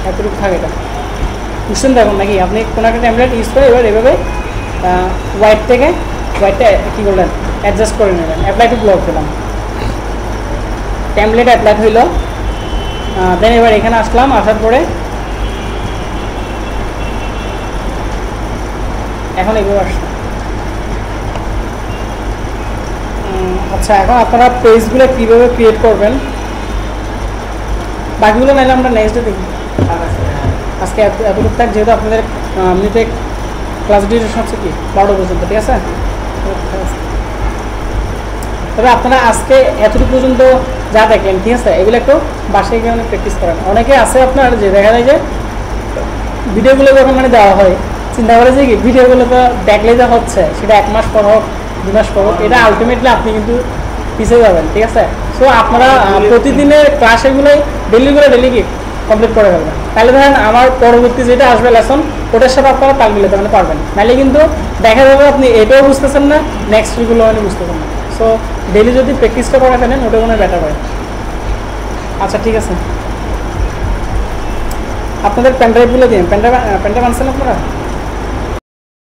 এতটুকু থাকে এটা, বুঝছেন? দেখুন নাকি আপনি কোনো একটা টেমপ্লেট ইউজ করে এবার এভাবে হোয়াইটটা কী করলেন, অ্যাডজাস্ট করে নেবেন। অ্যাপ্লাই টু ব্লক দিলাম, টেমপ্লেট অ্যাপ্লাই হইল। দেন এবার এখানে আসলাম, আসার পরে এখন এভাবে আসলাম। আচ্ছা, এখন আপনারা পেজগুলো কীভাবে ক্রিয়েট করবেন বাকিগুলো নাইলে আমরা নেক্সট ডে দেখি। আজকে এতটুকু থাক, যেহেতু আপনাদের এমনিতে ক্লাস ডিউরেশন হচ্ছে কি 12টা পর্যন্ত, ঠিক আছে? তবে আপনারা আজকে এতটুকু পর্যন্ত যা দেখলেন, ঠিক আছে, এগুলো একটু বাসায় গিয়ে অনেক প্র্যাকটিস করেন। অনেকে আছে আপনার যে দেখা যায় যে ভিডিওগুলো যখন মানে দেওয়া হয় চিন্তা করে যে কি ভিডিওগুলো তো দেখলে যা হচ্ছে সেটা 1 মাস পর হোক 2 মাস পর হোক, এটা আলটিমেটলি আপনি কিন্তু পিছিয়ে যাবেন, ঠিক আছে? সো আপনারা প্রতিদিনের ক্লাসেগুলোই ডেলি কি কমপ্লিট করে ফেলবেন, তাহলে ধরেন আমার পরবর্তী যেটা আসবে লেসন ওটার সাথে আপনারা তাল মিলাতে মানে পারবেন। নাহলে কিন্তু দেখা যাবে আপনি এটাও বুঝতেছেন না, নেক্সট উইকগুলো মানে বুঝতেছেন না। সো ডেলি যদি প্র্যাকটিসটা করে ফেলেন ওটা মনে বেটার হয়। আচ্ছা, ঠিক আছে, আপনাদের পেন ড্রাইভগুলো দিন, পেন ড্রাইভ আনছেন আপনারা?